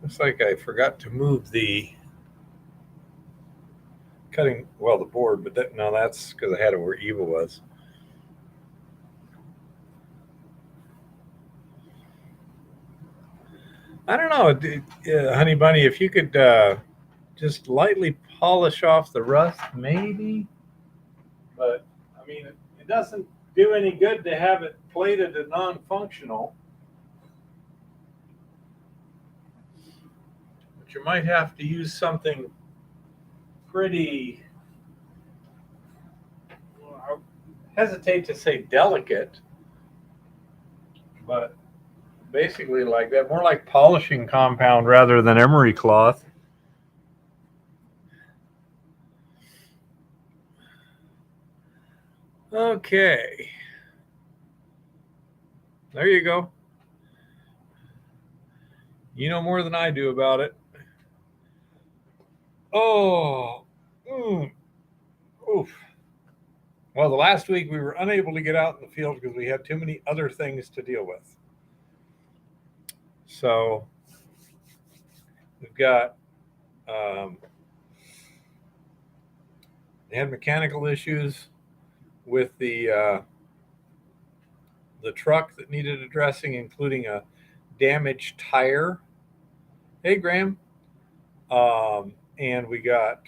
Looks like I forgot to move the the board, but no, that's because I had it where Eva was. I don't know, Honey Bunny, if you could just lightly polish off the rust, maybe. But I mean, it doesn't do any good to have it plated and non-functional. But you might have to use something pretty. Well, I hesitate to say delicate, but basically like that, more like polishing compound rather than emery cloth. Okay, there you go. You know more than I do about it. Oh, mm, oof. Well, the last week we were unable to get out in the field because we had too many other things to deal with. So we've got they had mechanical issues with the truck that needed addressing, including a damaged tire. Hey, Graham. And we got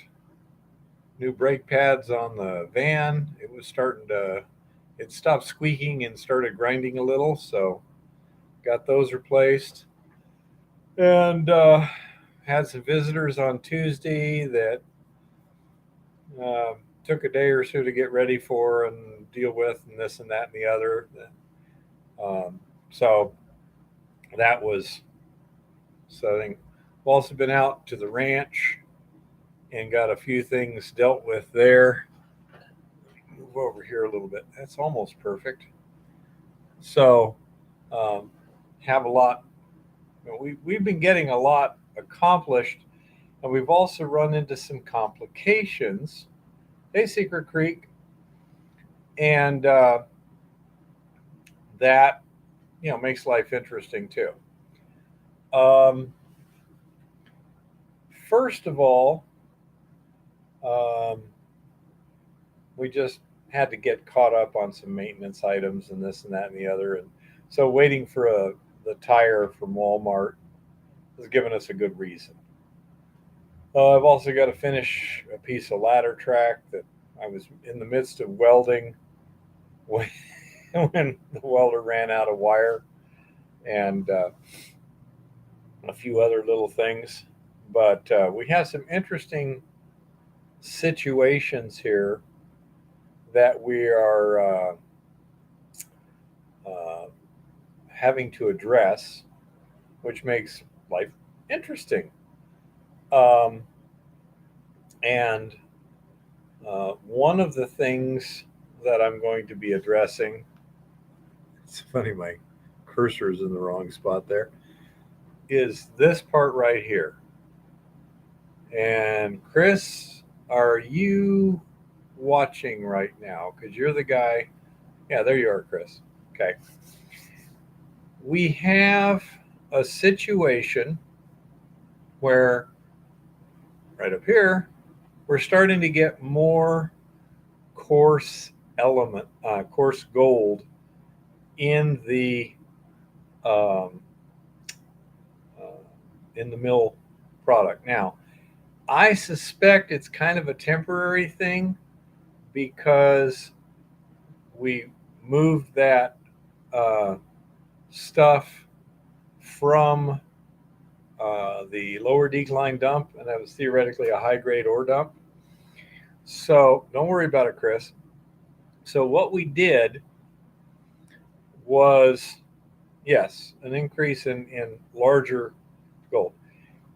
new brake pads on the van. It stopped squeaking and started grinding a little, so got those replaced. And had some visitors on Tuesday that took a day or so to get ready for and deal with, and this and that and the other. So that was so. I think we've also been out to the ranch and got a few things dealt with there. Move over here a little bit. That's almost perfect. So have a lot. We've been getting a lot accomplished, and we've also run into some complications. Hey, Secret Creek, and that makes life interesting too. Um, First of all, um, we just had to get caught up on some maintenance items and this and that and the other, and so waiting for the tire from Walmart has given us a good reason. I've also got to finish a piece of ladder track that I was in the midst of welding when, when the welder ran out of wire, and a few other little things. But we have some interesting situations here that we are having to address, which makes life interesting. Um, and one of the things that I'm going to be addressing, it's funny, my cursor is in the wrong spot there, is this part right here. And Chris, are you watching right now? Because you're the guy. Yeah, there you are, Chris. Okay. We have a situation where right up here, we're starting to get more coarse gold in um, uh, the mill product. Now, I suspect it's kind of a temporary thing because we moved that uh, stuff from the lower decline dump, and that was theoretically a high grade ore dump. So don't worry about it, Chris. So what we did was, yes, an increase in larger gold.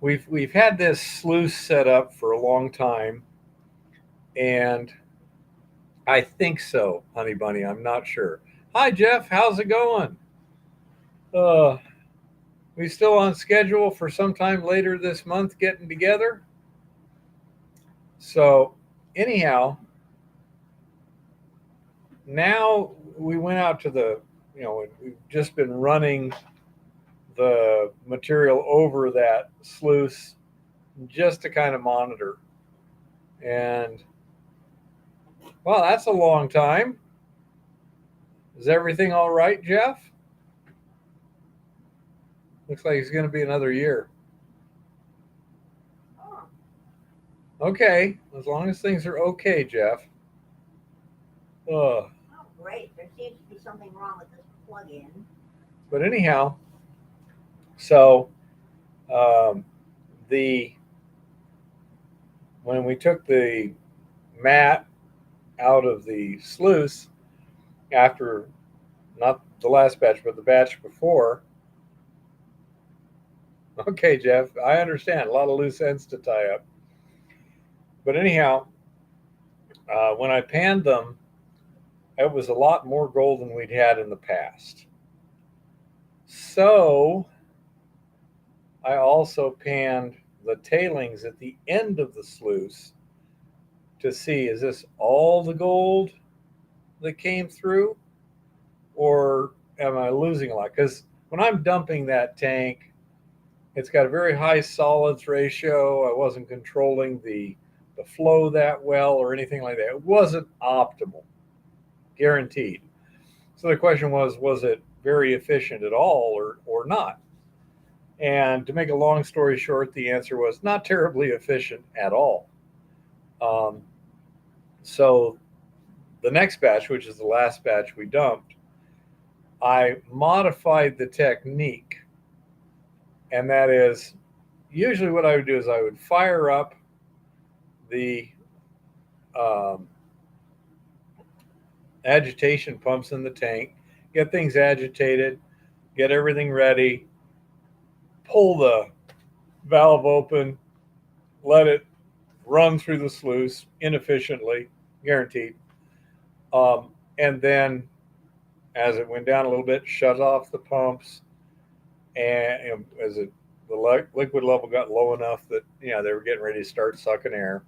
We've had this sluice set up for a long time, and I think so, Honey Bunny. I'm not sure. Hi, Jeff. How's it going? Uh, we still on schedule for sometime later this month getting together. So, anyhow, now we went out to we've just been running the material over that sluice just to kind of monitor. And well, that's a long time. Is everything all right, Jeff? Looks like it's going to be another year. Oh, Okay, as long as things are okay, Jeff. Uh, oh, great. There seems to be something wrong with this plug-in. but anyhow, so um, the when we took the mat out of the sluice after not the last batch, but the batch before. Okay, Jeff, I understand. A lot of loose ends to tie up. But anyhow, when I panned them, it was a lot more gold than we'd had in the past. So I also panned the tailings at the end of the sluice to see, is this all the gold that came through, or am I losing a lot? Because when I'm dumping that tank, it's got a very high solids ratio. I wasn't controlling the flow that well or anything like that. It wasn't optimal, guaranteed. So the question was it very efficient at all or not? And to make a long story short, the answer was not terribly efficient at all. Um, so the next batch, which is the last batch we dumped, I modified the technique. And that is usually what I would do is I would fire up the um, agitation pumps in the tank, get things agitated, get everything ready, pull the valve open, let it run through the sluice inefficiently, guaranteed. And then as it went down a little bit, shut off the pumps, and as the liquid level got low enough that they were getting ready to start sucking air,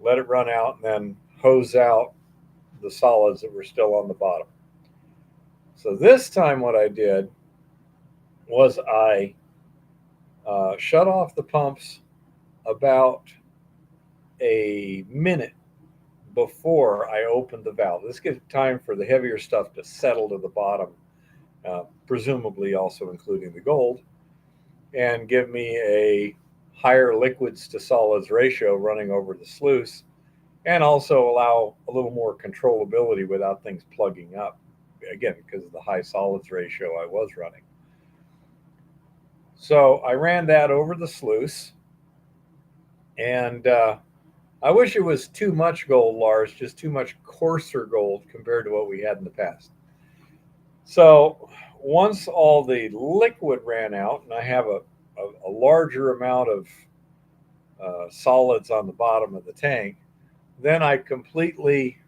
let it run out, and then hose out the solids that were still on the bottom. So this time, what I did was I shut off the pumps about a minute before I opened the valve. This gives time for the heavier stuff to settle to the bottom, presumably also including the gold, and give me a higher liquids to solids ratio running over the sluice, and also allow a little more controllability without things plugging up, again, because of the high solids ratio I was running. So I ran that over the sluice, and I wish it was too much gold, Lars, just too much coarser gold compared to what we had in the past. So once all the liquid ran out, and I have a larger amount of solids on the bottom of the tank, then I completely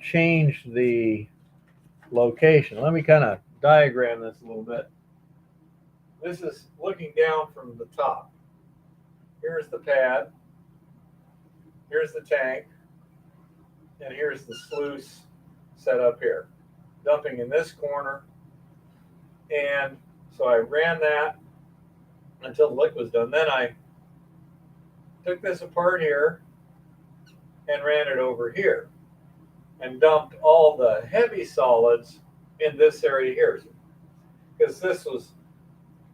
changed the location. Let me kind of diagram this a little bit. This is looking down from the top. Here's the pad, here's the tank, and here's the sluice set up here. Dumping in this corner. And so I ran that until the liquid was done. Then I took this apart here and ran it over here and dumped all the heavy solids in this area here. Because this was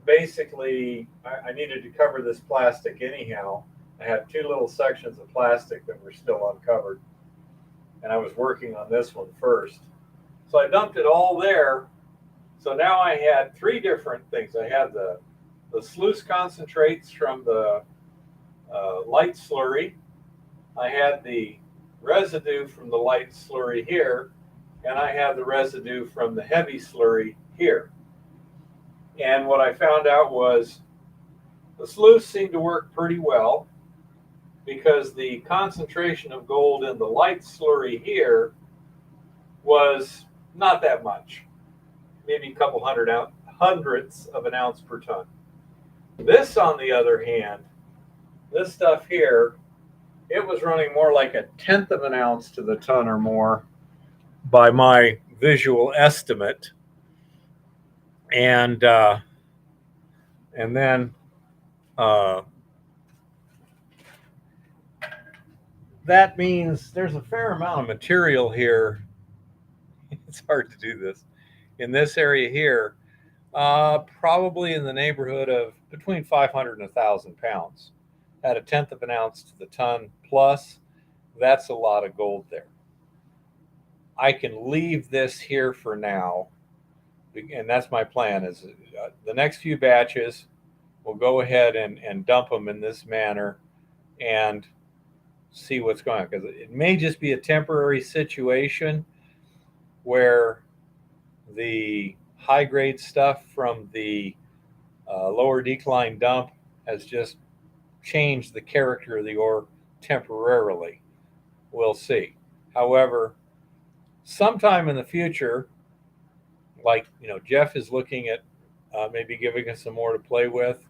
basically, I needed to cover this plastic anyhow. I had two little sections of plastic that were still uncovered, and I was working on this one first. So I dumped it all there. So now I had three different things. I had the sluice concentrates from the light slurry. I had the residue from the light slurry here, and I had the residue from the heavy slurry here. And what I found out was the sluice seemed to work pretty well because the concentration of gold in the light slurry here was not that much, maybe a couple hundredths of an ounce per ton. This, on the other hand, this stuff here, it was running more like a tenth of an ounce to the ton or more by my visual estimate. And And then uh, that means there's a fair amount of material here. It's hard to do this in this area here, probably in the neighborhood of between 500 and 1,000 pounds at a tenth of an ounce to the ton plus. That's a lot of gold there. I can leave this here for now, and that's my plan. Is the next few batches, we'll go ahead and dump them in this manner and see what's going on, because it may just be a temporary situation where the high grade stuff from the lower decline dump has just changed the character of the ore temporarily. We'll see. However, sometime in the future, like Jeff is looking at maybe giving us some more to play with.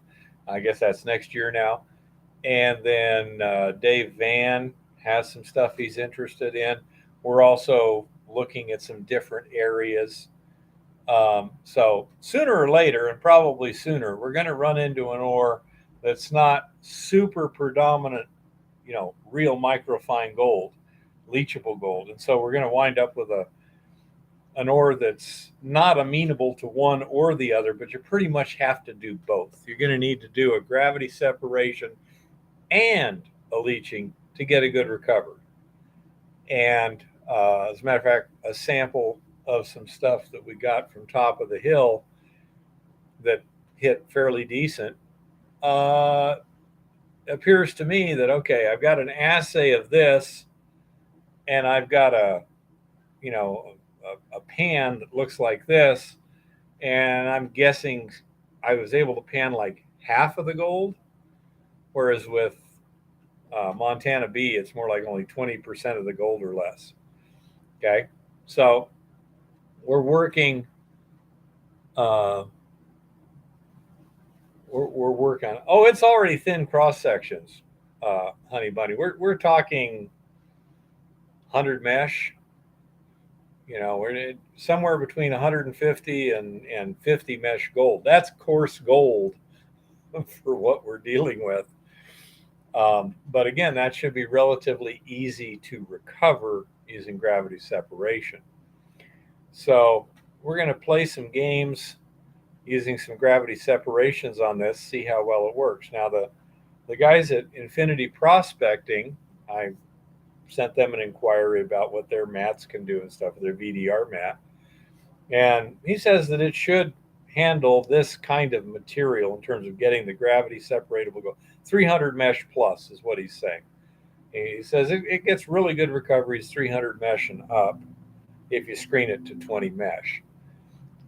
I guess that's next year now. And then Dave Van has some stuff he's interested in. We're also looking at some different areas. So sooner or later, and probably sooner, we're going to run into an ore that's not super predominant, real microfine gold, leachable gold. And so we're going to wind up with an ore that's not amenable to one or the other, but you pretty much have to do both. You're going to need to do a gravity separation and a leaching to get a good recovery. And as a matter of fact, a sample of some stuff that we got from top of the hill that hit fairly decent appears to me that, okay, I've got an assay of this, and I've got a pan that looks like this, and I'm guessing I was able to pan like half of the gold, whereas with Montana B, it's more like only 20% of the gold or less. Okay, so we're working. We're working on. Oh, it's already thin cross sections, Honey Bunny. We're talking 100 mesh. We're somewhere between 150 and 50 mesh gold. That's coarse gold for what we're dealing with. But again, that should be relatively easy to recover using gravity separation. So we're going to play some games using some gravity separations on this, see how well it works. Now, the guys at Infinity Prospecting, I sent them an inquiry about what their mats can do and stuff, their VDR mat. And he says that it should handle this kind of material in terms of getting the gravity separatable gold. 300 mesh plus is what he's saying. He says it gets really good recoveries 300 mesh and up if you screen it to 20 mesh.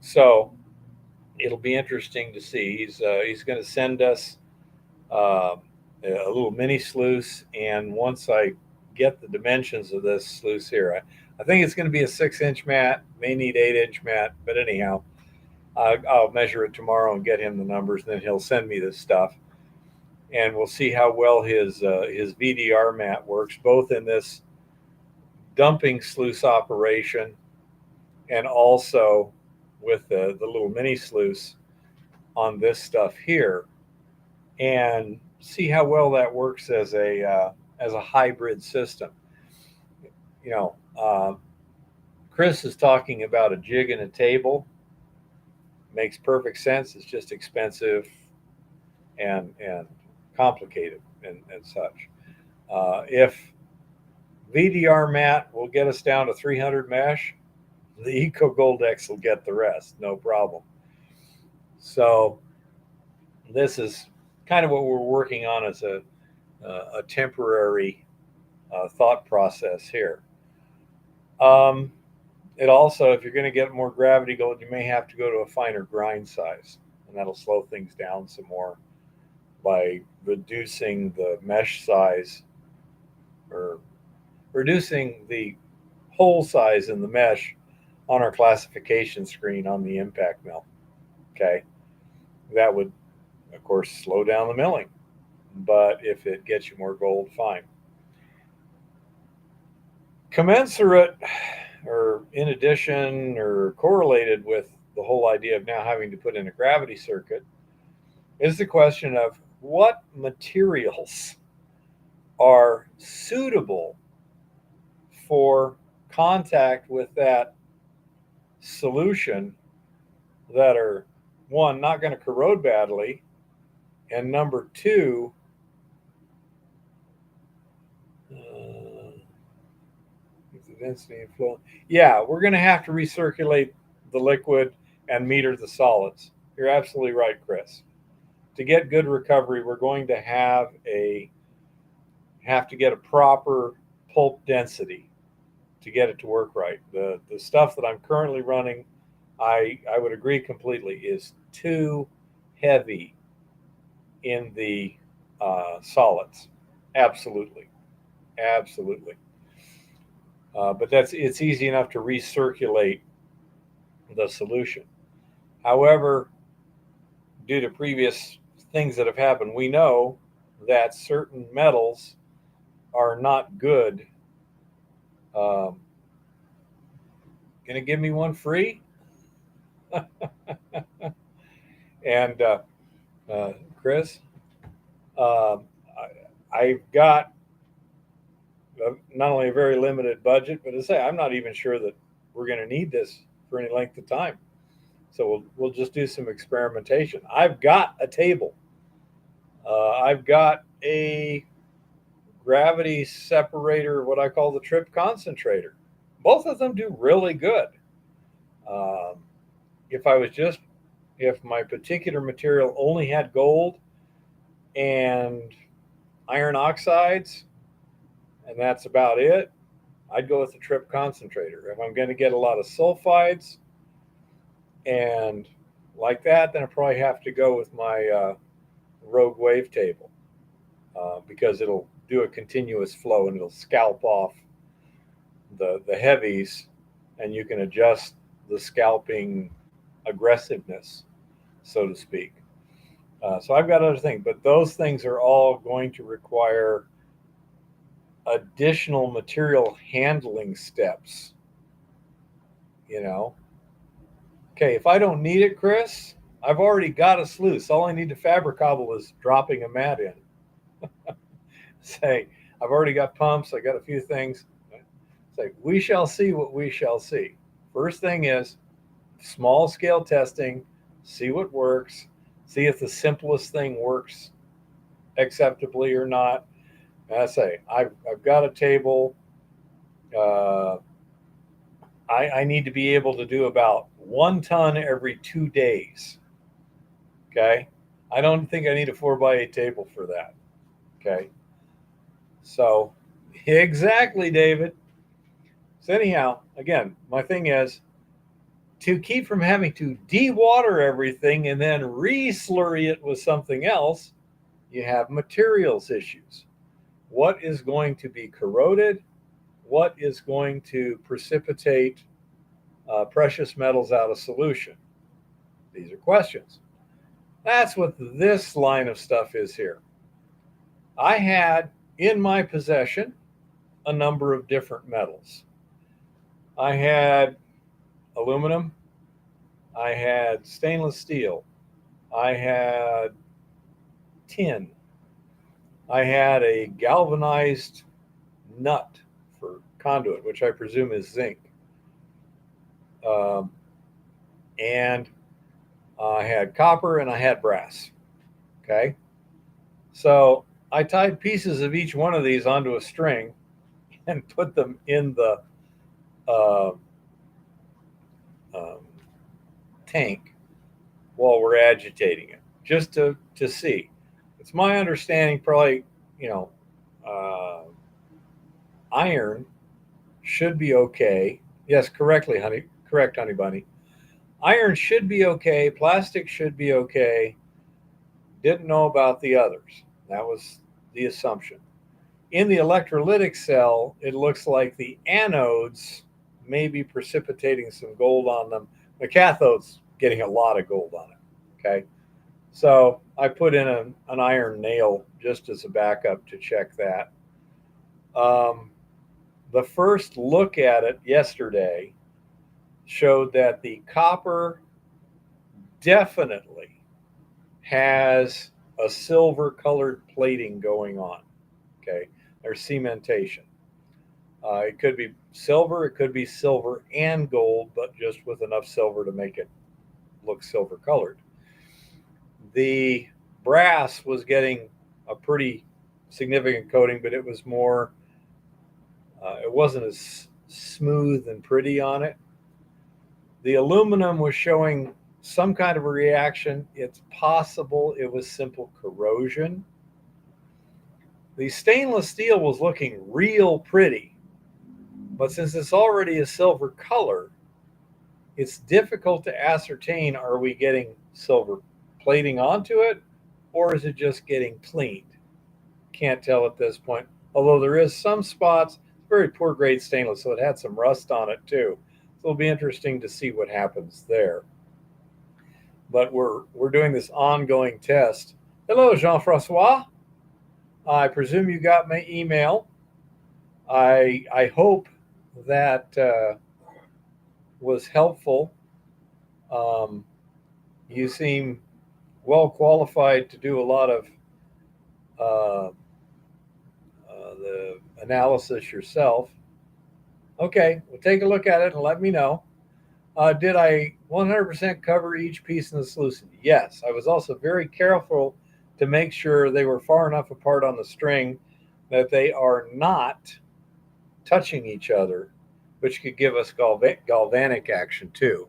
So it'll be interesting to see. He's going to send us a little mini sluice, and once I get the dimensions of this sluice here, I think it's going to be a 6-inch mat, may need 8-inch mat, but anyhow, I'll measure it tomorrow and get him the numbers, and then he'll send me this stuff, and we'll see how well his VDR mat works, both in this dumping sluice operation and also with the little mini sluice on this stuff here, and see how well that works as a hybrid system. Chris is talking about a jig and a table. Makes perfect sense. It's just expensive and complicated and such. If VDR mat will get us down to 300 mesh, the Eco Gold X will get the rest, no problem. So this is kind of what we're working on as a temporary thought process here. It also, if you're going to get more gravity gold, you may have to go to a finer grind size, and that'll slow things down some more by reducing the mesh size or reducing the hole size in the mesh on our classification screen on the impact mill. Okay, that would, of course, slow down the milling, but if it gets you more gold, fine. Commensurate or in addition or correlated with the whole idea of now having to put in a gravity circuit is the question of what materials are suitable for contact with that solution that are, one, not going to corrode badly, and number two, the density and flow. Yeah, we're going to have to recirculate the liquid and meter the solids. You're absolutely right, Chris. To get good recovery, we're going to have to get a proper pulp density to get it to work right. The stuff that I'm currently running, I would agree completely, is too heavy in the solids. Absolutely, absolutely. But it's easy enough to recirculate the solution. However, due to previous things that have happened, we know that certain metals are not good. Um, Gonna give me one free? And Chris, um, I've got not only a very limited budget, but to say I'm not even sure that we're going to need this for any length of time. So we'll just do some experimentation. I've got a table. I've got a gravity separator, what I call the trip concentrator. Both of them do really good. Um, if I was just if my particular material only had gold and iron oxides, and that's about it, I'd go with the trip concentrator. If I'm going to get a lot of sulfides and like that, then I probably have to go with my rogue wave table because it'll do a continuous flow and it'll scalp off the heavies, and you can adjust the scalping aggressiveness, so to speak. So I've got other things, but those things are all going to require additional material handling steps. You know, okay, if I don't need it, Chris, I've already got a sluice. All I need to fabricable is dropping a mat in. Say, I've already got pumps. I got a few things. Say, we shall see what we shall see. First thing is small scale testing, see what works, see if the simplest thing works acceptably or not. And I say, I've got a table. Uh, I need to be able to do about 1 ton every 2 days. Okay. I don't think I need a 4x8 table for that. Okay. So, exactly, David. So, anyhow, again, my thing is to keep from having to de-water everything and then re-slurry it with something else, you have materials issues. What is going to be corroded? What is going to precipitate precious metals out of solution? These are questions. That's what this line of stuff is here. I had in my possession a number of different metals. I had aluminum, I had stainless steel, I had tin, I had a galvanized nut for conduit, which I presume is zinc, um, and I had copper and I had brass. Okay, so I tied pieces of each one of these onto a string and put them in the uh, um, tank while we're agitating it, just to see. It's my understanding, probably, you know, uh, iron should be okay. Yes, correctly, honey. Correct, honey bunny. Iron should be okay. Plastic should be okay. Didn't know about the others. That was the assumption. In the electrolytic cell, it looks like the anodes may be precipitating some gold on them. The cathode's getting a lot of gold on it. Okay. So I put in an iron nail just as a backup to check that. Um, the first look at it yesterday showed that the copper definitely has a silver colored plating going on. Okay, there's cementation. It could be silver, it could be silver and gold, but just with enough silver to make it look silver colored. The brass was getting a pretty significant coating, but it was more, it wasn't as smooth and pretty on it. The aluminum was showing some kind of a reaction. It's possible it was simple corrosion. The stainless steel was looking real pretty, but since it's already a silver color, it's difficult to ascertain, are we getting silver plating onto it or is it just getting cleaned? Can't tell at this point. Although there is some spots, very poor grade stainless, so it had some rust on it too. So it'll be interesting to see what happens there. But we're doing this ongoing test. Hello, Jean-Francois. I presume you got my email. I hope that was helpful. You seem well qualified to do a lot of uh, the analysis yourself. Okay, well, take a look at it and let me know. Did I 100% cover each piece in the solution? Yes. I was also very careful to make sure they were far enough apart on the string that they are not touching each other, which could give us galvanic action too.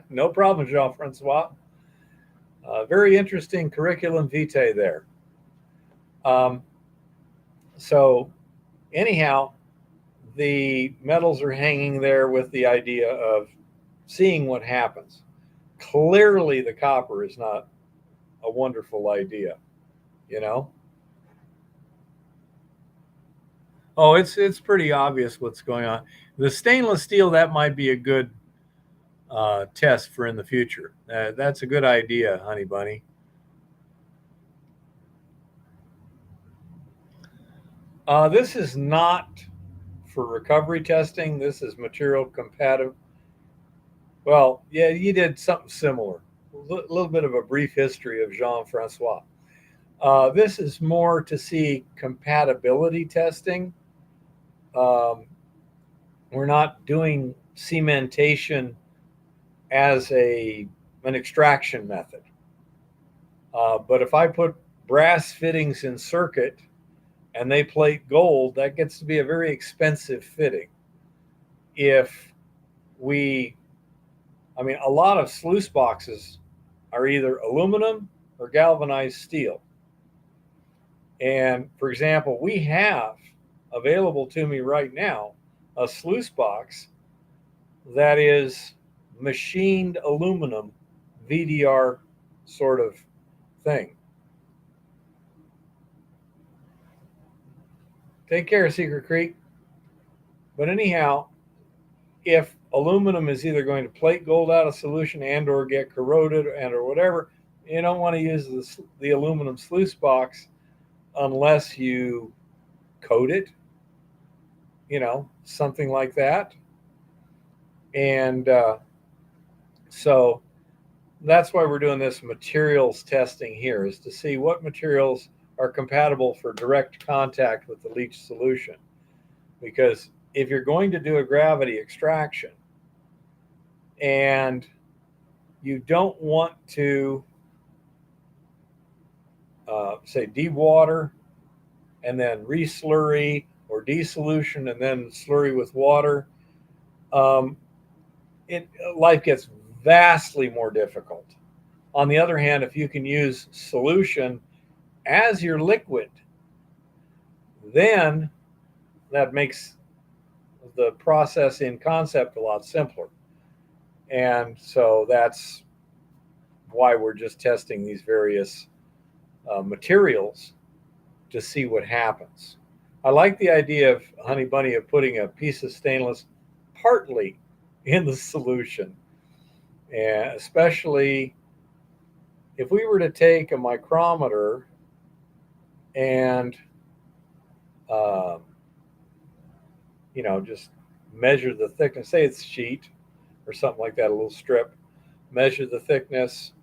No problem, Jean-Francois. Very interesting curriculum vitae there. Um, so anyhow, the metals are hanging there with the idea of seeing what happens. Clearly, the copper is not a wonderful idea, you know. Oh, it's pretty obvious what's going on. The stainless steel, that might be a good test for in the future. That's a good idea, Honey Bunny. This is not for recovery testing. This is material compatible. Well, yeah, you did something similar. A little bit of a brief history of Jean-Francois. This is more to see compatibility testing. Um, we're not doing cementation as an extraction method. But if I put brass fittings in circuit and they plate gold, that gets to be a very expensive fitting. If we, I mean, a lot of sluice boxes are either aluminum or galvanized steel. And for example, we have available to me right now a sluice box that is machined aluminum VDR sort of thing. Take care, Secret Creek. But anyhow, if aluminum is either going to plate gold out of solution and or get corroded and or whatever, you don't want to use the aluminum sluice box unless you coat it, something like that. And so that's why we're doing this materials testing here, is to see what materials are compatible for direct contact with the leach solution. Because if you're going to do a gravity extraction and you don't want to, say, dewater and then re-slurry, or desolution and then slurry with water, um, life gets vastly more difficult. On the other hand, if you can use solution as your liquid, then that makes the process in concept a lot simpler. And so that's why we're just testing these various materials to see what happens. I like the idea of Honey Bunny of putting a piece of stainless partly in the solution, and especially if we were to take a micrometer and um, just measure the thickness, say it's sheet or something like that, a little strip, measure the thickness.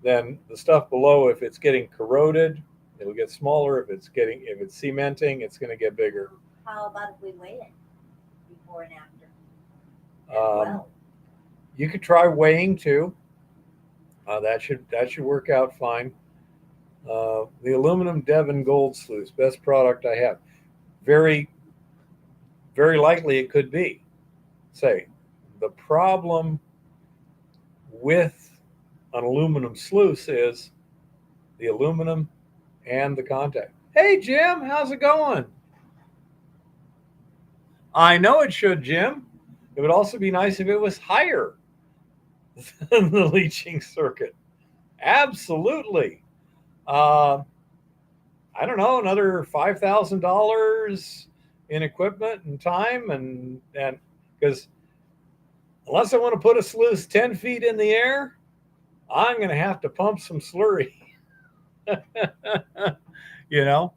Then the stuff below, if it's getting corroded, it'll get smaller. If it's cementing, it's going to get bigger. How about if we weigh it before and after as Um, well? you could try weighing too. That should work out fine. The aluminum Devon Gold sluice, best product I have. Very, very likely it could be. Say, the problem with an aluminum sluice is the aluminum and the contact. Hey, Jim, how's it going? I know it should, Jim. It would also be nice if it was higher than the leaching circuit. Absolutely. Uh, I don't know, another $5,000 in equipment and time, and because unless I want to put a sluice 10 feet in the air, I'm going to have to pump some slurry. you know.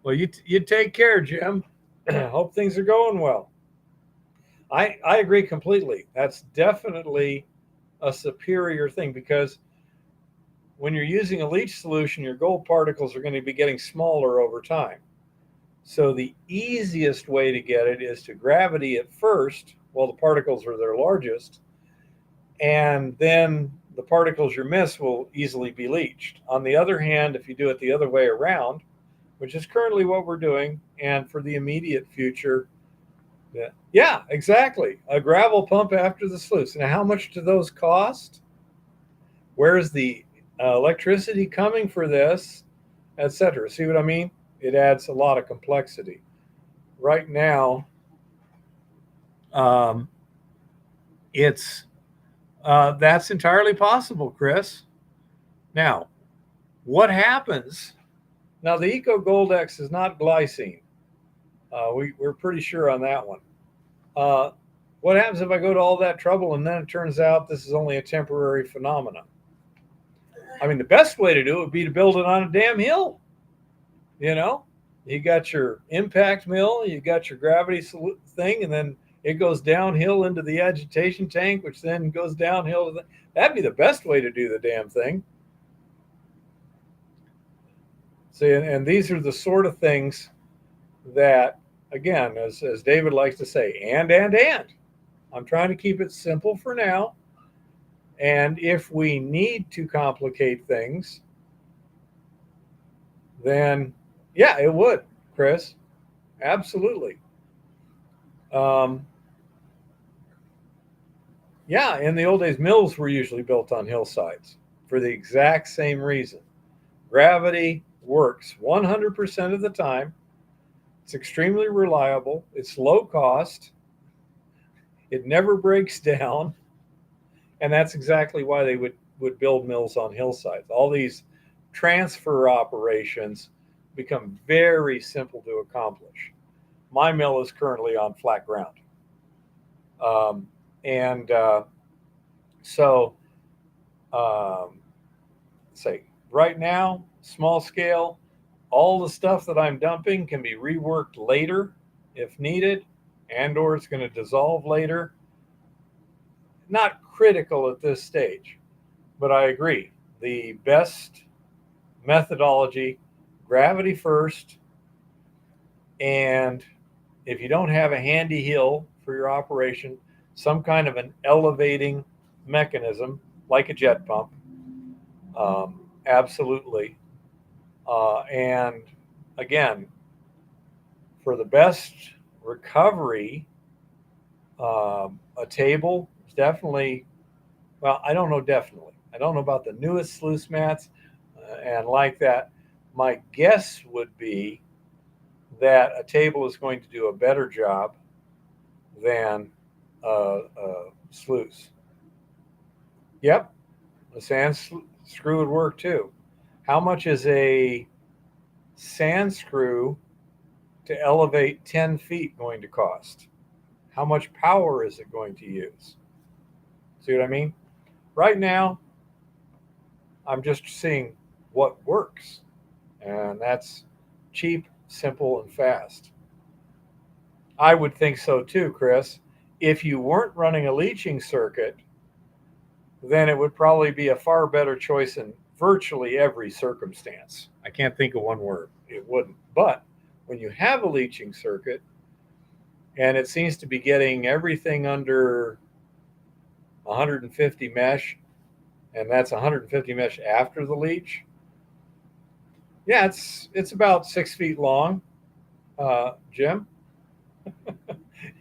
Well, you take care, Jim. Hope things are going well. I agree completely. That's definitely a superior thing because when you're using a leach solution, your gold particles are going to be getting smaller over time. So the easiest way to get it is to gravity at first while the particles are their largest, and then the particles you miss will easily be leached. On the other hand, if you do it the other way around, which is currently what we're doing, and for the immediate future, yeah, exactly. A gravel pump after the sluice. Now, how much do those cost? Where's the electricity coming for this, etc.? See what I mean? It adds a lot of complexity. Right now, um, it's that's entirely possible, Chris. Now, what happens? Now, the Eco Goldex is not glycine. We're pretty sure on that one. Uh, what happens if I go to all that trouble and then it turns out this is only a temporary phenomenon? I mean, the best way to do it would be to build it on a damn hill. You know, you got your impact mill, you got your gravity thing, and then it goes downhill into the agitation tank, which then goes downhill to the. That'd be the best way to do the damn thing. See, and these are the sort of things that, again, as David likes to say, and. I'm trying to keep it simple for now. And if we need to complicate things, then yeah, it would, Chris. Absolutely. Um, yeah, in the old days, mills were usually built on hillsides for the exact same reason. Gravity works 100% of the time. It's extremely reliable. It's low cost. It never breaks down. And that's exactly why they would build mills on hillsides. All these transfer operations become very simple to accomplish. My mill is currently on flat ground. Um, and so, um, say, right now, small scale, all the stuff that I'm dumping can be reworked later if needed, and or it's going to dissolve later. Not critical at this stage, but I agree. The best methodology, gravity first, and if you don't have a handy hill for your operation, some kind of an elevating mechanism like a jet pump, absolutely. And again, for the best recovery, a table is definitely, well, I don't know, definitely. I don't know about the newest sluice mats and like that. My guess would be that a table is going to do a better job than a sluice. Yep, a sand screw would work too. How much is a sand screw to elevate 10 feet going to cost? How much power is it going to use? See what I mean? Right now, I'm just seeing what works, and that's cheap, simple, and fast. I would think so too, Chris. If you weren't running a leaching circuit, then it would probably be a far better choice in virtually every circumstance. I can't think of one word. It wouldn't. But when you have a leaching circuit and it seems to be getting everything under 150 mesh, and that's 150 mesh after the leach, yeah, it's about 6 feet long, Jim.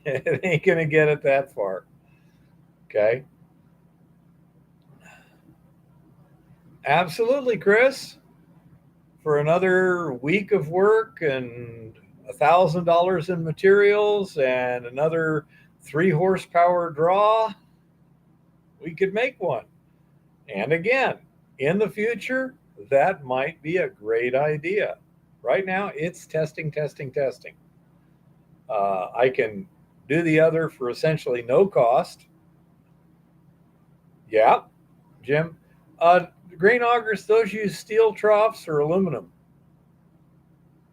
It ain't gonna get it that far. Okay. Absolutely, Chris. For another week of work and $1,000 in materials and another 3 horsepower draw, we could make one. And again, in the future, that might be a great idea. Right now, it's testing, testing, testing. I can do the other for essentially no cost. Yeah, Jim. Grain augers, those use steel troughs or aluminum?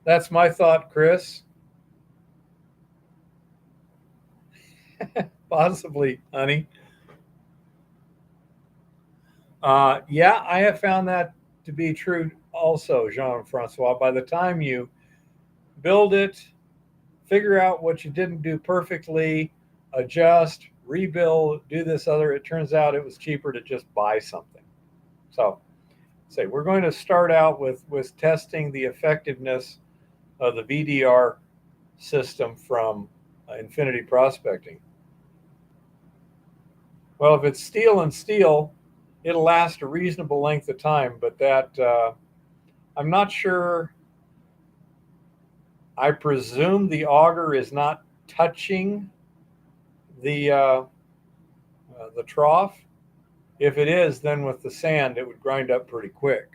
That's my thought, Chris. Possibly, honey. Yeah, I have found that to be true also, Jean Francois. By the time you build it, figure out what you didn't do perfectly, adjust, rebuild, do this other, it turns out it was cheaper to just buy something. So, say we're going to start out with testing the effectiveness of the VDR system from Infinity Prospecting. Well, if it's steel and steel, it'll last a reasonable length of time, but that I'm not sure. I presume the auger is not touching the trough. If it is, then with the sand, it would grind up pretty quick.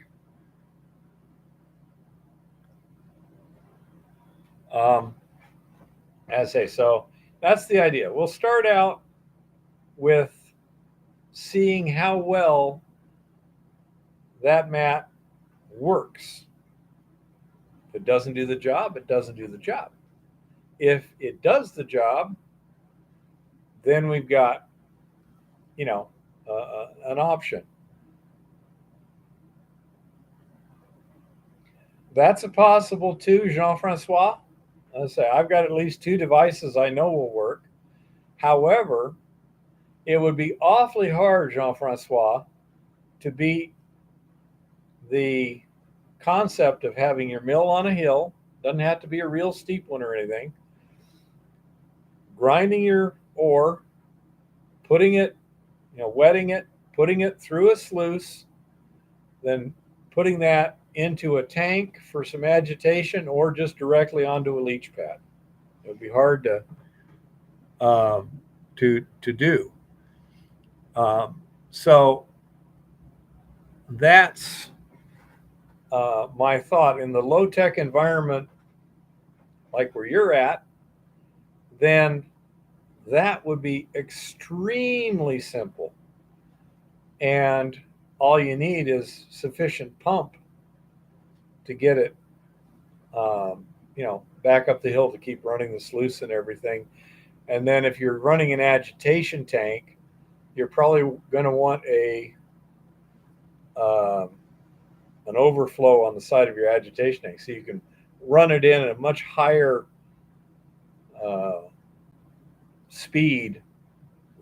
Um, as I say, so that's the idea. We'll start out with seeing how well that mat works. If it doesn't do the job, it doesn't do the job. If it does the job, then we've got, an option. That's a possible too, Jean Francois. I say I've got at least 2 devices I know will work. However, it would be awfully hard, Jean Francois, to beat the concept of having your mill on a hill. Doesn't have to be a real steep one or anything. Grinding your ore, putting it, wetting it, putting it through a sluice, then putting that into a tank for some agitation or just directly onto a leach pad. It would be hard to do. So that's my thought. In the low tech environment, like where you're at, then that would be extremely simple. And all you need is sufficient pump to get it, back up the hill to keep running the sluice and everything. And then if you're running an agitation tank, you're probably going to want um, an overflow on the side of your agitation tank, so you can run it in at a much higher uh, speed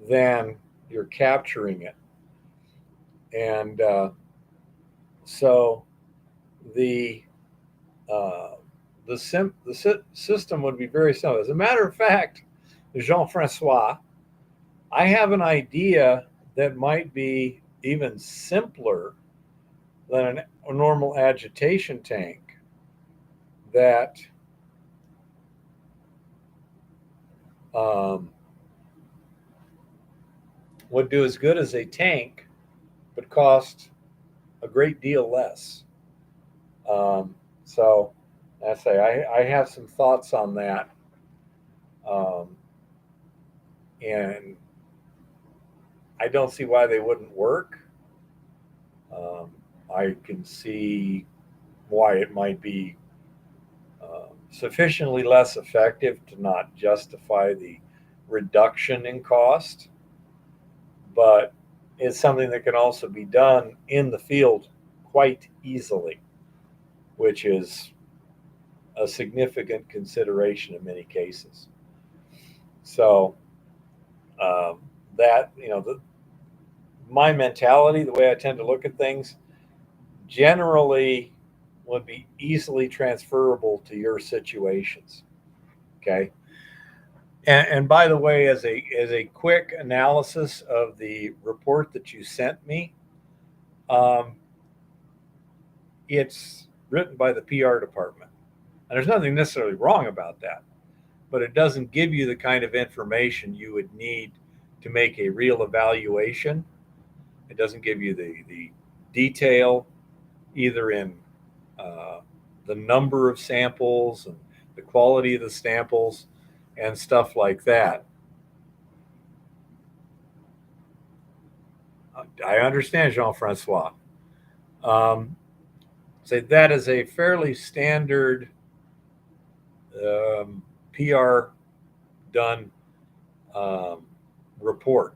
than you're capturing it. And so the system would be very simple. As a matter of fact, Jean Francois, I have an idea that might be even simpler than a normal agitation tank that um, would do as good as a tank, but cost a great deal less. So I say I have some thoughts on that, um, and I don't see why they wouldn't work. Um, I can see why it might be sufficiently less effective to not justify the reduction in cost, but is something that can also be done in the field quite easily, which is a significant consideration in many cases. So um, that my mentality, the way I tend to look at things, generally would be easily transferable to your situations. Okay. And by the way, as a quick analysis of the report that you sent me, um, it's written by the PR department, and there's nothing necessarily wrong about that, but it doesn't give you the kind of information you would need to make a real evaluation. It doesn't give you the detail, either in uh, the number of samples and the quality of the samples and stuff like that. I understand, Jean Francois. Um, so that is a fairly standard PR done um, report.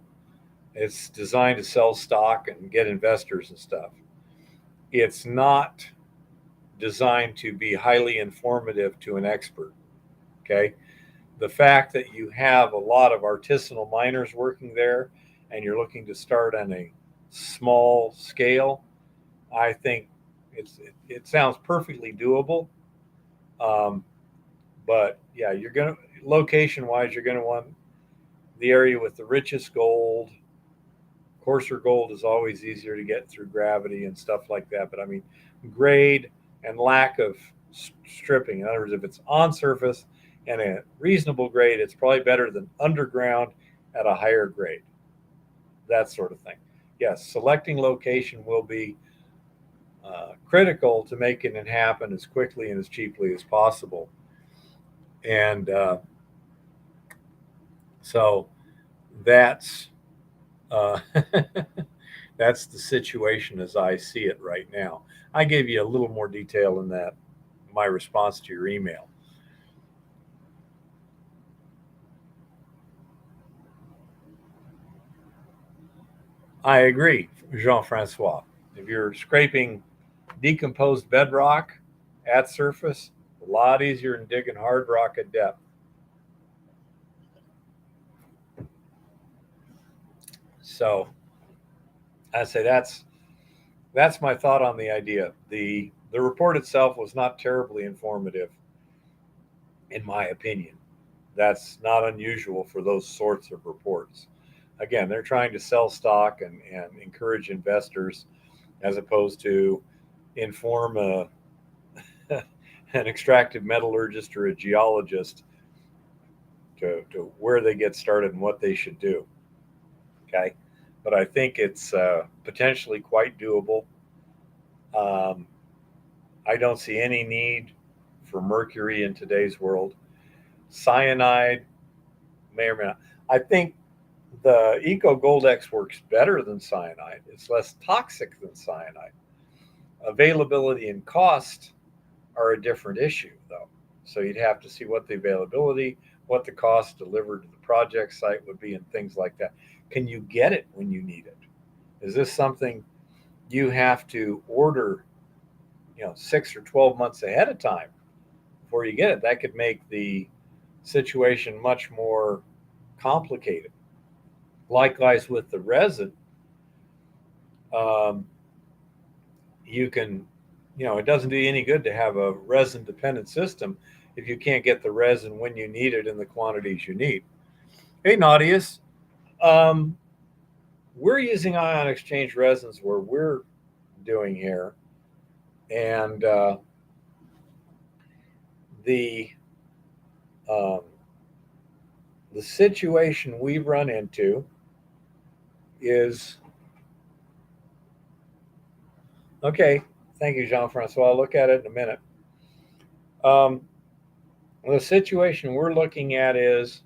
It's designed to sell stock and get investors and stuff. It's not designed to be highly informative to an expert. Okay. The fact that you have a lot of artisanal miners working there and you're looking to start on a small scale, I think it sounds perfectly doable. Um, but yeah, you're going to, location wise, you're going to want the area with the richest gold. Coarser gold is always easier to get through gravity and stuff like that. But I mean, grade and lack of stripping. In other words, if it's on surface and a reasonable grade, it's probably better than underground at a higher grade. That sort of thing. Yes, selecting location will be critical to making it happen as quickly and as cheaply as possible. And so that's uh, that's the situation as I see it right now. I gave you a little more detail in that my response to your email. I agree, Jean Francois. If you're scraping decomposed bedrock at surface, a lot easier than digging hard rock at depth. So I say that's my thought on the idea. The report itself was not terribly informative, in my opinion. That's not unusual for those sorts of reports. Again, they're trying to sell stock and encourage investors as opposed to inform an extractive metallurgist or a geologist to where they get started and what they should do. Okay. But I think it's potentially quite doable. Um, I don't see any need for mercury in today's world. Cyanide may or may not. I think the Eco Gold X works better than cyanide. It's less toxic than cyanide. Availability and cost are a different issue, though. So you'd have to see what the availability, what the cost delivered to the project site would be, and things like that. Can you get it when you need it? Is this something you have to order, 6 or 12 months ahead of time before you get it? That could make the situation much more complicated. Likewise with the resin, um, you can, it doesn't do you any good to have a resin dependent system if you can't get the resin when you need it in the quantities you need. Hey, Naudius, um, we're using ion exchange resins where we're doing here, and the um, the situation we run into is okay. Thank you, Jean Francois. I'll look at it in a minute. Um, the situation we're looking at is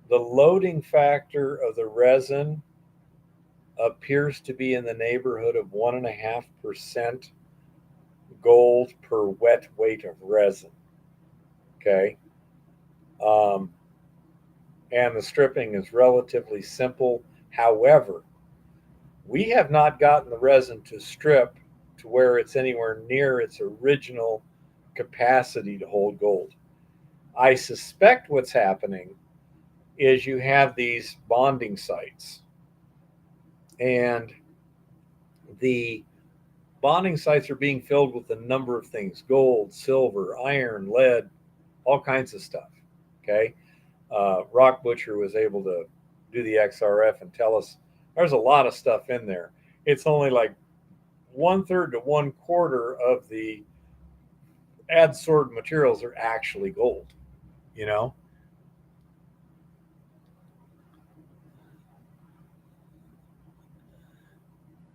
the loading factor of the resin appears to be in the neighborhood of 1.5% gold per wet weight of resin. Okay. Um, and the stripping is relatively simple. However, We have not gotten the resin to strip to where it's anywhere near its original capacity to hold gold. I suspect what's happening is you have these bonding sites, and the bonding sites are being filled with a number of things: gold, silver, iron, lead, all kinds of stuff. Okay. Rock Butcher was able to do the XRF and tell us there's a lot of stuff in there. It's only like 1/3 to 1/4 of the adsorbed materials are actually gold, you know?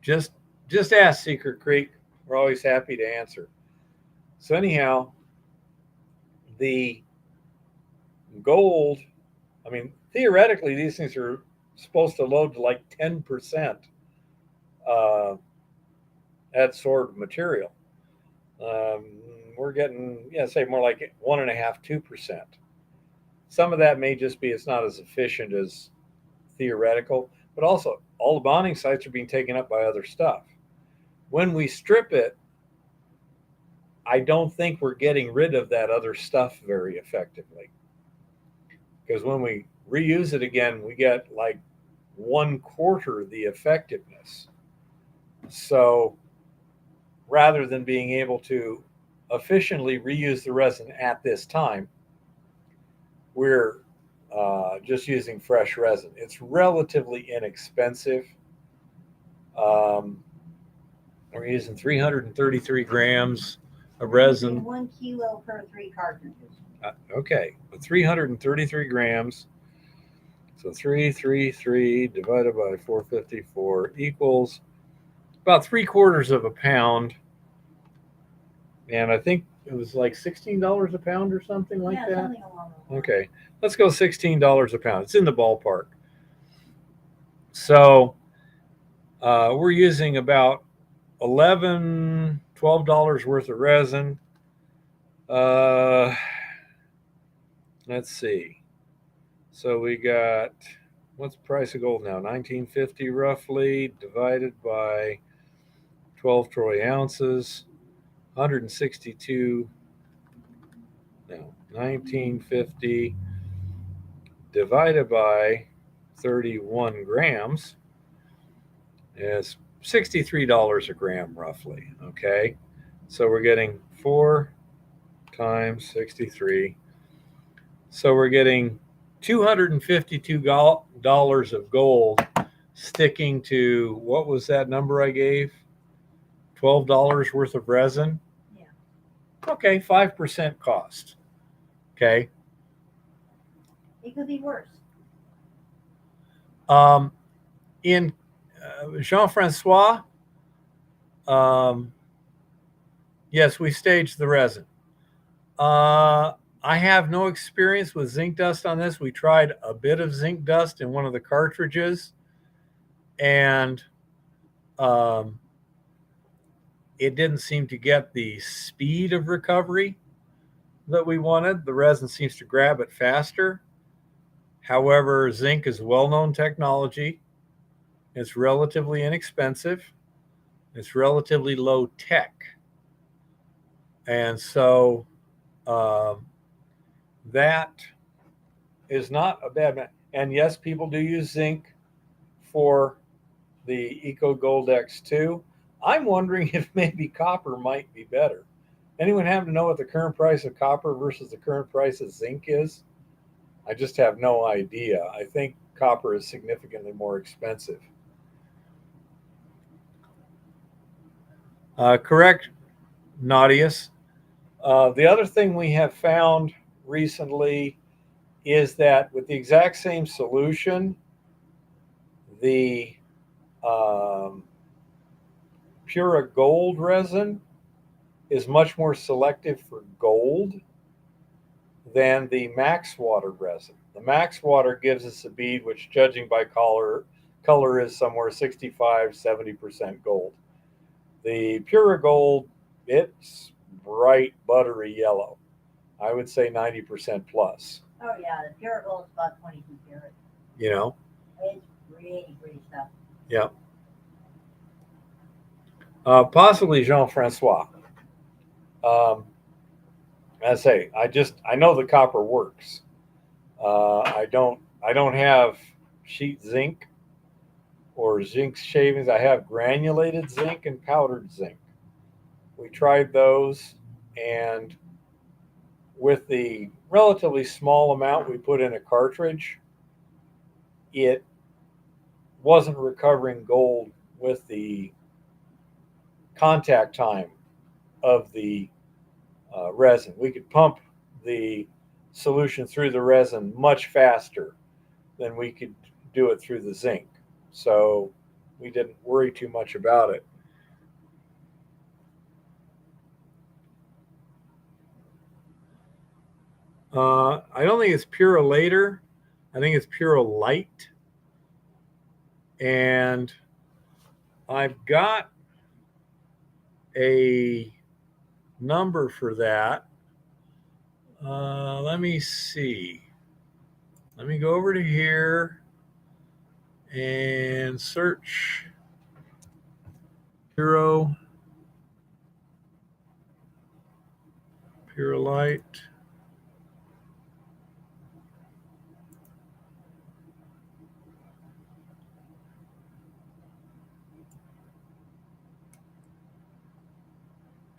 Just just ask Secret Creek. We're always happy to answer. So anyhow, the gold, I mean, theoretically these things are supposed to load to like 10% uh, adsorbed material. Um, we're getting, yeah, say more like 1.5, 2%. Some of that may just be it's not as efficient as theoretical, but also all the bonding sites are being taken up by other stuff. When we strip it, I don't think we're getting rid of that other stuff very effectively. Because when we reuse it again, we get like 1/4 the effectiveness. So rather than being able to efficiently reuse the resin at this time, we're just using fresh resin. It's relatively inexpensive. Um, we're using 333 grams of resin. 1 kilo per 3 cartridges. Okay, 333 grams. So 333 divided by 454 equals about 3/4 of a pound. And I think it was like $16 a pound or something like that. Something along those lines. Okay, let's go $16 a pound. It's in the ballpark. So we're using about $11, $12 worth of resin. Let's see. So we got, what's the price of gold now? 1950 roughly, divided by 12 troy ounces, 162. No, 1950 divided by 31 grams is $63 a gram roughly. Okay. So we're getting 4 times 63. So we're getting $252 of gold sticking to, what was that number I gave? $12 worth of resin? Yeah. Okay, 5% cost. Okay. It could be worse. In Jean-Francois, yes, we staged the resin. I have no experience with zinc dust on this. We tried a bit of zinc dust in one of the cartridges, and it didn't seem to get the speed of recovery that we wanted. The resin seems to grab it faster. However, zinc is well-known technology. It's relatively inexpensive. It's relatively low tech. And so that is not a bad. And yes, people do use zinc for the Eco Gold X2. I'm wondering if maybe copper might be better. Anyone happen to know what the current price of copper versus the current price of zinc is? I just have no idea. I think copper is significantly more expensive. Correct, Naudius. The other thing we have found recently is that with the exact same solution, the Pura Gold resin is much more selective for gold than the Max Water resin. The Max Water gives us a bead which, judging by color is somewhere 65, 70% gold. The Pura Gold, it's bright, buttery yellow. I would say 90% plus. Oh yeah, the pure gold is about 22 karat. You know? It's pretty stuff. Yeah. Possibly Jean-Francois. Um, I say, I know the copper works. I don't have sheet zinc or zinc shavings. I have granulated zinc and powdered zinc. We tried those, and with the relatively small amount we put in a cartridge, it wasn't recovering gold with the contact time of the resin. We could pump the solution through the resin much faster than we could do it through the zinc. So we didn't worry too much about it. I don't think it's Purolator. I think it's Purolite. And I've got a number for that. Let me see. Let me go over to here and search Puro, Purolite.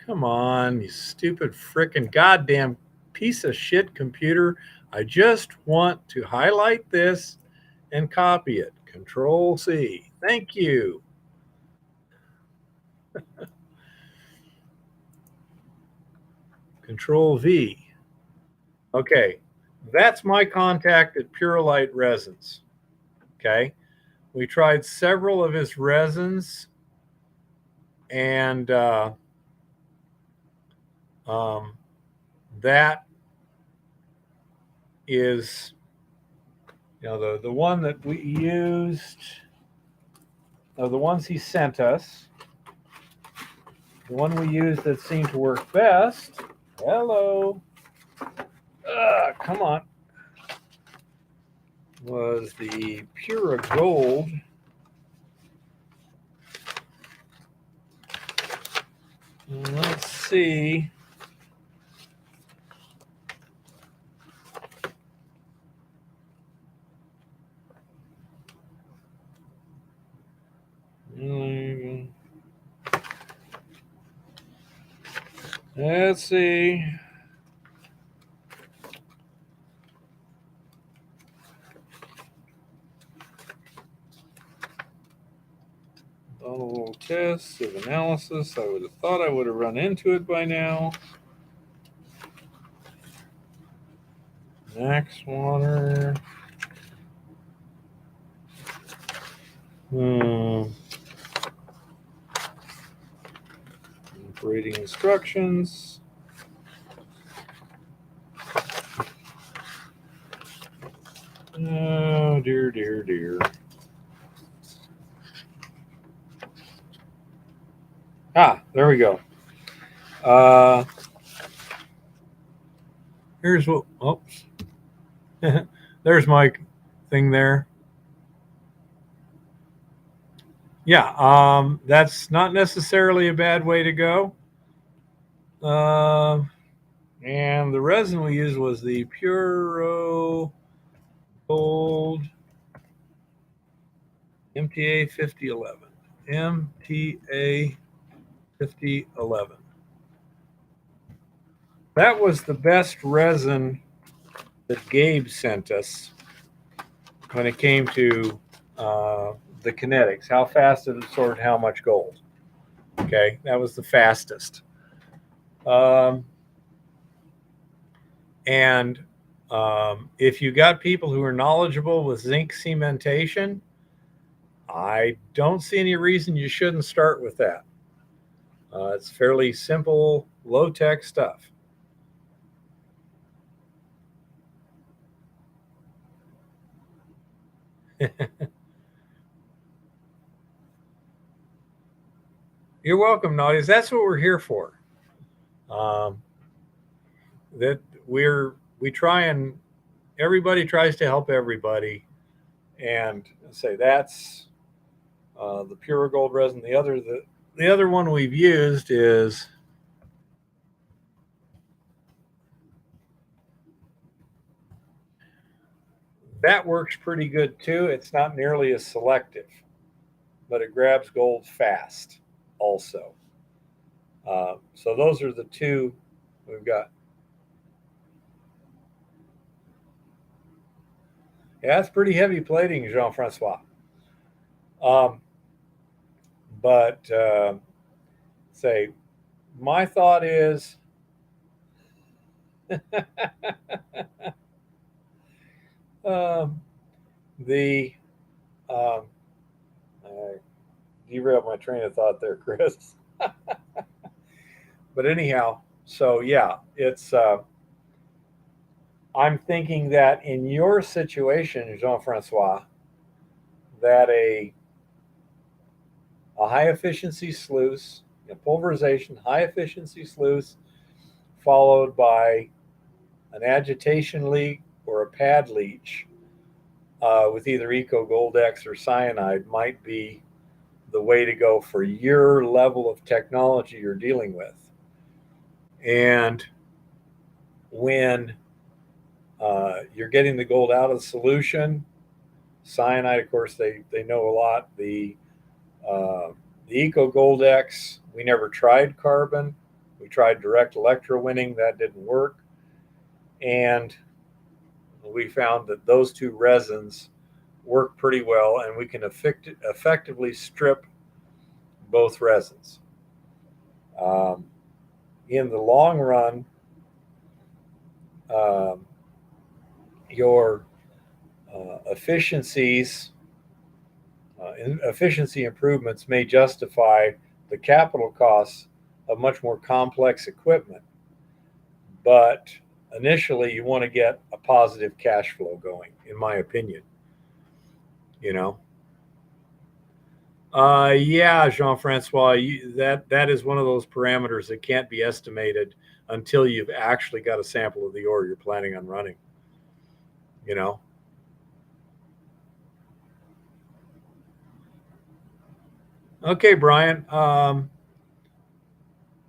Come on, you stupid frickin' goddamn piece of shit computer. I just want to highlight this and copy it. Control C. Thank you. Control V. Okay, that's my contact at Purolite Resins. Okay, we tried several of his resins, and um, that is, the one that we used, the ones he sent us. The one we used that seemed to work best. Hello. Come on. Was the Pura Gold. Let's see. Let's see. Done a little test of analysis. I would have thought I would have run into it by now. Max water. Operating instructions. Oh, dear, dear, dear. There we go. Here's what, oops. There's my thing there. Yeah, that's not necessarily a bad way to go. And the resin we used was the Puro Gold MTA 5011. MTA 5011. That was the best resin that Gabe sent us when it came to the kinetics. How fast it absorbed how much gold. Okay, that was the fastest. And if you got people who are knowledgeable with zinc cementation, I don't see any reason you shouldn't start with that. It's fairly simple, low-tech stuff. You're welcome, Naughties. That's what we're here for. That we try, and everybody tries to help everybody. And say that's the pure gold resin. The other, the other one we've used is that works pretty good too. It's not nearly as selective, but it grabs gold fast also. So those are the two we've got. Yeah, it's pretty heavy plating, Jean Francois. Um, but say, my thought is um, the I derailed my train of thought there, Chris. But anyhow, so yeah, it's. I'm thinking that in your situation, Jean Francois, that a high efficiency sluice, pulverization, high efficiency sluice, followed by an agitation leak or a pad leach with either Eco Gold X or cyanide might be the way to go for your level of technology you're dealing with. And when you're getting the gold out of the solution, cyanide, of course, they know a lot. Uh, the Eco Gold X, we never tried carbon. We tried direct electrowinning, that didn't work. And we found that those two resins work pretty well, and we can effectively strip both resins. Um, in the long run, um, your efficiencies, efficiency improvements may justify the capital costs of much more complex equipment, but initially you want to get a positive cash flow going, in my opinion. You know, yeah, Jean Francois, that is one of those parameters that can't be estimated until you've actually got a sample of the ore you're planning on running. You know, okay, Brian.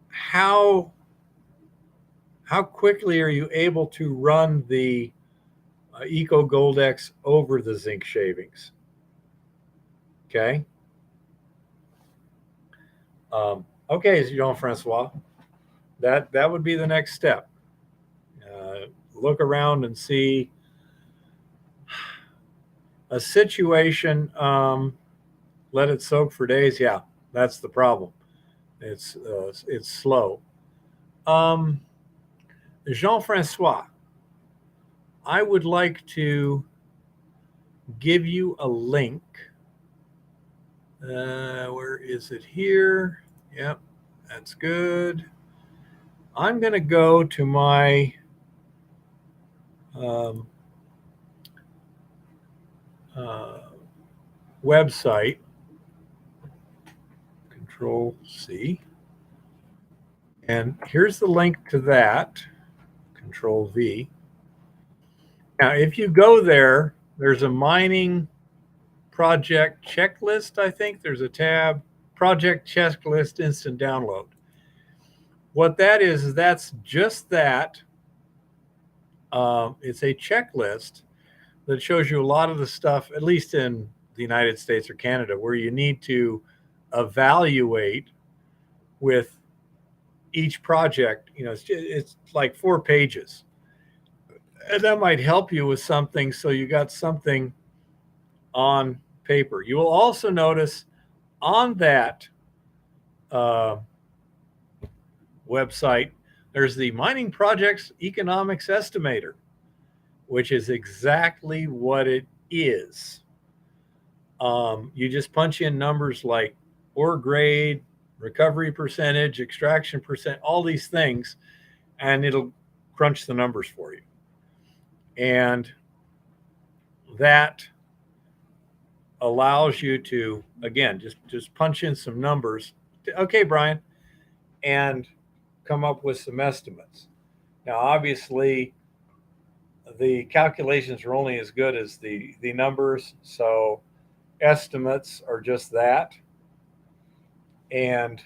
How how quickly are you able to run the Eco Gold X over the zinc shavings? Okay. Okay, Jean Francois, that would be the next step. Look around and see a situation. Let it soak for days. Yeah, that's the problem. It's slow. Um, Jean Francois, I would like to give you a link. Where is it here? Yep, that's good. I'm going to go to my um, uh, website. Control C. And here's the link to that. Control V. Now, if you go there, there's a mining project checklist, I think. There's a tab, project checklist instant download. What that is that's just that. It's a checklist that shows you a lot of the stuff, at least in the United States or Canada, where you need to evaluate with each project. It's like 4 pages. And that might help you with something so you got something on paper. You will also notice on that uh, website, there's the Mining Projects Economics Estimator, which is exactly what it is. You just punch in numbers like ore grade, recovery percentage, extraction percent, all these things, and it'll crunch the numbers for you. And that allows you to, again, just punch in some numbers. Okay, Brian, and come up with some estimates. Now, obviously, the calculations are only as good as the numbers, so estimates are just that. And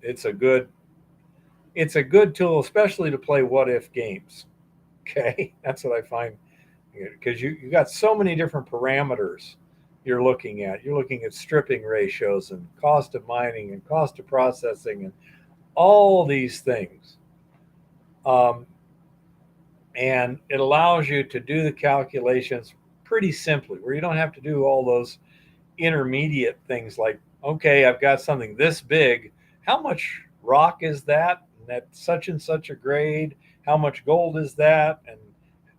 it's a good tool, especially to play what if games. Okay, that's what I find, because you got so many different parameters you're looking at. You're looking at stripping ratios and cost of mining and cost of processing and all these things. Um, and it allows you to do the calculations pretty simply, where you don't have to do all those intermediate things like, okay, I've got something this big. How much rock is that? And that's such and such a grade. How much gold is that? And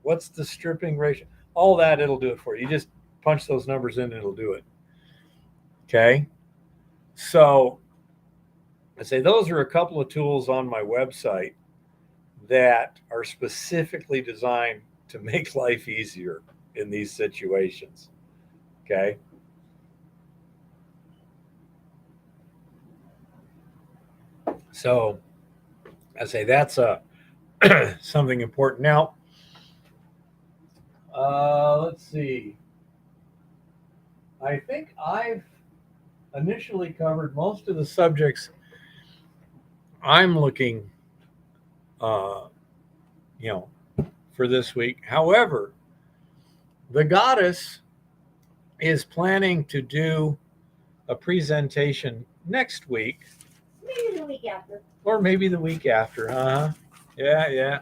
what's the stripping ratio? All that, it'll do it for you. You just punch those numbers in and it'll do it. Okay. So I say those are a couple of tools on my website that are specifically designed to make life easier in these situations. Okay. So I say that's something important. Now, let's see. I think I've initially covered most of the subjects I'm looking, uh, you know, for this week. However, the goddess is planning to do a presentation next week, Maybe the week after. or maybe the week after. Yeah.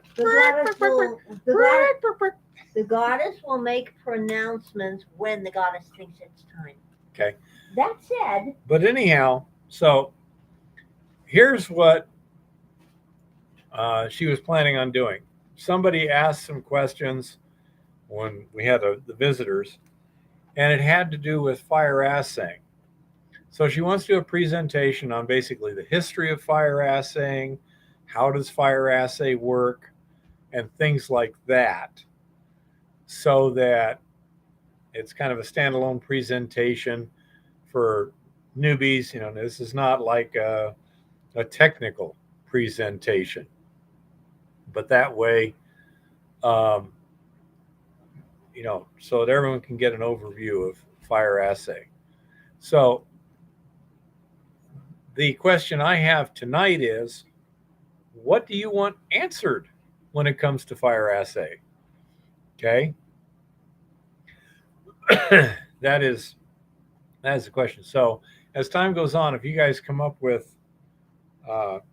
The goddess will make pronouncements when the goddess thinks it's time. Okay. That said, But anyhow, so here's what she was planning on doing. Somebody asked some questions when we had the visitors, and it had to do with fire assaying. So she wants to do a presentation on basically the history of fire assaying, how does fire assay work, and things like that, so that it's kind of a standalone presentation for newbies. This is not like a technical presentation, but that way, so that everyone can get an overview of fire assay. So the question I have tonight is, what do you want answered when it comes to fire assay? Okay. that is the question. So as time goes on, if you guys come up with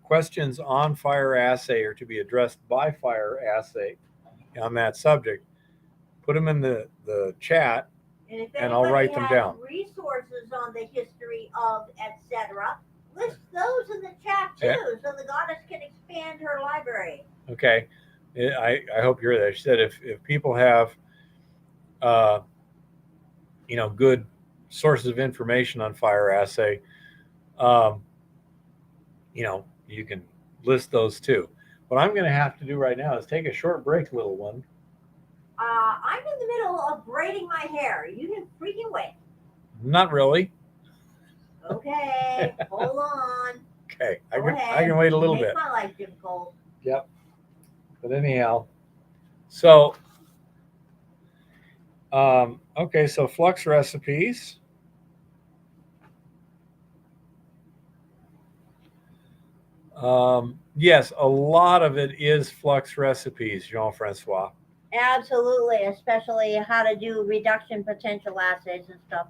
questions on fire assay or to be addressed by fire assay on that subject, put them in the chat, and I'll write them down. Resources on the history of etc. List those in the chat too, so the goddess can expand her library. Okay, I hope you're there. She said if people have, good sources of information on fire assay, you can list those too. What I'm going to have to do right now is take a short break, little one. I'm in the middle of braiding my hair. You can freaking wait. Not really. Okay, hold on. Okay, I can wait a little bit. Make my life difficult. Yep. But anyhow, so okay, so flux recipes. Yes, a lot of it is flux recipes, Jean-Francois. Absolutely, especially how to do reduction potential assays and stuff.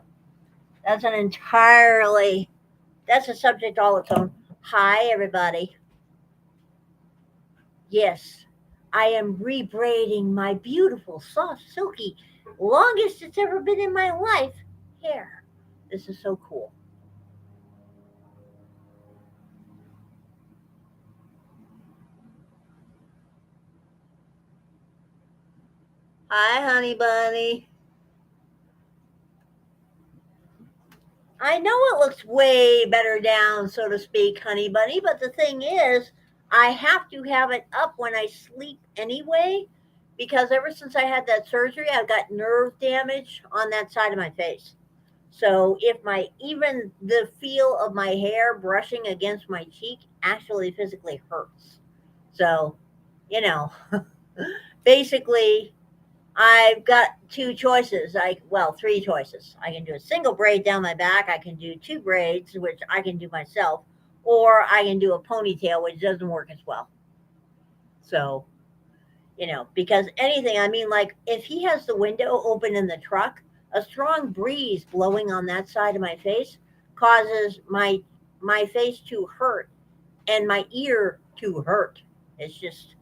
That's a subject all its own. Hi, everybody. Yes, I am rebraiding my beautiful, soft, silky, longest it's ever been in my life hair. This is so cool. Hi, honey bunny. I know it looks way better down, so to speak, honey bunny, but the thing is, I have to have it up when I sleep anyway, because ever since I had that surgery, I've got nerve damage on that side of my face. So if even the feel of my hair brushing against my cheek actually physically hurts. So, basically, I've got two choices. Three choices. I can do a single braid down my back. I can do two braids, which I can do myself, or I can do a ponytail, which doesn't work as well. So, because anything, I mean, like if he has the window open in the truck, a strong breeze blowing on that side of my face causes my face to hurt and my ear to hurt. It's just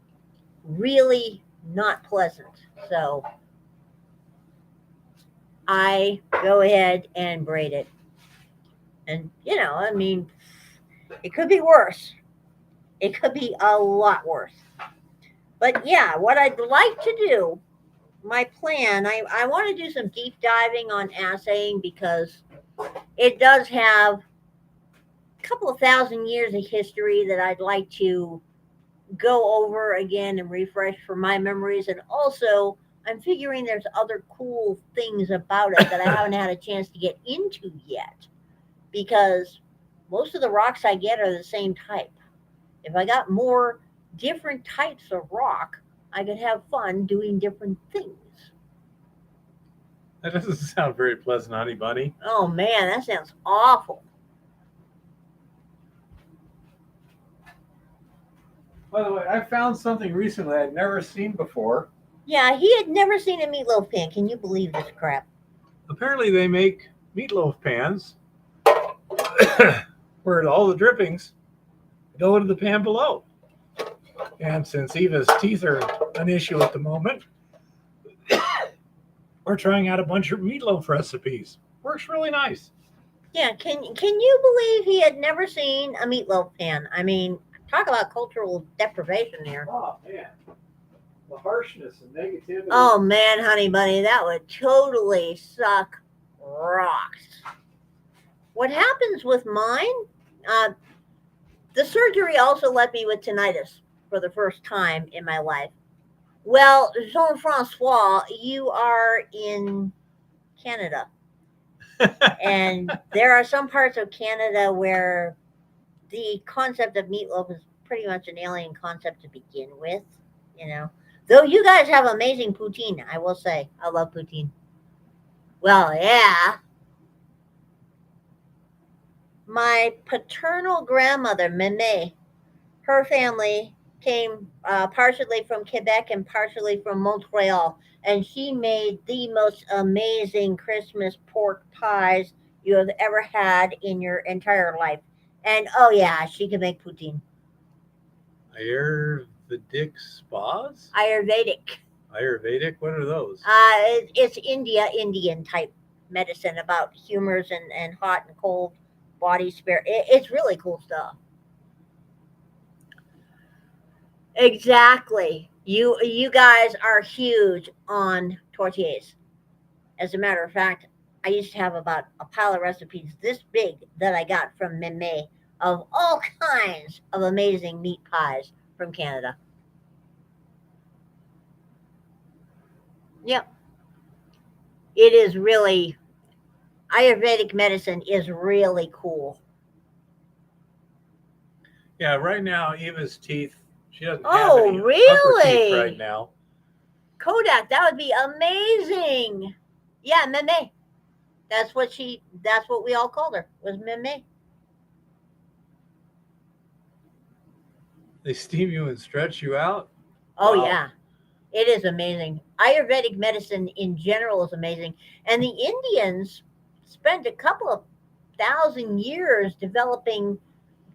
really not pleasant. So I go ahead and braid it. And, I mean, it could be worse. It could be a lot worse. But yeah, what I'd like to do, my plan, I want to do some deep diving on assaying because it does have a couple of thousand years of history that I'd like to go over again and refresh for my memories. And also, I'm figuring there's other cool things about it that I haven't had a chance to get into yet because most of the rocks I get are the same type. If I got more different types of rock, I could have fun doing different things. That doesn't sound very pleasant, honey bunny. Oh man, that sounds awful. By the way, I found something recently I'd never seen before. Yeah, he had never seen a meatloaf pan. Can you believe this crap? Apparently, they make meatloaf pans where all the drippings go into the pan below. And since Eva's teeth are an issue at the moment, we're trying out a bunch of meatloaf recipes. Works really nice. Yeah, can you believe he had never seen a meatloaf pan? I mean, talk about cultural deprivation here. Oh man, the harshness and negativity. Oh man, honey bunny, that would totally suck rocks. What happens with mine? The surgery also left me with tinnitus for the first time in my life. Well, Jean Francois, you are in Canada. And there are some parts of Canada where the concept of meatloaf is pretty much an alien concept to begin with, you know. Though you guys have amazing poutine, I will say. I love poutine. Well, yeah. My paternal grandmother, Meme, her family came partially from Quebec and partially from Montreal, and she made the most amazing Christmas pork pies you have ever had in your entire life. And oh yeah, she can make poutine. Ayurvedic spas? Ayurvedic. Ayurvedic? What are those? It's Indian type medicine about humors and hot and cold body spirit. It's really cool stuff. Exactly. You guys are huge on tortillas. As a matter of fact, I used to have about a pile of recipes this big that I got from Meme of all kinds of amazing meat pies from Canada. Yep. It is really Ayurvedic medicine is really cool. Yeah, right now, Eva's teeth, she doesn't have Oh, any upper teeth right really? now. Kodak, that would be amazing. Yeah, Meme. That's what we all called her, was Meme. They steam you and stretch you out. Oh Wow. yeah. It is amazing. Ayurvedic medicine in general is amazing. And the Indians spent a couple of thousand years developing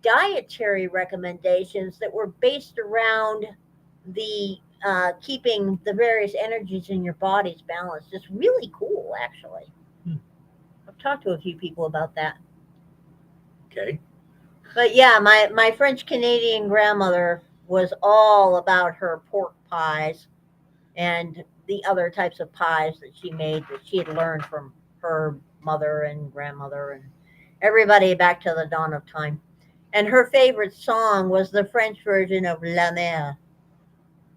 dietary recommendations that were based around the keeping the various energies in your bodies balanced. It's really cool, actually. Hmm. I've talked to a few people about that. Okay. But yeah, my French Canadian grandmother was all about her pork pies and the other types of pies that she made that she had learned from her mother and grandmother and everybody back to the dawn of time. And her favorite song was the French version of La Mer,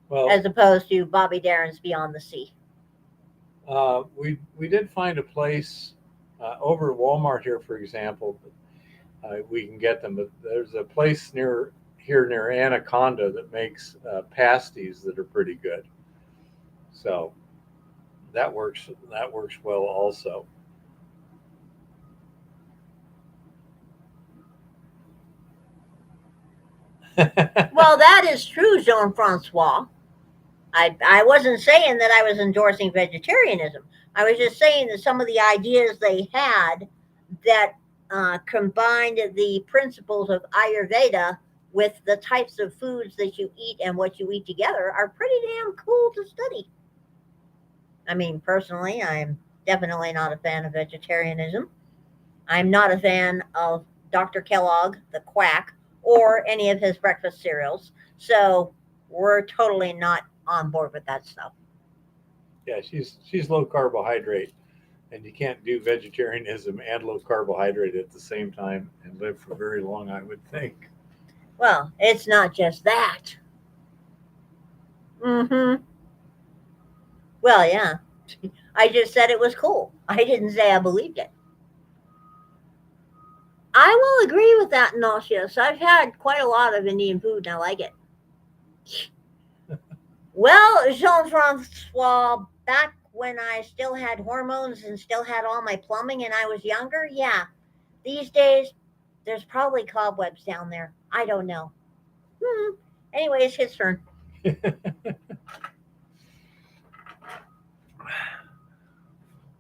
Well, as opposed to Bobby Darin's Beyond the Sea. we did find a place over at Walmart here, for example. We can get them, but there's a place near Anaconda that makes pasties that are pretty good. So that works. That works well also. Well, that is true, Jean Francois. I wasn't saying that I was endorsing vegetarianism. I was just saying that some of the ideas they had that combined the principles of Ayurveda with the types of foods that you eat and what you eat together are pretty damn cool to study. I mean, personally, I'm definitely not a fan of vegetarianism. I'm not a fan of Dr. Kellogg, the quack, or any of his breakfast cereals. So we're totally not on board with that stuff. Yeah, she's low carbohydrate, and you can't do vegetarianism and low carbohydrate at the same time and live for very long, I would think. Well, it's not just that. Mm-hmm. Well, yeah. I just said it was cool. I didn't say I believed it. I will agree with that, nauseous. I've had quite a lot of Indian food and I like it. Well, Jean Francois, back when I still had hormones and still had all my plumbing and I was younger, yeah. These days, there's probably cobwebs down there. I don't know. Hmm. Anyway, it's his turn.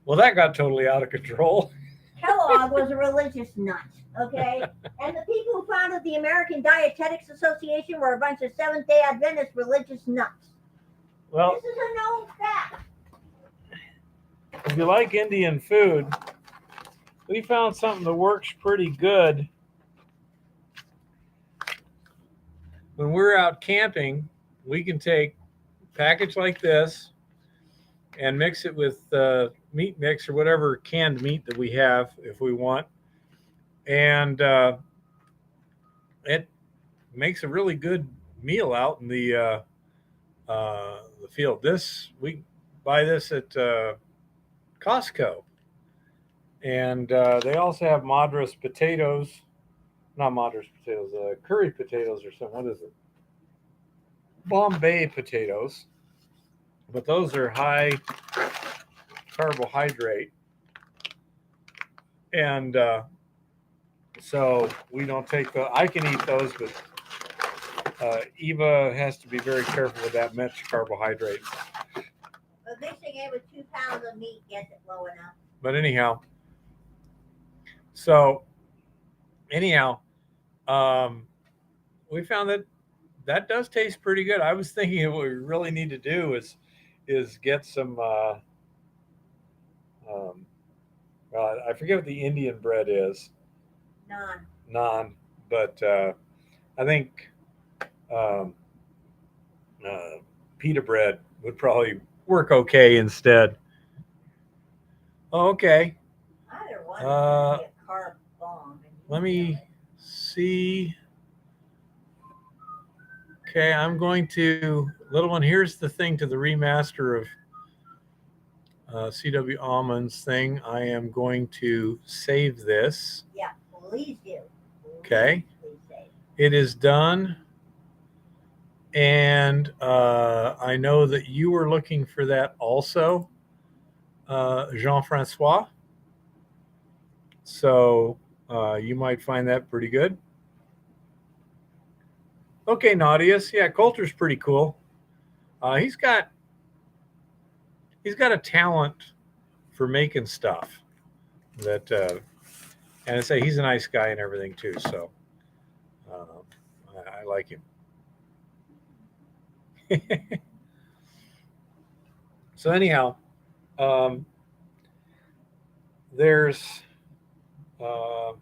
Well, that got totally out of control. Kellogg was a religious nut, okay? And the people who founded the American Dietetics Association were a bunch of Seventh day Adventist religious nuts. Well, This is a known fact. if you like Indian food, we found something that works pretty good when we're out camping. We can take a package like this and mix it with meat mix or whatever canned meat that we have if we want, and it makes a really good meal out in the field. This we buy this at Costco, and they also have Madras potatoes, not Madras potatoes, curry potatoes or something. What is it? Bombay potatoes, but those are high carbohydrate, and so we don't take the. I can eat those, but Eva has to be very careful with that much carbohydrate. But mixing it with 2 pounds of meat gets it low enough. But so anyhow, um, we found that that does taste pretty good. I was thinking what we really need to do is get some. Um, I forget what the Indian bread is. None. Naan, but I think um, uh, pita bread would probably work okay instead. Oh, okay. Either one is Uh, going to be a carb bomb. let me see. Okay, I'm going to little one. Here's the thing to the remaster of CW Almonds thing. I am going to save this. Yeah, please do. Okay, Please save. it is done, and I know that you were looking for that also, Jean Francois. So you might find that pretty good. Okay, Naudius. Yeah, Coulter's pretty cool. Uh, he's got he's got a talent for making stuff that, and I say he's a nice guy and everything too. So I like him. So anyhow, um, there's uh,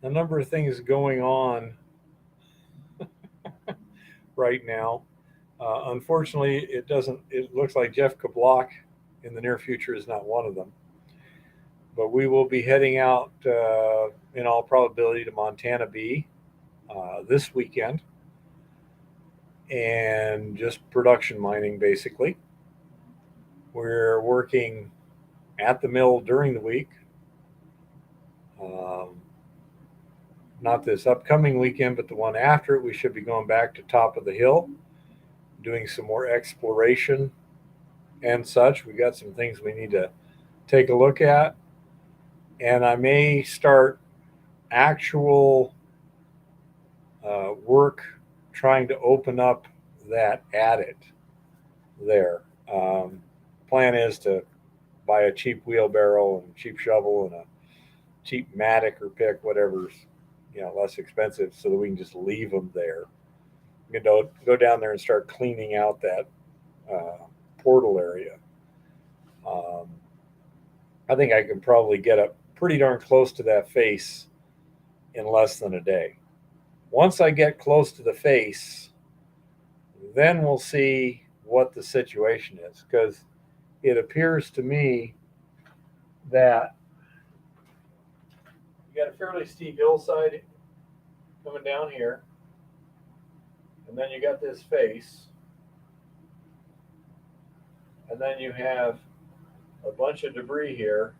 a number of things going on right now. Unfortunately, it doesn't. It looks like Jeff Kablock in the near future is not one of them. But we will be heading out, in all probability, to Montana Bee this weekend, and just production mining basically. We're working at the mill during the week. Um, Not this upcoming weekend, but the one after it, we should be going back to Top of the Hill, doing some more exploration and such. We got some things we need to take a look at, and I may start actual work trying to open up that attic there. Plan is to buy a cheap wheelbarrow and cheap shovel and a cheap mattock or pick, whatever's less expensive, so that we can just leave them there. Go down there and start cleaning out that uh, portal area. Um, I think I can probably get up pretty darn close to that face in less than a day. Once I get close to the face, then we'll see what the situation is, because it appears to me that you got a fairly steep hillside coming down here, and then you got this face, and then you have a bunch of debris here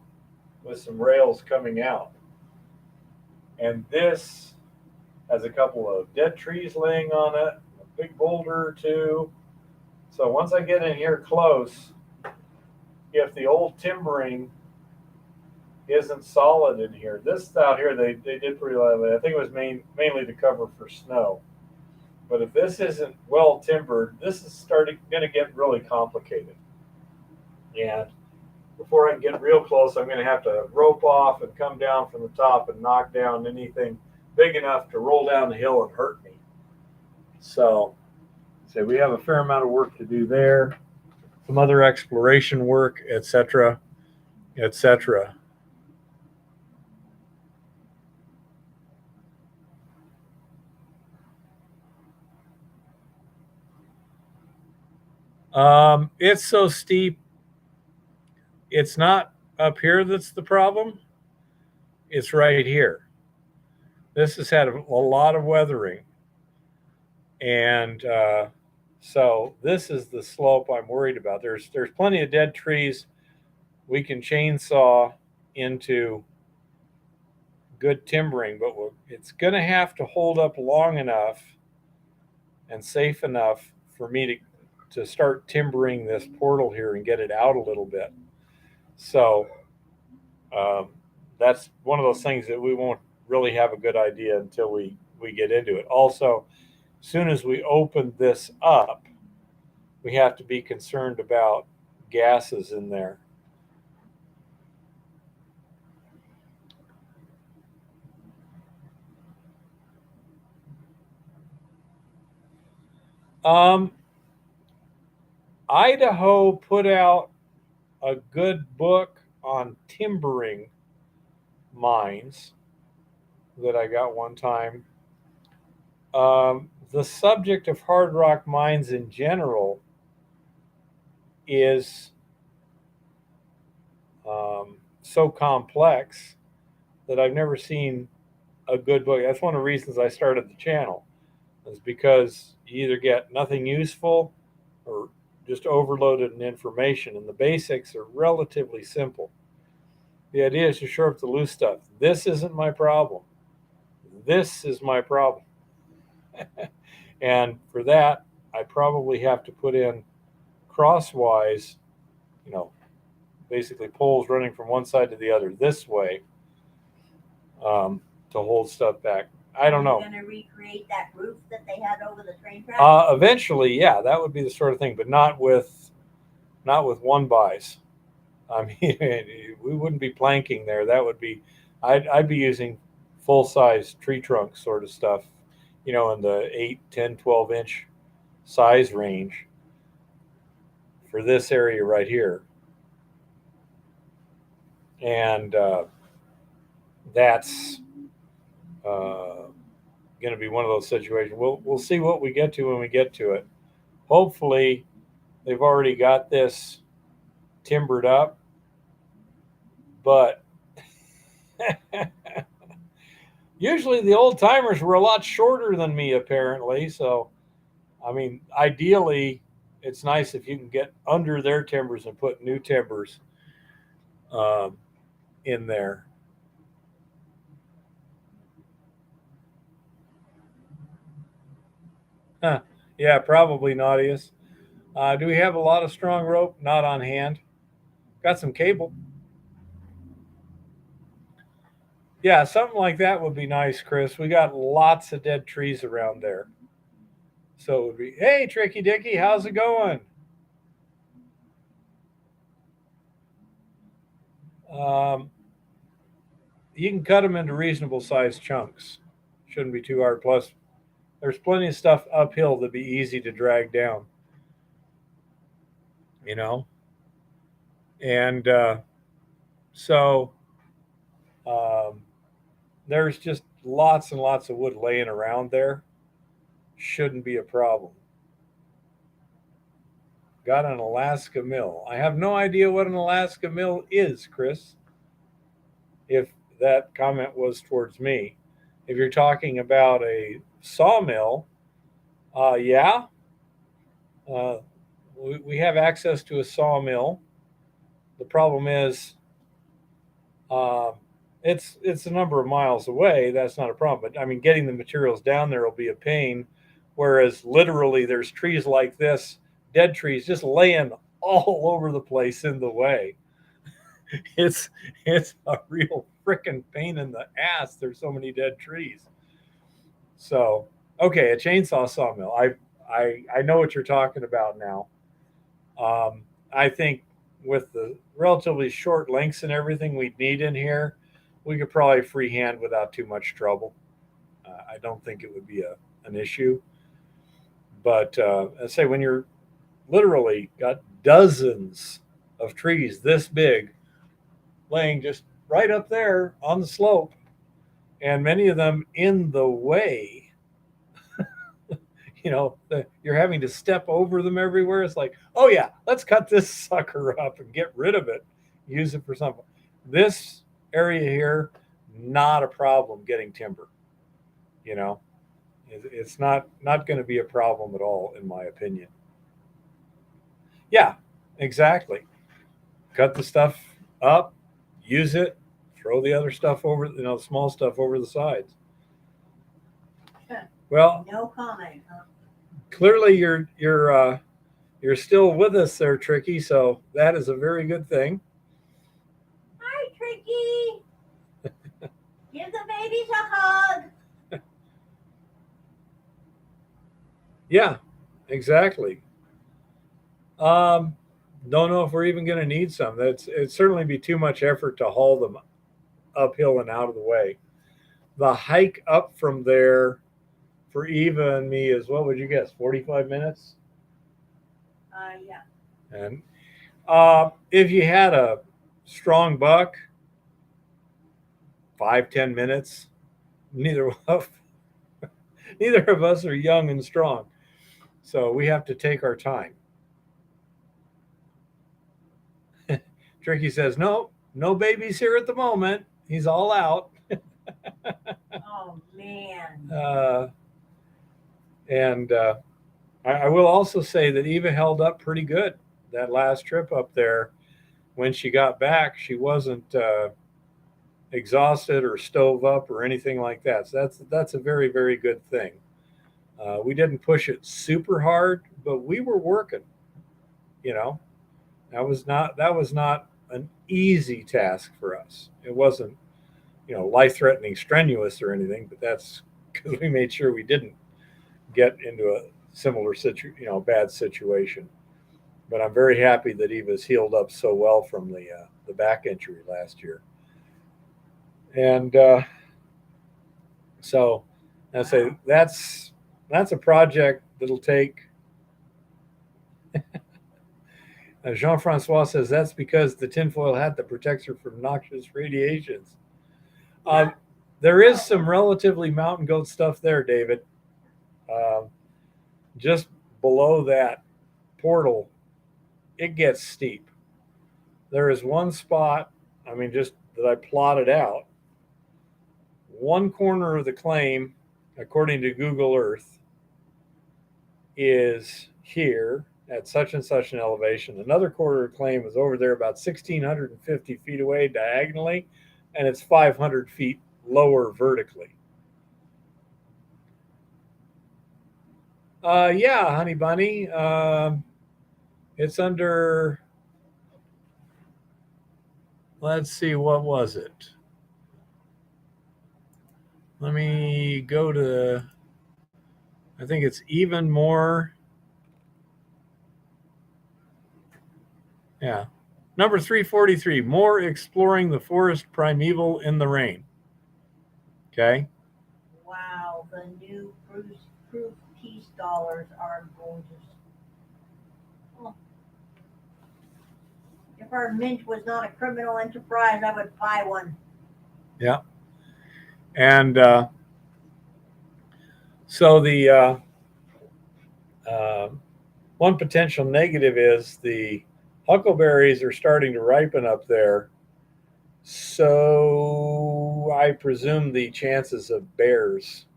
with some rails coming out. And this has a couple of dead trees laying on it, a big boulder or two. So once I get in here close, if the old timbering isn't solid in here, this out here they did pretty lightly. I think it was mainly to cover for snow. But if this isn't well timbered, this is starting going to get really complicated. And before I can get real close, I'm going to have to rope off and come down from the top and knock down anything big enough to roll down the hill and hurt me. So we have a fair amount of work to do there, some other exploration work, etc., etc. It's so steep. It's not up here that's the problem. It's right here. This has had a lot of weathering, and so this is the slope I'm worried about. There's plenty of dead trees we can chainsaw into good timbering, but it's going to have to hold up long enough and safe enough for me to start timbering this portal here and get it out a little bit. So um, that's one of those things that we won't really have a good idea until we get into it. Also, as soon as we open this up, we have to be concerned about gases in there. Um, Idaho put out a good book on timbering mines that I got one time. The subject of hard rock mines in general is so complex that I've never seen a good book. That's one of the reasons I started the channel, is because you either get nothing useful or just overloaded in information, and the basics are relatively simple. The idea is to shore up the loose stuff. This isn't my problem. This is my problem. And for that, I probably have to put in crosswise, you know, basically poles running from one side to the other this way, to hold stuff back. I don't know. Are you going to recreate that roof that they had over the train track? Eventually, yeah, that would be the sort of thing, but not with one bys. I mean, we wouldn't be planking there. That would be, I'd be using full size tree trunk sort of stuff, in the 8, 10, 12-inch size range for this area right here. And that's going to be one of those situations. We'll see what we get to when we get to it. Hopefully, they've already got this timbered up, but usually the old timers were a lot shorter than me, apparently. So, I mean, ideally, it's nice if you can get under their timbers and put new timbers in there. Huh. Yeah, probably Nautilus. Do we have a lot of strong rope? Not on hand. Got some cable. Yeah, something like that would be nice, Chris. We got lots of dead trees around there. So it would be, hey, Tricky Dicky, how's it going? Um, you can cut them into reasonable sized chunks. Shouldn't be too hard. Plus, there's plenty of stuff uphill that'd be easy to drag down, you know? And so um, there's just lots and lots of wood laying around there. Shouldn't be a problem. Got an Alaska mill. I have no idea what an Alaska mill is, Chris, if that comment was towards me. If you're talking about a sawmill, yeah, uh, we have access to a sawmill. The problem is, um, it's a number of miles away. That's not a problem. But I mean, getting the materials down there will be a pain. Whereas literally, there's trees like this, dead trees, just laying all over the place in the way. It's it's a real freaking pain in the ass. There's so many dead trees. So okay, a chainsaw sawmill. I know what you're talking about now. I think with the relatively short lengths and everything we'd need in here, we could probably freehand without too much trouble. I don't think it would be an issue. But I say when you're literally got dozens of trees this big laying just right up there on the slope, and many of them in the way, you're having to step over them everywhere. It's like, oh yeah, let's cut this sucker up and get rid of it, use it for something. This area here, not a problem getting timber. You know, it's not going to be a problem at all, in my opinion. Yeah, exactly. Cut the stuff up, use it, throw the other stuff over, small stuff over the sides. Well, No comment, huh? clearly you're still with us there, Tricky. So that is a very good thing. Hi, Tricky. Give the babies a hug. Yeah, exactly. Um, don't know if we're even going to need some. It'd certainly be too much effort to haul them uphill and out of the way. The hike up from there for Eva and me is, what would you guess, 45 minutes? Yeah. And if you had a strong buck, 5-10 minutes. Neither of neither of us are young and strong, so we have to take our time. Tricky says, no, no babies here at the moment. He's all out. Oh man. And I will also say that Eva held up pretty good that last trip up there. When she got back, she wasn't exhausted or stove up or anything like that. So that's a very, very good thing. We didn't push it super hard, but we were working. You know, that was not an easy task for us. It wasn't, life threatening, strenuous or anything, but that's because we made sure we didn't get into a similar bad situation. But I'm very happy that Eva's healed up so well from the back injury last year. And so I say that's a project that'll take. Jean Francois says that's because the tinfoil hat that protects her from noxious radiations. Uh, there is some relatively mountain goat stuff there, David. Um, just below that portal, it gets steep. There is one spot, I mean, just that I plotted out. One corner of the claim, according to Google Earth, is here at such and such an elevation. Another quarter of the claim is over there about 1,650 feet away diagonally, and it's 500 feet lower vertically. Yeah, honey bunny. It's under, let's see, what was it? Let me go to, I think it's even more. Yeah. Number 343, more exploring the forest primeval in the rain. Okay. Wow, the new proof peace dollars are gorgeous. Oh, if our mint was not a criminal enterprise, I would buy one. Yeah. And so the uh, one potential negative is the huckleberries are starting to ripen up there. So I presume the chances of bears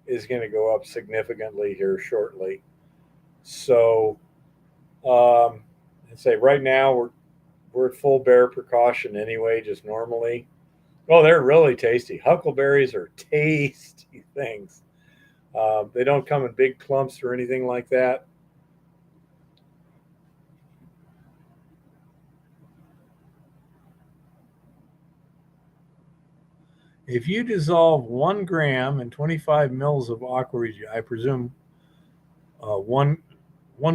is going to go up significantly here shortly. So I'd say right now we're at full bear precaution anyway, just normally. Oh, they're really tasty. Huckleberries are tasty things. They don't come in big clumps or anything like that. If you dissolve 1 gram in 25 mils of aqua regia, I presume one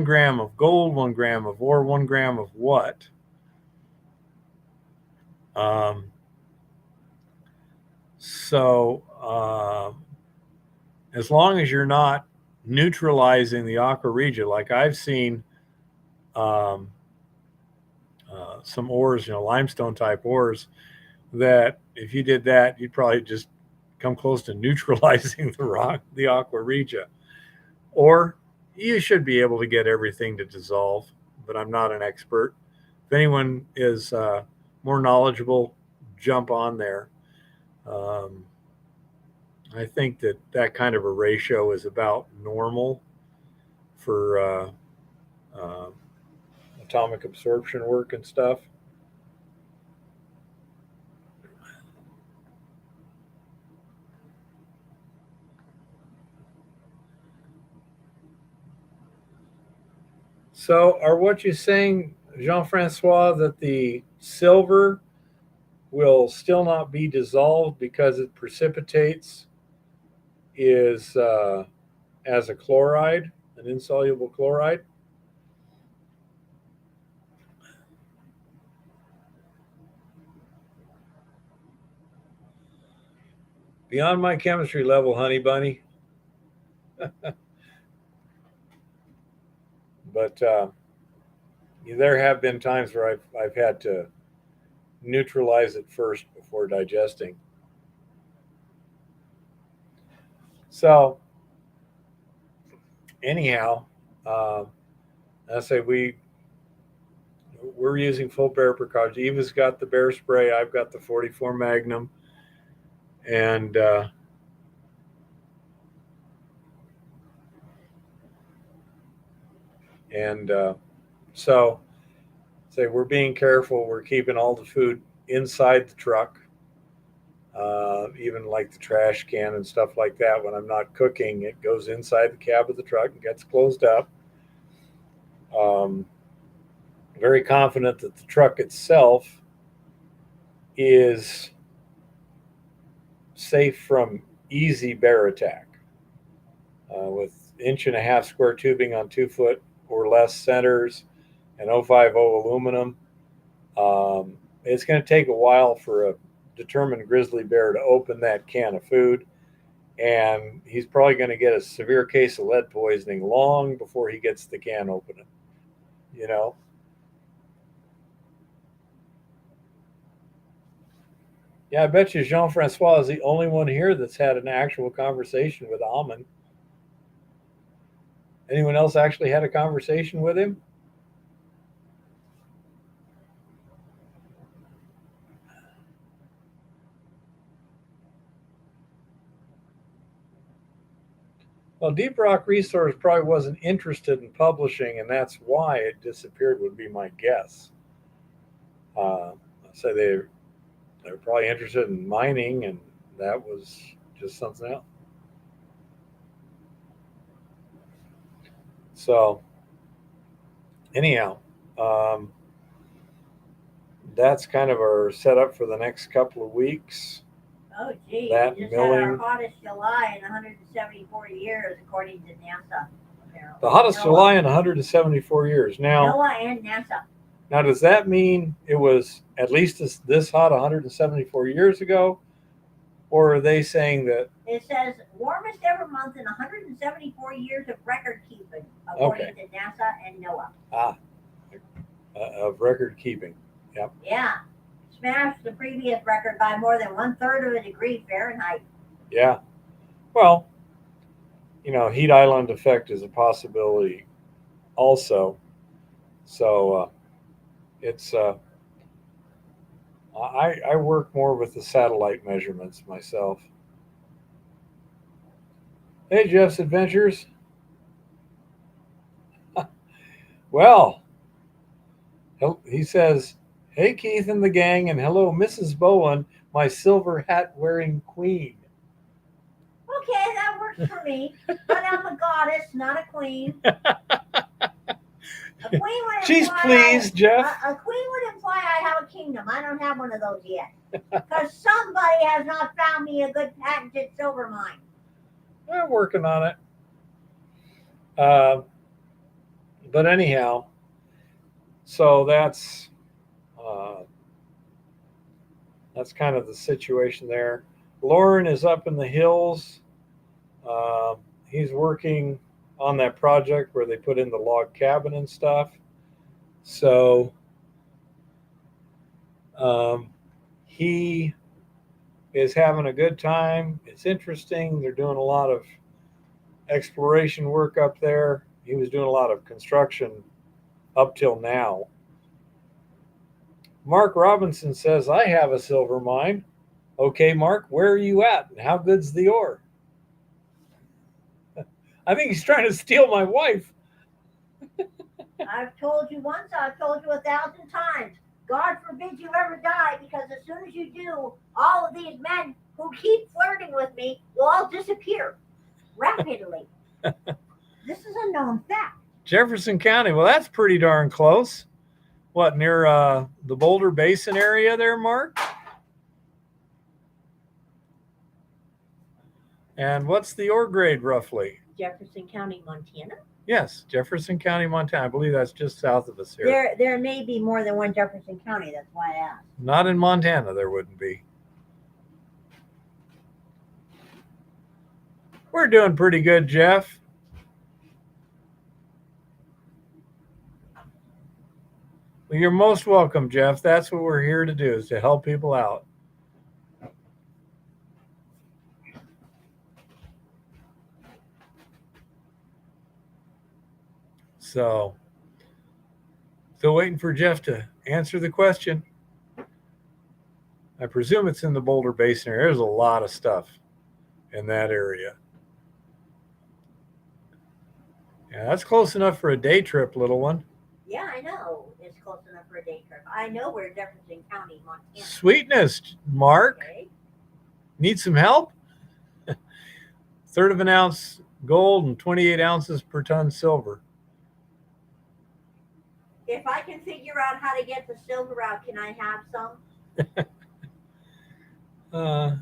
gram of gold, 1 gram of ore, 1 gram of what? Um, so as long as you're not neutralizing the aqua regia, like I've seen um, some ores, limestone type ores, that if you did that, you'd probably just come close to neutralizing the aqua regia. Or you should be able to get everything to dissolve, but I'm not an expert. If anyone is more knowledgeable, jump on there. Um, I think that kind of a ratio is about normal for uh, atomic absorption work and stuff. So, are what you're saying, Jean Francois, that the silver will still not be dissolved because it precipitates is as a chloride, an insoluble chloride? Beyond my chemistry level, honey bunny. But there have been times where I've had to neutralize it first before digesting. So anyhow, um, I say we're using full bear precautions. Eva's got the bear spray. I've got the 44 Magnum, and and so say we're being careful. We're keeping all the food inside the truck, even like the trash can and stuff like that. When I'm not cooking, it goes inside the cab of the truck and gets closed up. Um, Very confident that the truck itself is safe from easy bear attack with 1.5 inch square tubing on 2 foot or less centers and 050 aluminum. It's going to take a while for a determined grizzly bear to open that can of food, and he's probably going to get a severe case of lead poisoning long before he gets the can open. You know, yeah, I bet you Jean Francois is the only one here that's had an actual conversation with Almond. Anyone else actually had a conversation with him? Well, Deep Rock Resource probably wasn't interested in publishing, and that's why it disappeared. Would be my guess. Uh, so they're probably interested in mining, and that was just something else. So anyhow, um, that's kind of our setup for the next couple of weeks. Oh, gee, That we just had our milling. hottest July in 174 years, according to NASA. The hottest NOAA. July in 174 years. Now, NOAA and NASA. now, does that mean it was at least this hot 174 years ago? Or are they saying that? It says warmest ever month in 174 years of record keeping, according to NASA and NOAA. Of record keeping. Yep. Yeah. Smashed the previous record by more than 1/3 of a degree Fahrenheit. Yeah. Well, heat island effect is a possibility also. So it's I work more with the satellite measurements myself. Hey, Jeff's Adventures. Well, he says, "Hey, Keith and the gang, and hello, Mrs. Bowen, my silver hat wearing queen." Okay, that works for me. But I'm a goddess, not a queen. A queen would She's imply pleased, Jeff. A queen would imply I have a kingdom. I don't have one of those yet. Because somebody has not found me a good patented silver mine. We're working on it. But anyhow, so that's kind of the situation there. Lauren is up in the hills. He's working on that project where they put in the log cabin and stuff. So he is having a good time. It's interesting. They're doing a lot of exploration work up there. He was doing a lot of construction up till now. Mark Robinson says, I have a silver mine. Okay, Mark, where are you at? And how good's the ore? I think he's trying to steal my wife. I've told you once, I've told you 1,000 times. God forbid you ever die, because as soon as you do, all of these men who keep flirting with me will all disappear rapidly. This is a known fact. Jefferson County, well, that's pretty darn close. What, near the Boulder Basin area there, Mark? And what's the ore grade roughly? Jefferson County, Montana? Yes, Jefferson County, Montana. I believe that's just south of us here. There may be more than one Jefferson County. That's why I asked. Not in Montana, there wouldn't be. We're doing pretty good, Jeff. Well, you're most welcome, Jeff. That's what we're here to do, is to help people out. So, still waiting for Jeff to answer the question. I presume it's in the Boulder Basin area. There's a lot of stuff in that area. Yeah, that's close enough for a day trip, little one. Yeah, I know. It's close enough for a day trip. I know where Jefferson County, Montana. Sweetness, Mark. Okay. Need some help? 1/3 of an ounce gold and 28 ounces per ton silver. If I can figure out how to get the silver out, can I have some? Huh.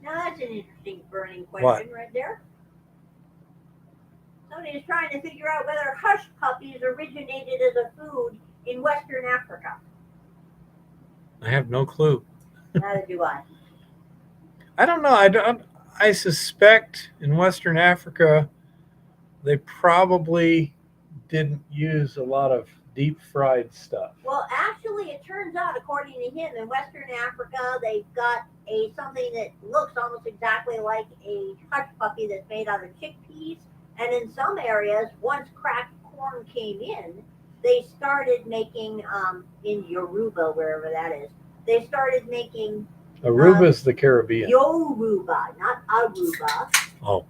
Now that's an interesting burning question right there. Somebody is trying to figure out whether hush puppies originated as a food in Western Africa. I have no clue. Neither do I. I don't know. I suspect in Western Africa they probably didn't use a lot of deep fried stuff. Well, actually, it turns out, according to him, in Western Africa, they've got something that looks almost exactly like a hush puppy that's made out of chickpeas. And in some areas, once cracked corn came in, they started making, in Yoruba, wherever that is, they started making... Aruba is the Caribbean. Yoruba, not Aruba. Oh.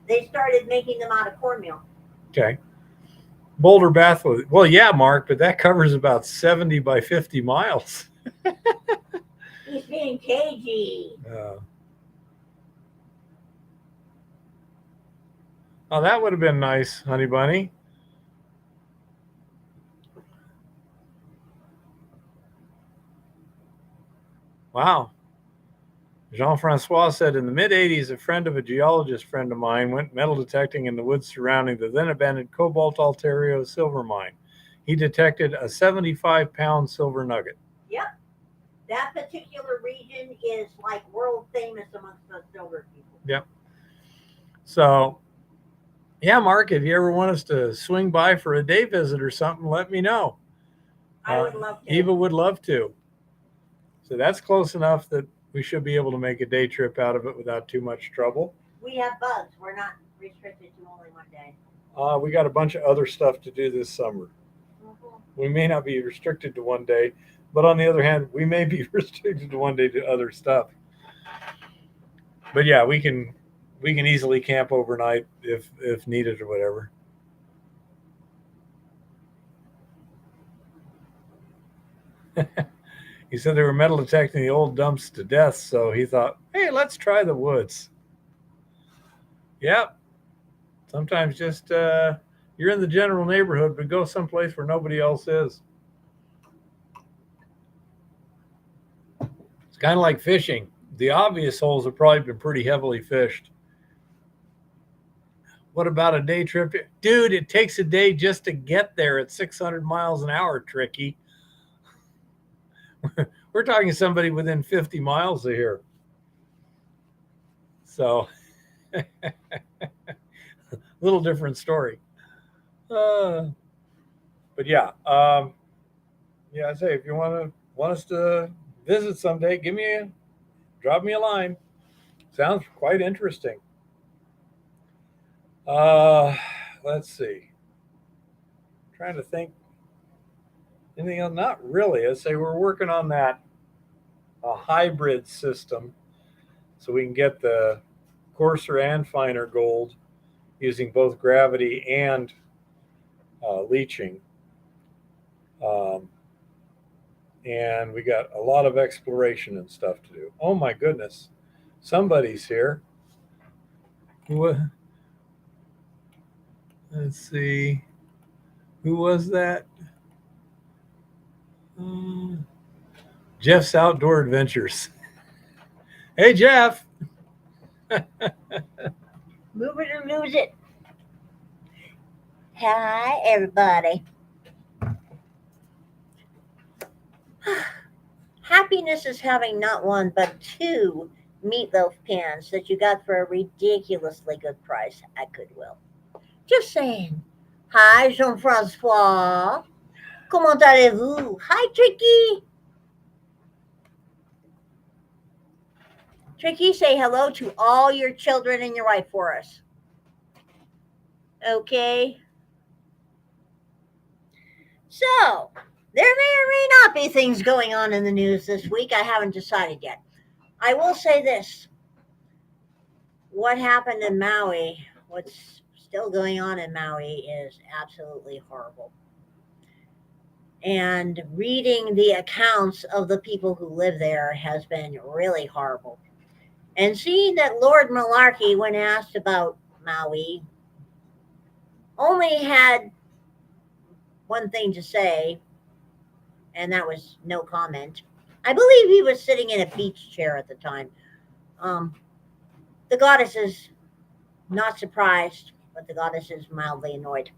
They started making them out of cornmeal. Okay. Boulder Bathwood. Well, yeah, Mark, but that covers about 70 by 50 miles. He's being cagey. Oh, that would have been nice, honey bunny. Wow. Jean-Francois said, in the mid-'80s, a friend of a geologist friend of mine went metal detecting in the woods surrounding the then-abandoned Cobalt Alterio silver mine. He detected a 75-pound silver nugget. Yep. That particular region is like world famous amongst us silver people. Yep. So, yeah, Mark, if you ever want us to swing by for a day visit or something, let me know. I would love to. Eva would love to. So that's close enough that we should be able to make a day trip out of it without too much trouble. We have bugs. We're not restricted to only one day. We got a bunch of other stuff to do this summer. Mm-hmm. We may not be restricted to one day, but on the other hand, we may be restricted to one day to other stuff. But yeah, we can easily camp overnight if needed or whatever. He said they were metal detecting the old dumps to death, so he thought, hey, let's try the woods. Yep. Sometimes just you're in the general neighborhood, but go someplace where nobody else is. It's kind of like fishing. The obvious holes have probably been pretty heavily fished. What about a day trip? Dude, it takes a day just to get there at 600 miles an hour, Tricky. We're talking somebody within 50 miles of here. So, little different story. But yeah, yeah. I say if you want us to visit someday, drop me a line. Sounds quite interesting. Let's see. I'm trying to think. Anything else? Not really. I say we're working on that a hybrid system, so we can get the coarser and finer gold using both gravity and leaching. Um, and we got a lot of exploration and stuff to do. Oh my goodness, somebody's here. Let's see, who was that? Jeff's Outdoor Adventures. Hey, Jeff. Move it or lose it. Hi, everybody. Happiness is having not one but two meatloaf pans that you got for a ridiculously good price at Goodwill. Just saying. Hi, Jean-Francois. Comment allez-vous? Hi, Tricky. Tricky, say hello to all your children and your wife for us. Okay. So, there may or may not be things going on in the news this week. I haven't decided yet. I will say this. What happened in Maui, what's still going on in Maui, is absolutely horrible. And reading the accounts of the people who live there has been really horrible. And seeing that Lord Malarkey, when asked about Maui, only had one thing to say, and that was no comment. I believe he was sitting in a beach chair at the time. The goddess is not surprised, but the goddess is mildly annoyed.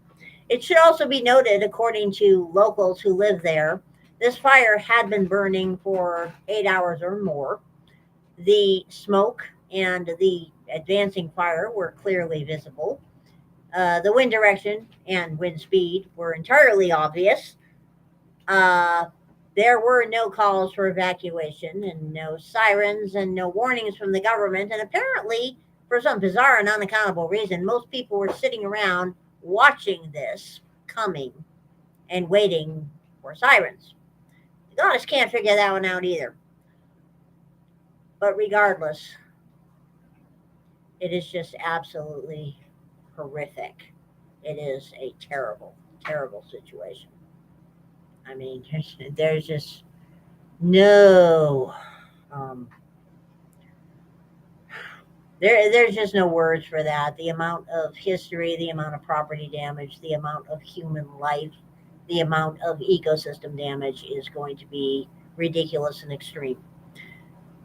It should also be noted, according to locals who live there, this fire had been burning for 8 hours or more. The smoke and the advancing fire were clearly visible. The wind direction and wind speed were entirely obvious. There were no calls for evacuation and no sirens and no warnings from the government. And apparently, for some bizarre and unaccountable reason, most people were sitting around watching this coming and waiting for sirens. The goddess can't figure that one out either. But regardless, it is just absolutely horrific. It is a terrible, terrible situation. I mean, there's just no Um, there's just no words for that. The amount of history, the amount of property damage, the amount of human life, the amount of ecosystem damage is going to be ridiculous and extreme.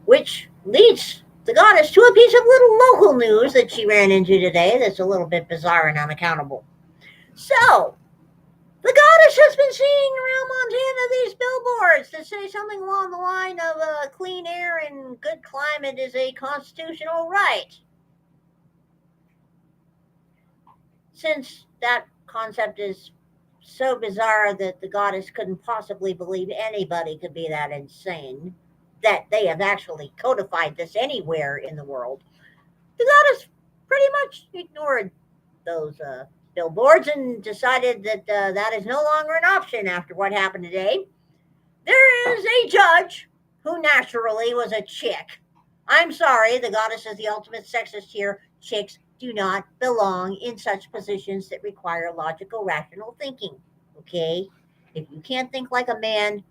Which leads the goddess to a piece of little local news that she ran into today that's a little bit bizarre and unaccountable. So, the goddess has been seeing around Montana these billboards that say something along the line of clean air and good climate is a constitutional right. Since that concept is so bizarre that the goddess couldn't possibly believe anybody could be that insane, that they have actually codified this anywhere in the world, the goddess pretty much ignored those billboards and decided that that is no longer an option after what happened today. There is a judge who naturally was a chick. I'm sorry, the goddess is the ultimate sexist here. Chicks do not belong in such positions that require logical, rational thinking. Okay? If you can't think like a man,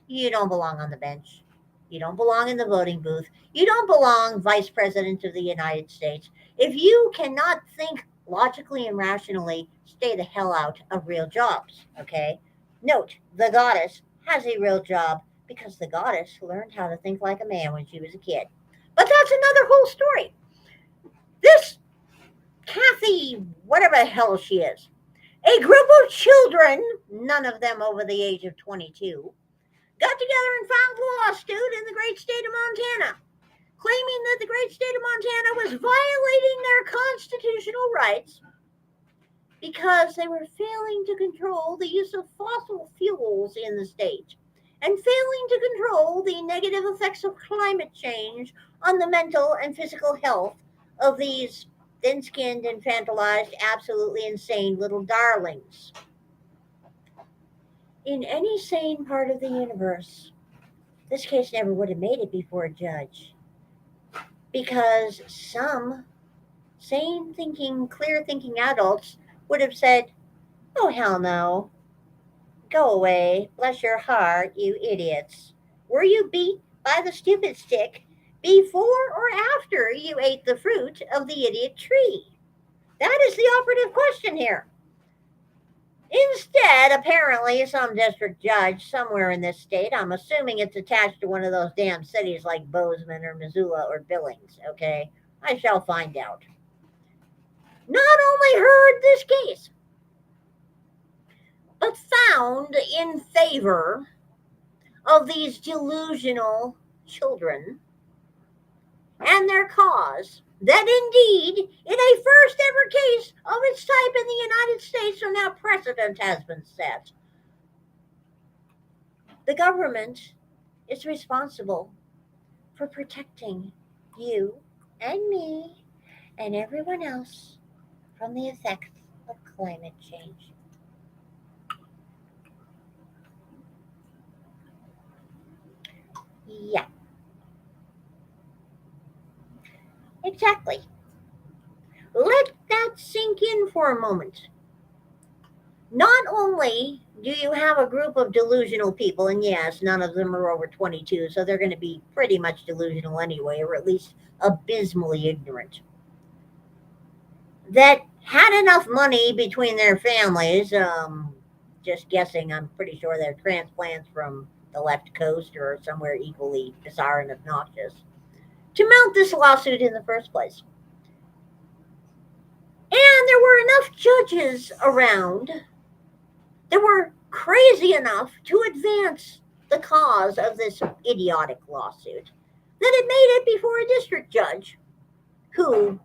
you don't belong on the bench. You don't belong in the voting booth. You don't belong vice president of the United States. If you cannot think logically and rationally, stay the hell out of real jobs. Okay? Note, the goddess has a real job because the goddess learned how to think like a man when she was a kid. But that's another whole story. This Kathy, whatever the hell she is, a group of children, none of them over the age of 22, got together and filed a lawsuit in the great state of Montana, claiming that the great state of Montana was violating their constitutional rights because they were failing to control the use of fossil fuels in the state and failing to control the negative effects of climate change on the mental and physical health of these thin skinned, infantilized, absolutely insane little darlings. In any sane part of the universe, this case never would have made it before a judge because some sane thinking, clear thinking adults would have said, "Oh, hell no. Go away. Bless your heart, you idiots. Were you beat by the stupid stick before or after you ate the fruit of the idiot tree?" That is the operative question here. Instead, apparently, some district judge somewhere in this state, I'm assuming it's attached to one of those damn cities like Bozeman or Missoula or Billings, okay? I shall find out. Not only heard this case, but found in favor of these delusional children and their cause that indeed, in a first ever case of its type in the United States, so now precedent has been set, the government is responsible for protecting you and me and everyone else from the effects of climate change. Yeah, exactly. Let that sink in for a moment. Not only do you have a group of delusional people, and yes, none of them are over 22, so they're going to be pretty much delusional anyway, or at least abysmally ignorant, that had enough money between their families. Just guessing, I'm pretty sure they're transplants from the left coast or somewhere equally bizarre and obnoxious, to mount this lawsuit in the first place. And there were enough judges around that were crazy enough to advance the cause of this idiotic lawsuit that it made it before a district judge who,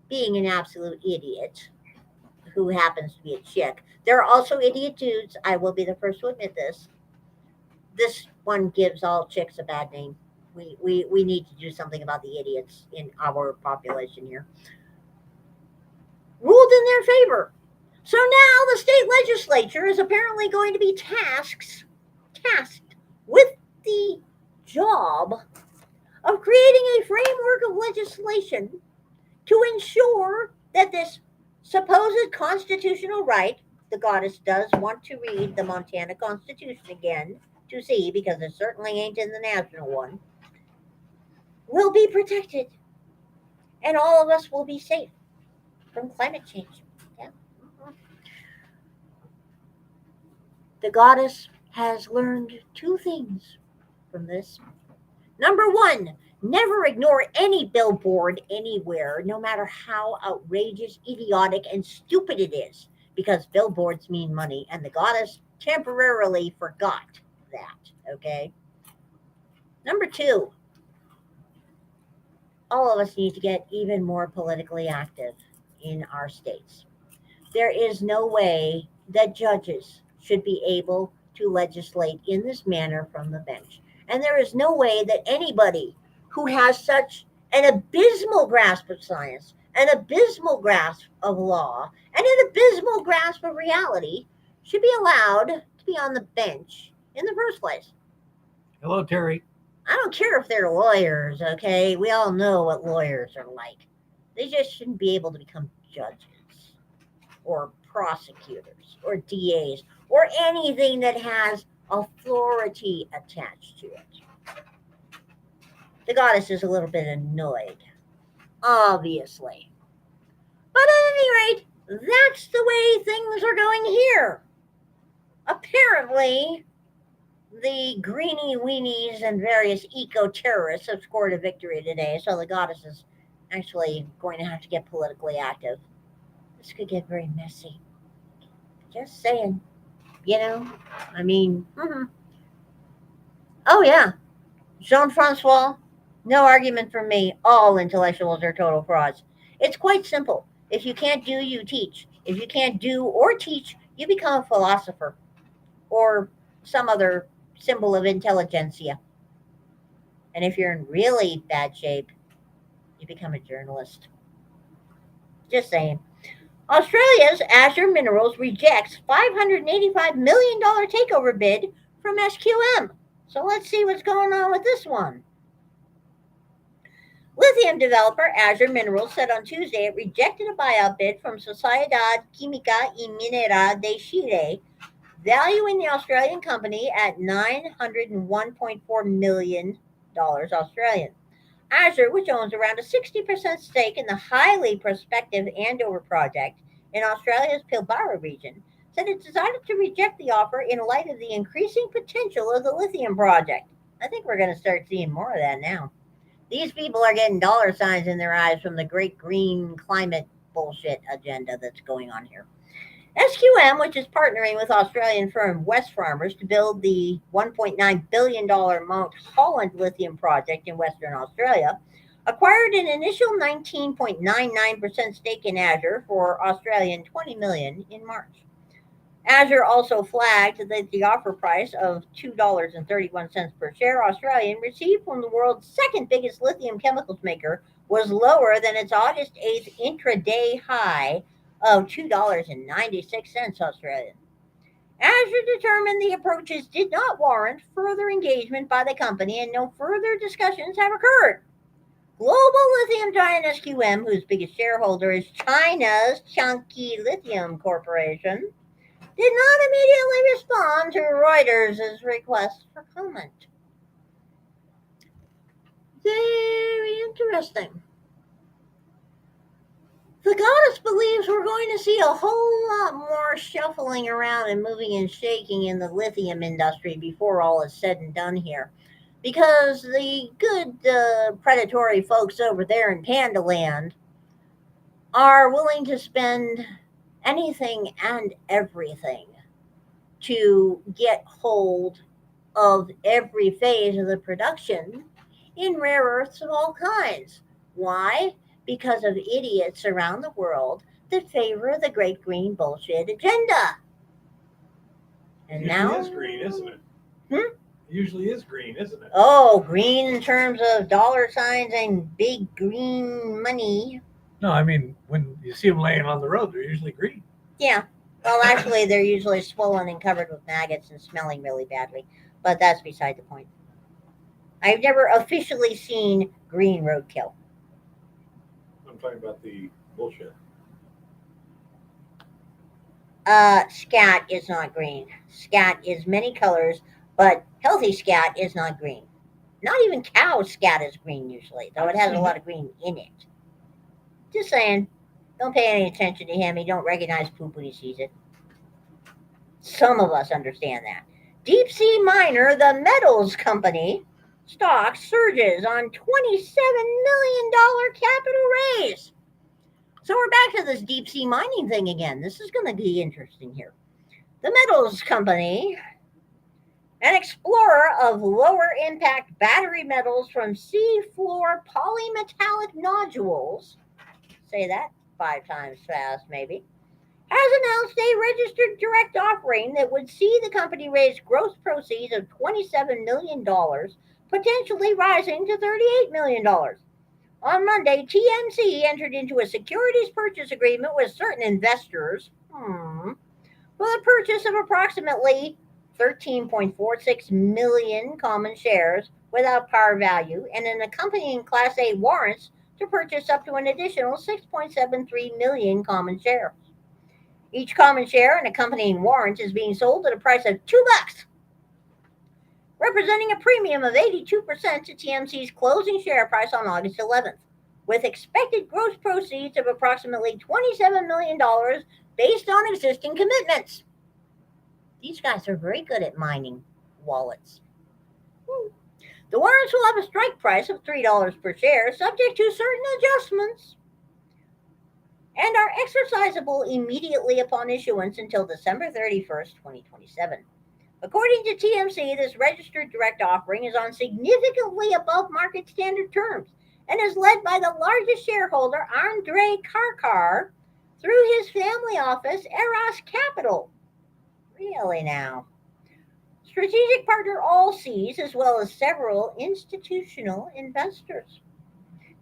being an absolute idiot, who happens to be a chick, there are also idiot dudes, I will be the first to admit this. This one gives all chicks a bad name. We need to do something about the idiots in our population here. Ruled in their favor. So now the state legislature is apparently going to be tasked with the job of creating a framework of legislation to ensure that this supposed constitutional right, the goddess does want to read the Montana Constitution again to see, because it certainly ain't in the national one, will be protected, and all of us will be safe from climate change. Yeah. The goddess has learned two things from this. Number one, never ignore any billboard anywhere, no matter how outrageous, idiotic, and stupid it is, because billboards mean money, and the goddess temporarily forgot that. Okay? Number two, all of us need to get even more politically active in our states. There is no way that judges should be able to legislate in this manner from the bench. And there is no way that anybody who has such an abysmal grasp of science, an abysmal grasp of law, and an abysmal grasp of reality should be allowed to be on the bench in the first place. Hello, Terry. I don't care if they're lawyers, okay? We all know what lawyers are like. They just shouldn't be able to become judges or prosecutors or DAs or anything that has authority attached to it. The goddess is a little bit annoyed, obviously. But at any rate, that's the way things are going here. Apparently, the greeny weenies and various eco terrorists have scored a victory today, so the goddess is actually going to have to get politically active. This could get very messy. Just saying. You know? I mean, oh yeah. Jean Francois, no argument from me. All intellectuals are total frauds. It's quite simple. If you can't do, you teach. If you can't do or teach, you become a philosopher or some other symbol of intelligentsia. And if you're in really bad shape, you become a journalist. Just saying. Australia's Azure Minerals rejects $585 million takeover bid from SQM. So let's see what's going on with this one. Lithium developer Azure Minerals said on Tuesday it rejected a buyout bid from Sociedad Química y Minera de Chile, valuing the Australian company at $901.4 million Australian. Azure, which owns around a 60% stake in the highly prospective Andover project in Australia's Pilbara region, said it decided to reject the offer in light of the increasing potential of the lithium project. I think we're going to start seeing more of that now. These people are getting dollar signs in their eyes from the great green climate bullshit agenda that's going on here. SQM, which is partnering with Australian firm Wesfarmers to build the $1.9 billion Mount Holland lithium project in Western Australia, acquired an initial 19.99% stake in Azure for Australian $20 million in March. Azure also flagged that the offer price of $2.31 per share Australian received from the world's second biggest lithium chemicals maker was lower than its August 8th intraday high of $2.96 Australian. Azure determined the approaches did not warrant further engagement by the company and no further discussions have occurred. Global lithium giant SQM, whose biggest shareholder is China's Chunky Lithium Corporation, did not immediately respond to Reuters' request for comment. Very interesting. The goddess believes we're going to see a whole lot more shuffling around and moving and shaking in the lithium industry before all is said and done here. Because the good predatory folks over there in Panda Land are willing to spend anything and everything to get hold of every phase of the production in rare earths of all kinds. Why? Because of idiots around the world that favor the great green bullshit agenda. And now is green, isn't it? Hmm? It usually is green, isn't it? Oh, green in terms of dollar signs and big green money. No, I mean when you see them laying on the road, they're usually green. Yeah. Well, actually, they're usually swollen and covered with maggots and smelling really badly. But that's beside the point. I've never officially seen green roadkill. I'm talking about the bullshit. Scat is not green. Scat is many colors, but healthy scat is not green. Not even cow scat is green usually, though it has a lot of green in it. Just saying, don't pay any attention to him. He don't recognize poop when he sees it. Some of us understand that. Deep sea miner, the metals company, stock surges on $27 million capital raise. So we're back to this deep sea mining thing again. This is going to be interesting here. The metals company, an explorer of lower impact battery metals from seafloor polymetallic nodules, say that 5 times fast maybe, has announced a registered direct offering that would see the company raise gross proceeds of $27 million, potentially rising to $38 million. On Monday, TMC entered into a securities purchase agreement with certain investors for the purchase of approximately 13.46 million common shares without par value and an accompanying Class A warrants to purchase up to an additional 6.73 million common shares. Each common share and accompanying warrant is being sold at a price of $2, representing a premium of 82% to TMC's closing share price on August 11th, with expected gross proceeds of approximately $27 million based on existing commitments. These guys are very good at mining wallets. The warrants will have a strike price of $3 per share, subject to certain adjustments, and are exercisable immediately upon issuance until December 31st, 2027. According to TMC, this registered direct offering is on significantly above market standard terms and is led by the largest shareholder, Andrei Karkar, through his family office, Eros Capital. Really now? Strategic partner Allseas, as well as several institutional investors.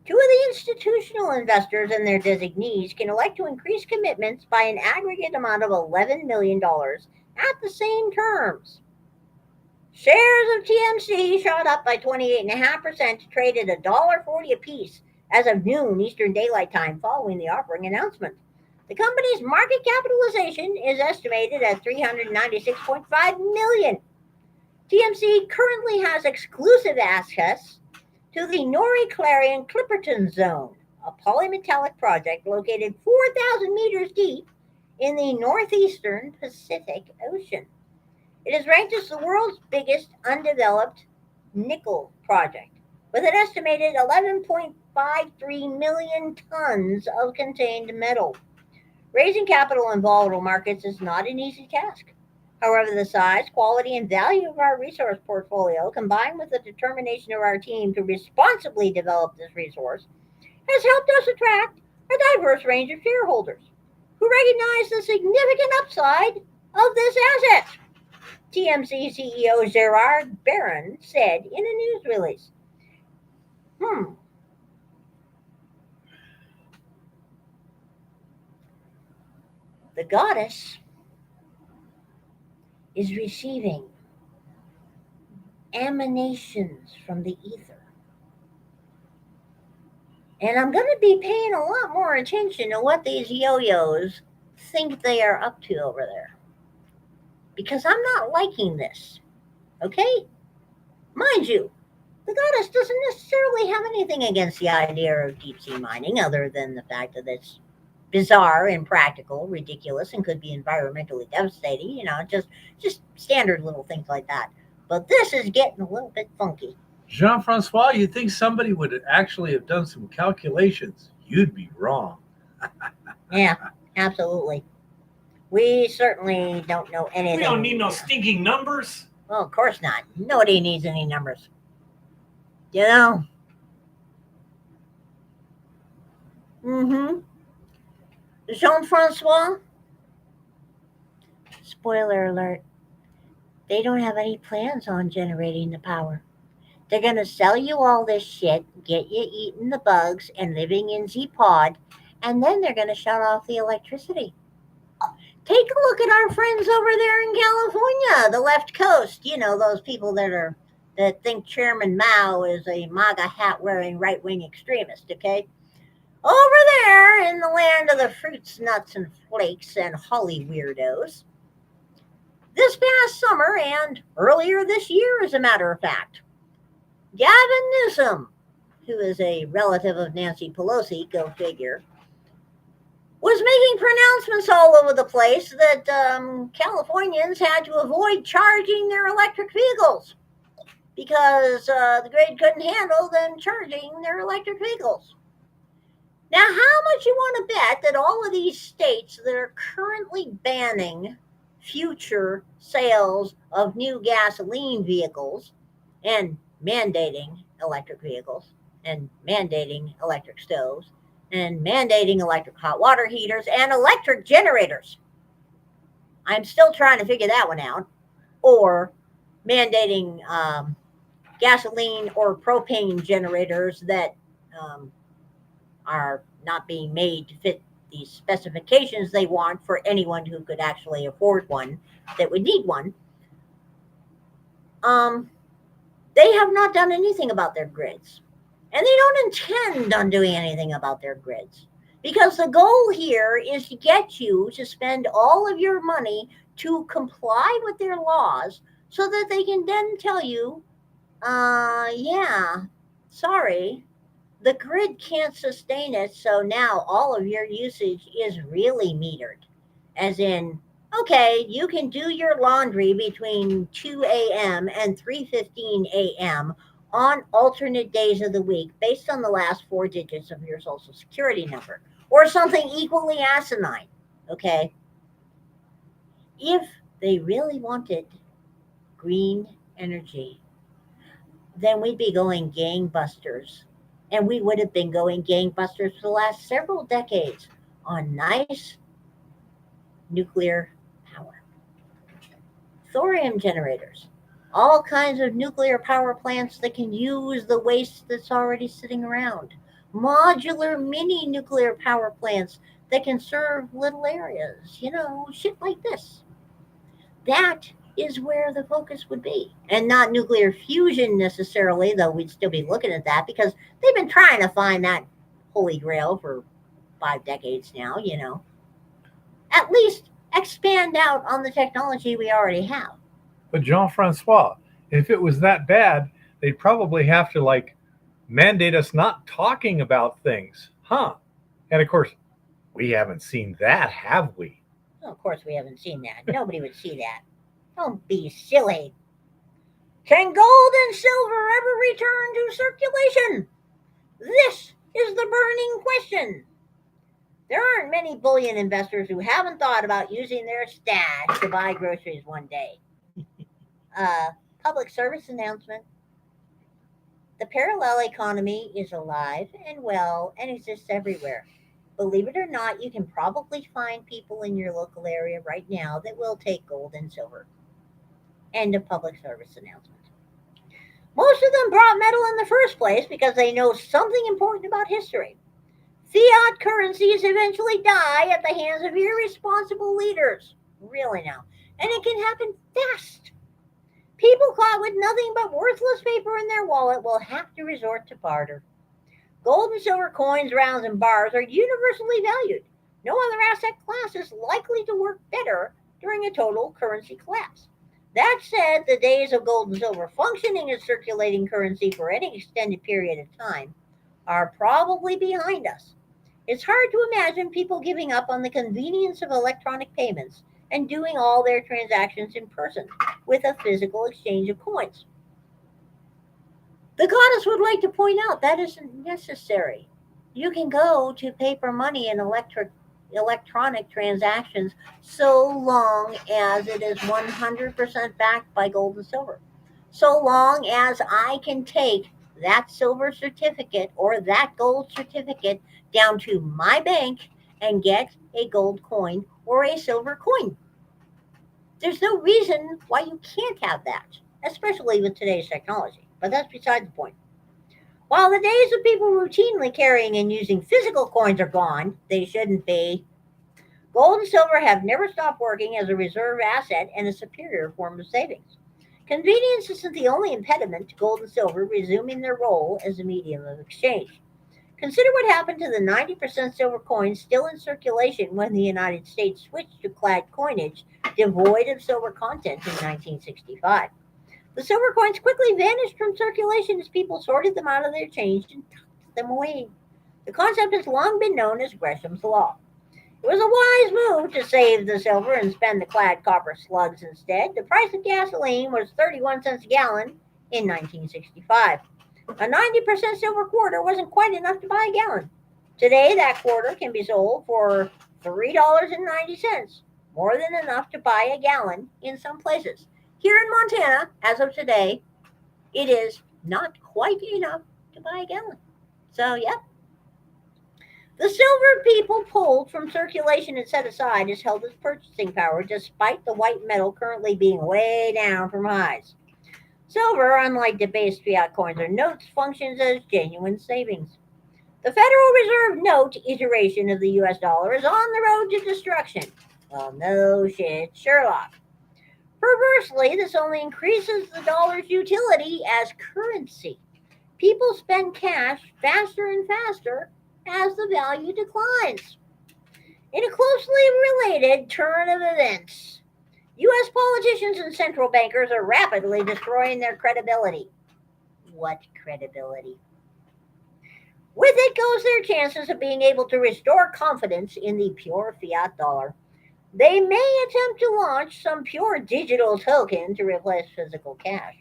Two of the institutional investors and their designees can elect to increase commitments by an aggregate amount of $11 million at the same terms. Shares of TMC shot up by 28.5% to trade at $1.40 apiece as of noon Eastern Daylight Time following the offering announcement. The company's market capitalization is estimated at $396.5 million. TMC currently has exclusive access to the Nori Clarion Clipperton Zone, a polymetallic project located 4,000 meters deep in the northeastern Pacific Ocean. It is ranked as the world's biggest undeveloped nickel project, with an estimated 11.53 million tons of contained metal. Raising capital in volatile markets is not an easy task. However, the size, quality, and value of our resource portfolio, combined with the determination of our team to responsibly develop this resource, has helped us attract a diverse range of shareholders who recognize the significant upside of this asset. TMC CEO Gerard Barron said in a news release. The goddess is receiving emanations from the ether. And I'm going to be paying a lot more attention to what these yo-yos think they are up to over there. Because I'm not liking this. Okay? Mind you, the goddess doesn't necessarily have anything against the idea of deep sea mining other than the fact that it's bizarre, impractical, ridiculous, and could be environmentally devastating, just standard little things like that. But this is getting a little bit funky. Jean-Francois, you think somebody would actually have done some calculations? You'd be wrong. Yeah, absolutely. We certainly don't know anything. We don't need no stinking numbers. Well, of course not. Nobody needs any numbers. You know? Jean-Francois? Spoiler alert. They don't have any plans on generating the power. They're going to sell you all this shit, get you eating the bugs and living in Z-Pod, and then they're going to shut off the electricity. Take a look at our friends over there in California, the left coast. Those people that think Chairman Mao is a MAGA hat-wearing right-wing extremist, okay? Over there in the land of the fruits, nuts, and flakes and holly weirdos. This past summer and earlier this year, as a matter of fact, Gavin Newsom, who is a relative of Nancy Pelosi, go figure, was making pronouncements all over the place that Californians had to avoid charging their electric vehicles because the grid couldn't handle them charging their electric vehicles. Now, how much you want to bet that all of these states that are currently banning future sales of new gasoline vehicles and mandating electric vehicles and mandating electric stoves and mandating electric hot water heaters and electric generators? I'm still trying to figure that one out. Or mandating gasoline or propane generators that are not being made to fit the specifications they want for anyone who could actually afford one that would need one. They have not done anything about their grids. And they don't intend on doing anything about their grids. Because the goal here is to get you to spend all of your money to comply with their laws so that they can then tell you, yeah, sorry, the grid can't sustain it, so now all of your usage is really metered. As in, okay, you can do your laundry between 2 a.m. and 3:15 a.m. on alternate days of the week based on the last four digits of your social security number or something equally asinine, okay? If they really wanted green energy, then we'd be going gangbusters. And we would have been going gangbusters for the last several decades on nice nuclear power. Thorium generators, all kinds of nuclear power plants that can use the waste that's already sitting around. Modular mini nuclear power plants that can serve little areas, shit like this. That is where the focus would be. And not nuclear fusion necessarily, though we'd still be looking at that because they've been trying to find that holy grail for 5 decades now, At least expand out on the technology we already have. But Jean-Francois, if it was that bad, they'd probably have to mandate us not talking about things, huh? And of course, we haven't seen that, have we? Well, of course we haven't seen that. Nobody would see that. Don't be silly. Can gold and silver ever return to circulation? This is the burning question. There aren't many bullion investors who haven't thought about using their stash to buy groceries one day. Public service announcement. The parallel economy is alive and well and exists everywhere. Believe it or not, you can probably find people in your local area right now that will take gold and silver. End of public service announcement. Most of them brought metal in the first place because they know something important about history. Fiat currencies eventually die at the hands of irresponsible leaders. Really now. And it can happen fast. People caught with nothing but worthless paper in their wallet will have to resort to barter. Gold and silver coins, rounds, and bars are universally valued. No other asset class is likely to work better during a total currency collapse. That said, the days of gold and silver functioning as circulating currency for any extended period of time are probably behind us. It's hard to imagine people giving up on the convenience of electronic payments and doing all their transactions in person with a physical exchange of coins. The goddess would like to point out that isn't necessary. You can go to paper money and electronic transactions so long as it is 100% backed by gold and silver. So long as I can take that silver certificate or that gold certificate down to my bank and get a gold coin or a silver coin. There's no reason why you can't have that, especially with today's technology. But that's beside the point. While the days of people routinely carrying and using physical coins are gone, they shouldn't be. Gold and silver have never stopped working as a reserve asset and a superior form of savings. Convenience isn't the only impediment to gold and silver resuming their role as a medium of exchange. Consider what happened to the 90% silver coins still in circulation when the United States switched to clad coinage devoid of silver content in 1965. The silver coins quickly vanished from circulation as people sorted them out of their change and tucked them away. The concept has long been known as Gresham's Law. It was a wise move to save the silver and spend the clad copper slugs instead. The price of gasoline was 31 cents a gallon in 1965. A 90% silver quarter wasn't quite enough to buy a gallon. Today, that quarter can be sold for $3.90, more than enough to buy a gallon in some places. Here in Montana, as of today, it is not quite enough to buy a gallon. So, yeah. The silver people pulled from circulation and set aside has held its purchasing power despite the white metal currently being way down from highs. Silver, unlike debased fiat coins or notes, functions as genuine savings. The Federal Reserve note iteration of the US dollar is on the road to destruction. Well, no shit, Sherlock. Perversely, this only increases the dollar's utility as currency. People spend cash faster and faster as the value declines. In a closely related turn of events, U.S. politicians and central bankers are rapidly destroying their credibility. What credibility? With it goes their chances of being able to restore confidence in the pure fiat dollar. They may attempt to launch some pure digital token to replace physical cash.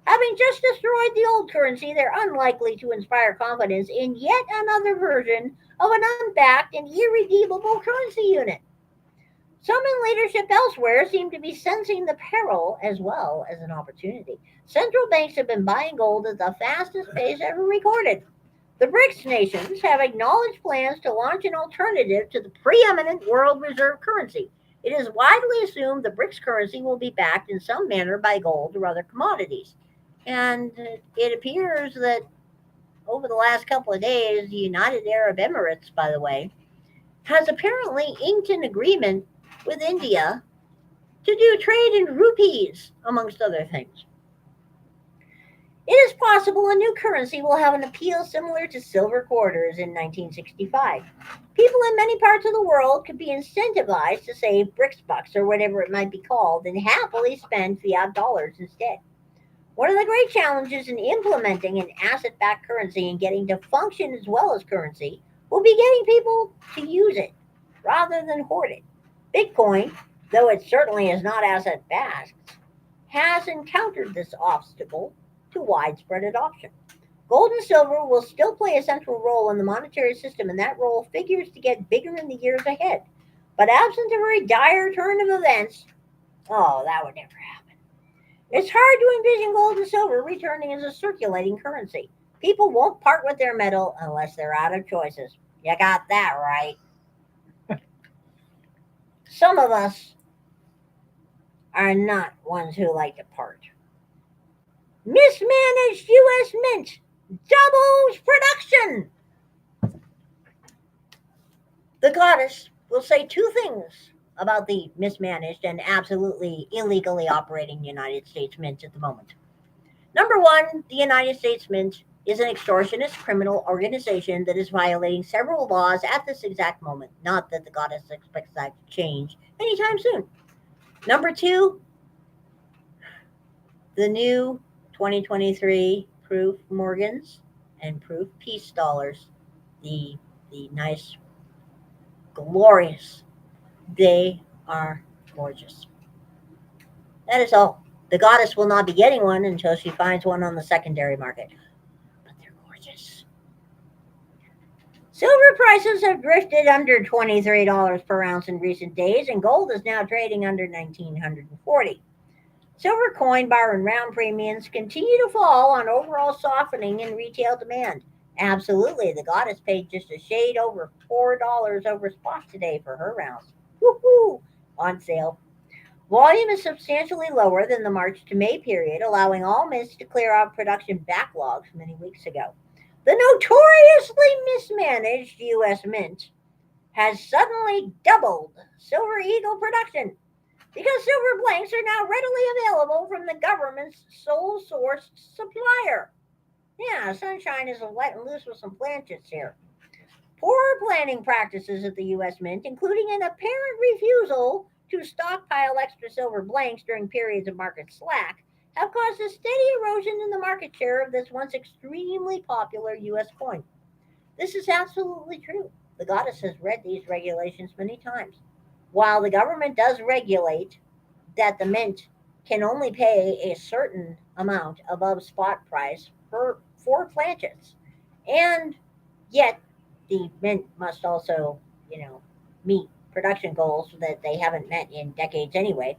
Having just destroyed the old currency, they're unlikely to inspire confidence in yet another version of an unbacked and irredeemable currency unit. Some in leadership elsewhere seem to be sensing the peril as well as an opportunity. Central banks have been buying gold at the fastest pace ever recorded. The BRICS nations have acknowledged plans to launch an alternative to the preeminent world reserve currency. It is widely assumed the BRICS currency will be backed in some manner by gold or other commodities. And it appears that over the last couple of days, the United Arab Emirates, by the way, has apparently inked an agreement with India to do trade in rupees, amongst other things. It is possible a new currency will have an appeal similar to silver quarters in 1965. People in many parts of the world could be incentivized to save BRICS bucks or whatever it might be called and happily spend fiat dollars instead. One of the great challenges in implementing an asset backed currency and getting to function as well as currency will be getting people to use it rather than hoard it. Bitcoin, though it certainly is not asset backed, has encountered this obstacle to widespread adoption. Gold and silver will still play a central role in the monetary system, and that role figures to get bigger in the years ahead. But absent a very dire turn of events, oh, that would never happen. It's hard to envision gold and silver returning as a circulating currency. People won't part with their metal unless they're out of choices. You got that right. Some of us are not ones who like to part. Mismanaged U.S. Mint doubles production. The goddess will say two things about the mismanaged and absolutely illegally operating United States Mint at the moment. Number one, the United States Mint is an extortionist criminal organization that is violating several laws at this exact moment. Not that the goddess expects that to change anytime soon. Number two, the new 2023 Proof Morgans and Proof Peace dollars, the nice, glorious, they are gorgeous. That is all. The goddess will not be getting one until she finds one on the secondary market. But they're gorgeous. Silver prices have drifted under $23 per ounce in recent days, and gold is now trading under $1,940. Silver coin bar and round premiums continue to fall on overall softening in retail demand. Absolutely, the goddess paid just a shade over $4 over spot today for her rounds. Woohoo! On sale. Volume is substantially lower than the March to May period, allowing all mints to clear out production backlogs many weeks ago. The notoriously mismanaged U.S. Mint has suddenly doubled Silver Eagle production because silver blanks are now readily available from the government's sole source supplier. Yeah, Sunshine is letting loose with some blankets here. Poor planning practices at the U.S. Mint, including an apparent refusal to stockpile extra silver blanks during periods of market slack, have caused a steady erosion in the market share of this once extremely popular U.S. coin. This is absolutely true. The goddess has read these regulations many times. While the government does regulate that the mint can only pay a certain amount above spot price for planchets, and yet the mint must also, you know, meet production goals that they haven't met in decades anyway.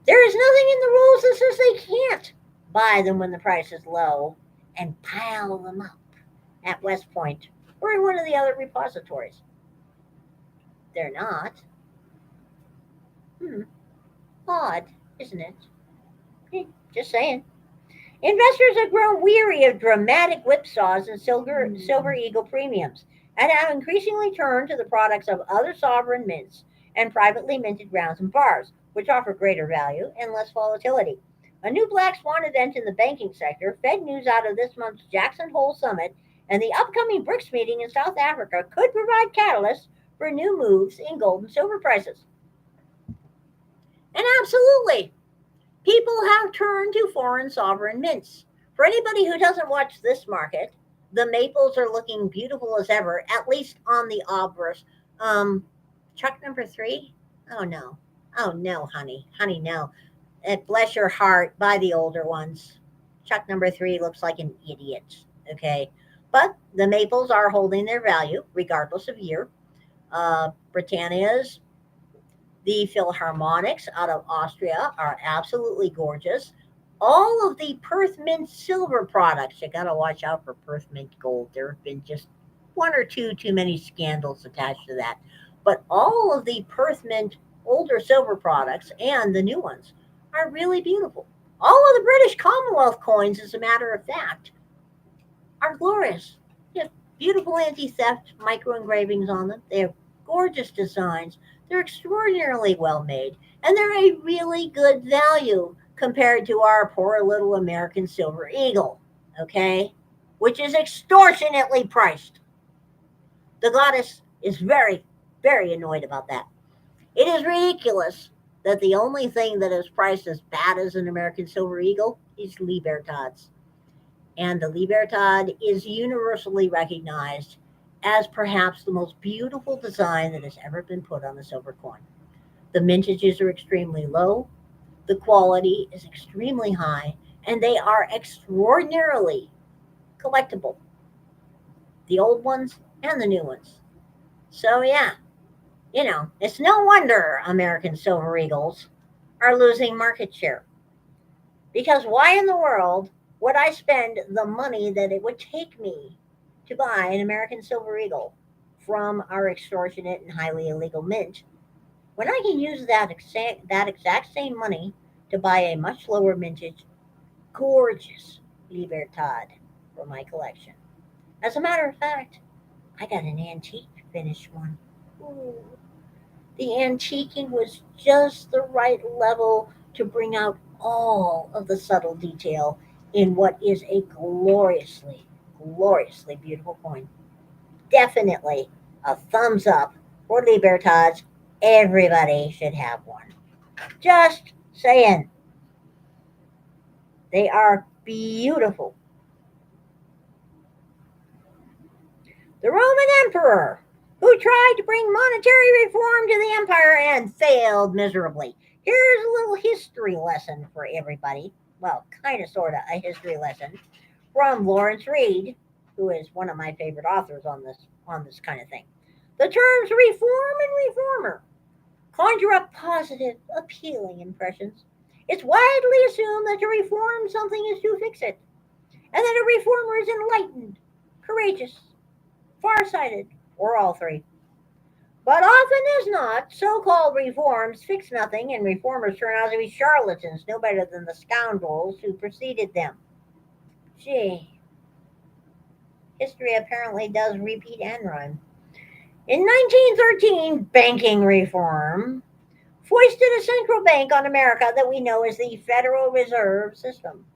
There is nothing in the rules that says they can't buy them when the price is low and pile them up at West Point or in one of the other repositories. They're not. Hmm, odd, isn't it? Just saying. Investors have grown weary of dramatic whipsaws and silver eagle premiums and have increasingly turned to the products of other sovereign mints and privately minted rounds and bars, which offer greater value and less volatility. A new black swan event in the banking sector, Fed news out of this month's Jackson Hole Summit, and the upcoming BRICS meeting in South Africa could provide catalysts for new moves in gold and silver prices. And absolutely, people have turned to foreign sovereign mints. For anybody who doesn't watch this market, the maples are looking beautiful as ever, at least on the obverse. Chuck number 3? Oh no. Oh no, honey. Honey, no. Bless your heart, buy the older ones. Chuck number 3 looks like an idiot. Okay. But the maples are holding their value regardless of year. Britannia's the Philharmonics out of Austria are absolutely gorgeous. All of the Perth Mint silver products, you got to watch out for Perth Mint gold. There have been just one or two too many scandals attached to that. But all of the Perth Mint older silver products and the new ones are really beautiful. All of the British Commonwealth coins, as a matter of fact, are glorious. They have beautiful anti theft micro engravings on them. They have gorgeous designs. They're extraordinarily well made, and they're a really good value compared to our poor little American Silver Eagle, okay? Which is extortionately priced. The goddess is very, very annoyed about that. It is ridiculous that the only thing that is priced as bad as an American Silver Eagle is Libertad's. And the Libertad is universally recognized as perhaps the most beautiful design that has ever been put on a silver coin. The mintages are extremely low, the quality is extremely high, and they are extraordinarily collectible. The old ones and the new ones. So, yeah, it's no wonder American Silver Eagles are losing market share. Because why in the world would I spend the money that it would take me to buy an American Silver Eagle from our extortionate and highly illegal mint when I can use that exact same money to buy a much lower mintage, gorgeous Libertad for my collection? As a matter of fact, I got an antique finish one. Ooh. The antiquing was just the right level to bring out all of the subtle detail in what is a gloriously, gloriously beautiful coin. Definitely a thumbs up for Libertads. Everybody should have one. Just saying, they are beautiful. The Roman emperor who tried to bring monetary reform to the empire and failed miserably. Here's a little history lesson for everybody. Well, kind of, sort of a history lesson from Lawrence Reed, who is one of my favorite authors on this kind of thing. The terms reform and reformer conjure up positive, appealing impressions. It's widely assumed that to reform something is to fix it, and that a reformer is enlightened, courageous, farsighted, or all three. But often as not, so called reforms fix nothing, and reformers turn out to be charlatans, no better than the scoundrels who preceded them. Gee, history apparently does repeat and rhyme. In 1913, banking reform foisted a central bank on America that we know as the Federal Reserve System.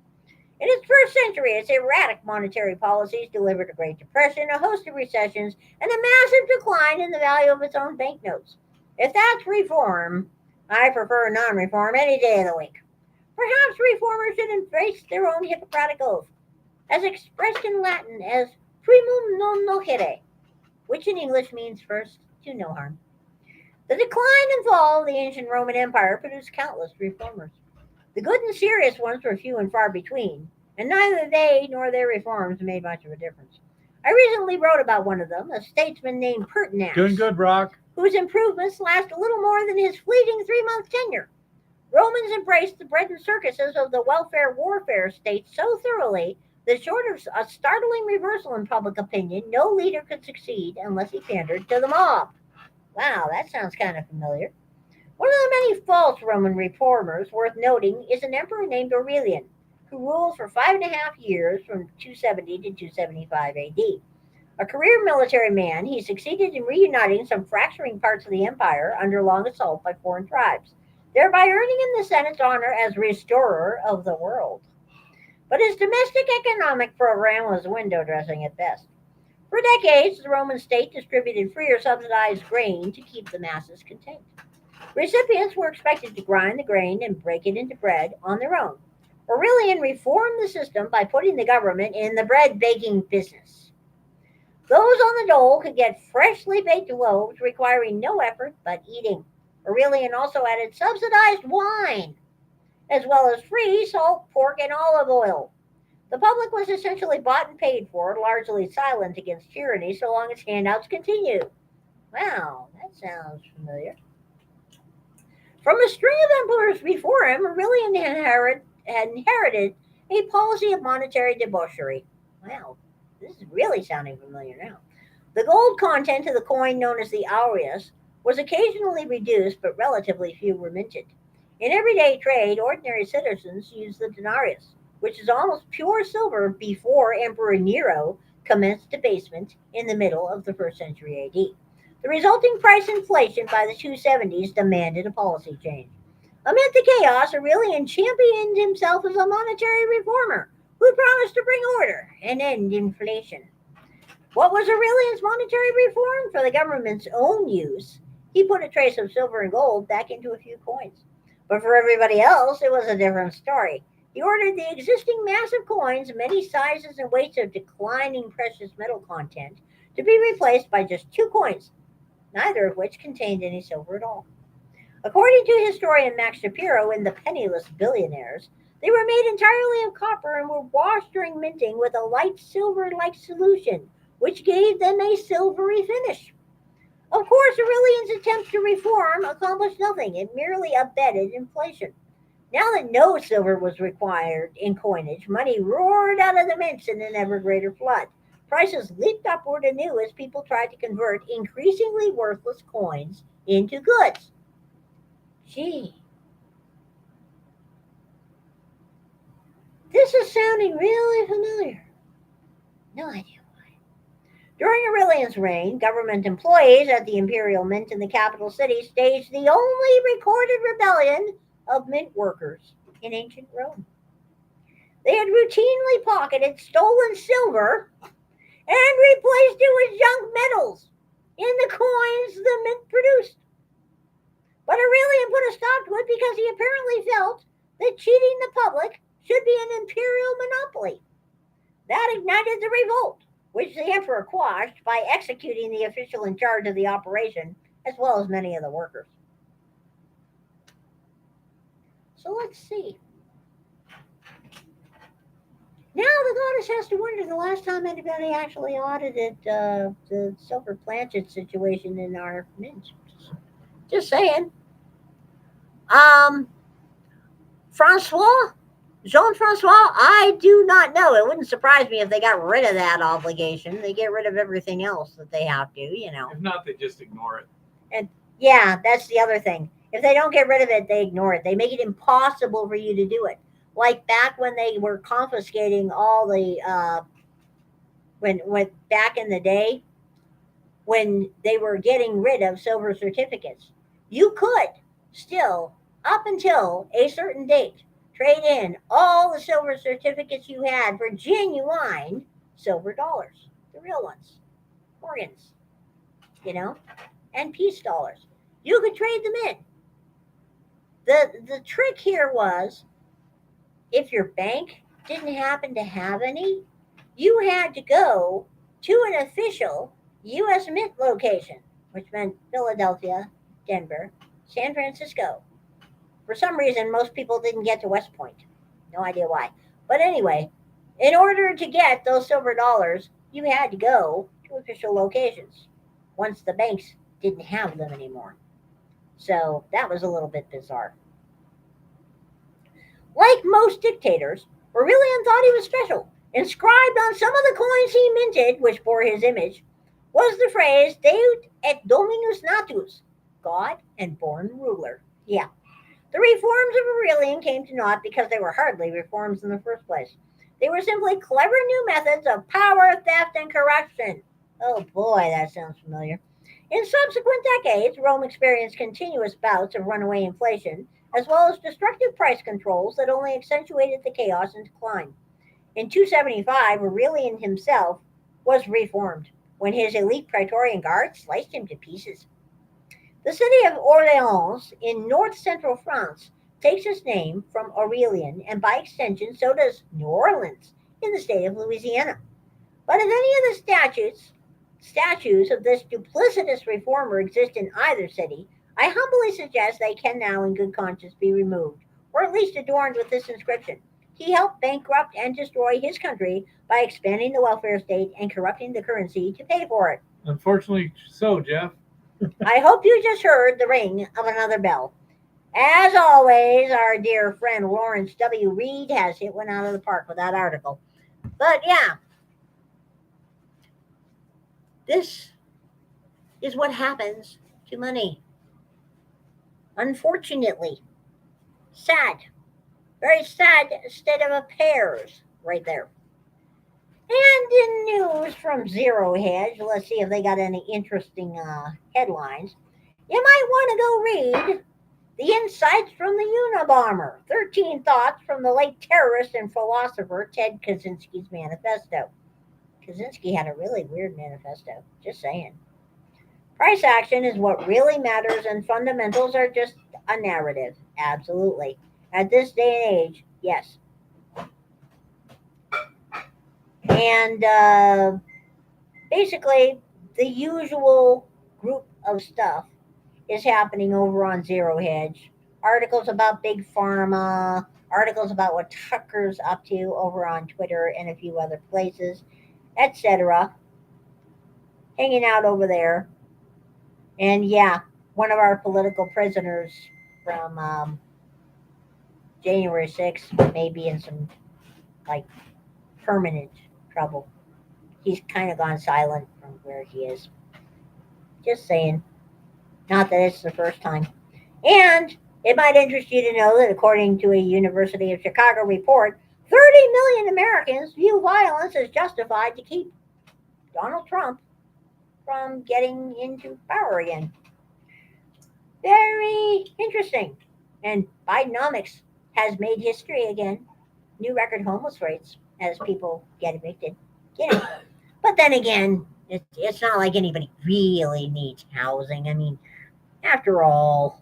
In its first century, its erratic monetary policies delivered a Great Depression, a host of recessions, and a massive decline in the value of its own banknotes. If that's reform, I prefer non reform any day of the week. Perhaps reformers should embrace their own Hippocratic oath, as expressed in Latin as primum non nocere, which in English means first, do no harm. The decline and fall of the ancient Roman Empire produced countless reformers. The good and serious ones were few and far between, and neither they nor their reforms made much of a difference. I recently wrote about one of them, a statesman named Pertinax, Doing good, Brock. whose improvements last a little more than his fleeting 3 month tenure. Romans embraced the bread and circuses of the welfare warfare state so thoroughly that, short of a startling reversal in public opinion, no leader could succeed unless he pandered to the mob. Wow, that sounds kind of familiar. One of the many false Roman reformers worth noting is an emperor named Aurelian, who ruled for 5.5 years from 270 to 275 AD. A career military man, he succeeded in reuniting some fracturing parts of the empire under long assault by foreign tribes, thereby earning him the Senate's honor as restorer of the world. But his domestic economic program was window dressing at best. For decades, the Roman state distributed free or subsidized grain to keep the masses content. Recipients were expected to grind the grain and break it into bread on their own. Aurelian reformed the system by putting the government in the bread baking business. Those on the dole could get freshly baked loaves requiring no effort but eating. Aurelian also added subsidized wine, as well as free salt, pork, and olive oil. The public was essentially bought and paid for, largely silent against tyranny so long as handouts continued. Wow, that sounds familiar. From a string of emperors before him, Aurelian had inherited a policy of monetary debauchery. Wow, this is really sounding familiar now. The gold content of the coin known as the aureus was occasionally reduced, but relatively few were minted. In everyday trade, ordinary citizens used the denarius, which is almost pure silver before Emperor Nero commenced debasement in the middle of the first century AD. The resulting price inflation by the 270s demanded a policy change. Amid the chaos, Aurelian championed himself as a monetary reformer who promised to bring order and end inflation. What was Aurelian's monetary reform? For the government's own use, he put a trace of silver and gold back into a few coins. But for everybody else, it was a different story. He ordered the existing massive coins, many sizes and weights of declining precious metal content, to be replaced by just 2 coins, neither of which contained any silver at all. According to historian Max Shapiro in The Penniless Billionaires, they were made entirely of copper and were washed during minting with a light silver like solution, which gave them a silvery finish. Of course, Aurelian's attempt to reform accomplished nothing, it merely abetted inflation. Now that no silver was required in coinage, money roared out of the mints in an ever greater flood. Prices leaped upward anew as people tried to convert increasingly worthless coins into goods. Gee, this is sounding really familiar. No idea. During Aurelian's reign, government employees at the imperial mint in the capital city staged the only recorded rebellion of mint workers in ancient Rome. They had routinely pocketed stolen silver and replaced it with junk metals in the coins the mint produced. But Aurelian put a stop to it because he apparently felt that cheating the public should be an imperial monopoly. That ignited the revolt, which the emperor quashed by executing the official in charge of the operation, as well as many of the workers. So let's see. Now the goddess has to wonder the last time anybody actually audited the silver planchet situation in our mint. Just saying. Um, Francois? Jean Francois? I do not know. It wouldn't surprise me if they got rid of that obligation. They get rid of everything else that they have to. If not, they just ignore it. And yeah, that's the other thing. If they don't get rid of it, they ignore it. They make it impossible for you to do it. Like back when they were confiscating all the when back in the day when they were getting rid of silver certificates, you could still, up until a certain date, trade in all the silver certificates you had for genuine silver dollars, the real ones, Morgans, and peace dollars. You could trade them in. The trick here was If your bank didn't happen to have any, you had to go to an official U.S. Mint location, which meant Philadelphia, Denver, San Francisco. For some reason, most people didn't get to West Point. No idea why. But anyway, in order to get those silver dollars, you had to go to official locations once the banks didn't have them anymore. So that was a little bit bizarre. Like most dictators, Aurelian thought he was special. Inscribed on some of the coins he minted, which bore his image, was the phrase Deus et Dominus Natus, God and born ruler. Yeah, the reforms of Aurelian came to naught because they were hardly reforms in the first place. They were simply clever new methods of power, theft, and corruption. Oh boy, that sounds familiar. In subsequent decades, Rome experienced continuous bouts of runaway inflation, as well as destructive price controls that only accentuated the chaos and decline. In 275, Aurelian himself was reformed when his elite Praetorian Guard sliced him to pieces. The city of Orleans in north central France takes its name from Aurelian, and by extension, so does New Orleans in the state of Louisiana. But if any of the statues of this duplicitous reformer exist in either city, I humbly suggest they can now, in good conscience, be removed, or at least adorned with this inscription. He helped bankrupt and destroy his country by expanding the welfare state and corrupting the currency to pay for it. Unfortunately, so, Jeff. I hope you just heard the ring of another bell. As always, our dear friend Lawrence W. Reed has hit one out of the park with that article. But yeah, this is what happens to money. Unfortunately, sad, very sad state of affairs right there. And in news from Zero Hedge, let's see if they got any interesting headlines. You might want to go read The Insights from the Unabomber, 13 Thoughts from the Late Terrorist and Philosopher Ted Kaczynski's Manifesto. Kaczynski had a really weird manifesto, just saying. Price action is what really matters, and fundamentals are just a narrative. Absolutely. At this day and age, yes. And basically, the usual group of stuff is happening over on Zero Hedge. Articles about Big Pharma, articles about what Tucker's up to over on Twitter and a few other places, etc. Hanging out over there. And yeah, one of our political prisoners from January 6th may be in some like permanent trouble. He's kind of gone silent from where he is. Just saying. Not that it's the first time. And it might interest you to know that according to a University of Chicago report, 30 million Americans view violence as justified to keep Donald Trump from getting into power again. Very interesting. And Bidenomics has made history again. New record homeless rates as people get evicted. You know. But then again, it's not like anybody really needs housing. I mean, after all,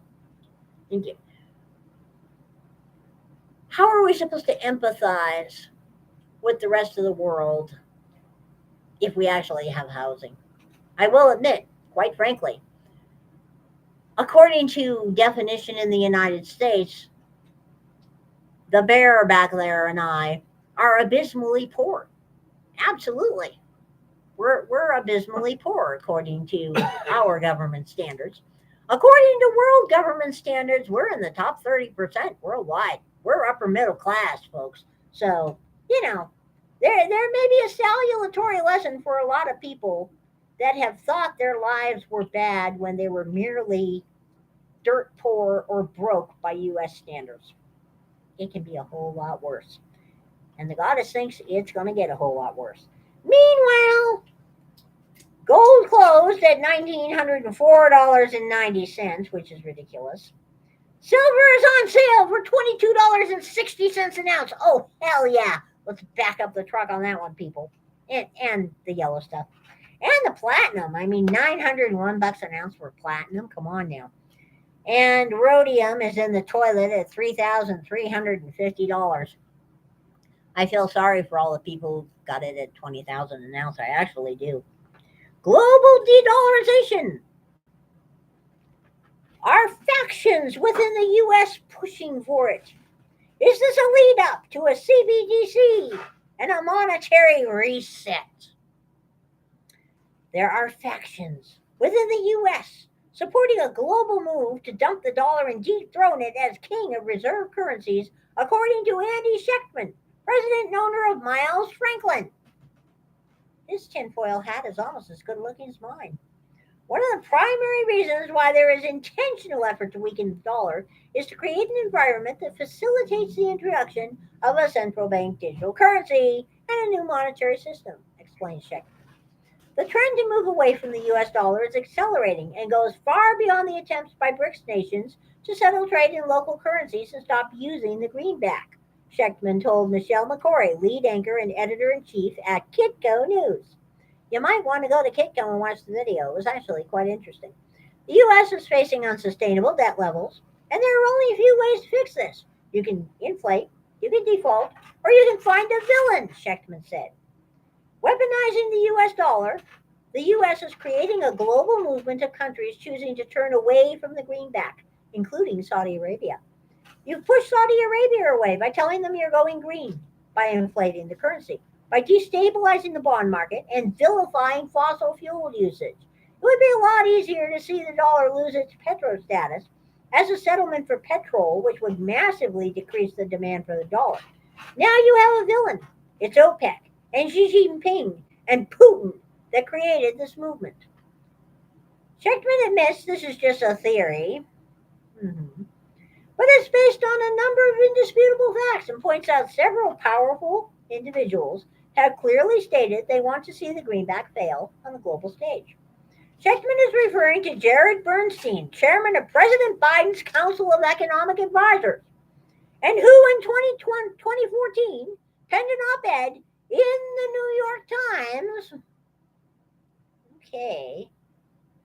how are we supposed to empathize with the rest of the world if we actually have housing? I will admit, quite frankly, according to definition in the United States, the bear back there and I are abysmally poor. Absolutely. We're abysmally poor according to our government standards. According to world government standards, we're in the top 30% worldwide. We're upper middle class, folks. So, there may be a salutary lesson for a lot of people that have thought their lives were bad when they were merely dirt poor or broke by U.S. standards. It can be a whole lot worse. And the goddess thinks it's going to get a whole lot worse. Meanwhile, gold closed at $1,904.90, which is ridiculous. Silver is on sale for $22.60 an ounce. Oh, hell yeah. Let's back up the truck on that one, people. And the yellow stuff. And the platinum. I mean, $901 an ounce for platinum. Come on now. And rhodium is in the toilet at $3,350. I feel sorry for all the people who got it at 20,000 an ounce. I actually do. Global de-dollarization. Are factions within the U.S. pushing for it? Is this a lead up to a CBDC and a monetary reset? There are factions within the U.S. supporting a global move to dump the dollar and dethrone it as king of reserve currencies, according to Andy Schechtman, president and owner of Miles Franklin. His tinfoil hat is almost as good looking as mine. One of the primary reasons why there is intentional effort to weaken the dollar is to create an environment that facilitates the introduction of a central bank digital currency and a new monetary system, explains Schechtman. The trend to move away from the US dollar is accelerating and goes far beyond the attempts by BRICS nations to settle trade in local currencies and stop using the greenback, Schechtman told Michelle McCory, lead anchor and editor in chief at Kitco News. You might want to go to Kitco and watch the video. It was actually quite interesting. The US is facing unsustainable debt levels, and there are only a few ways to fix this. You can inflate, you can default, or you can find a villain, Schechtman said. Weaponizing the US dollar, the US is creating a global movement of countries choosing to turn away from the greenback, including Saudi Arabia. You've pushed Saudi Arabia away by telling them you're going green, by inflating the currency, by destabilizing the bond market, and vilifying fossil fuel usage. It would be a lot easier to see the dollar lose its petro status as a settlement for petrol, which would massively decrease the demand for the dollar. Now you have a villain. It's OPEC and Xi Jinping and Putin that created this movement. Schechtman admits this is just a theory, but it's based on a number of indisputable facts and points out several powerful individuals have clearly stated they want to see the greenback fail on the global stage. Schechtman is referring to Jared Bernstein, chairman of President Biden's Council of Economic Advisors, and who in 2014 penned an op-ed in the New York Times,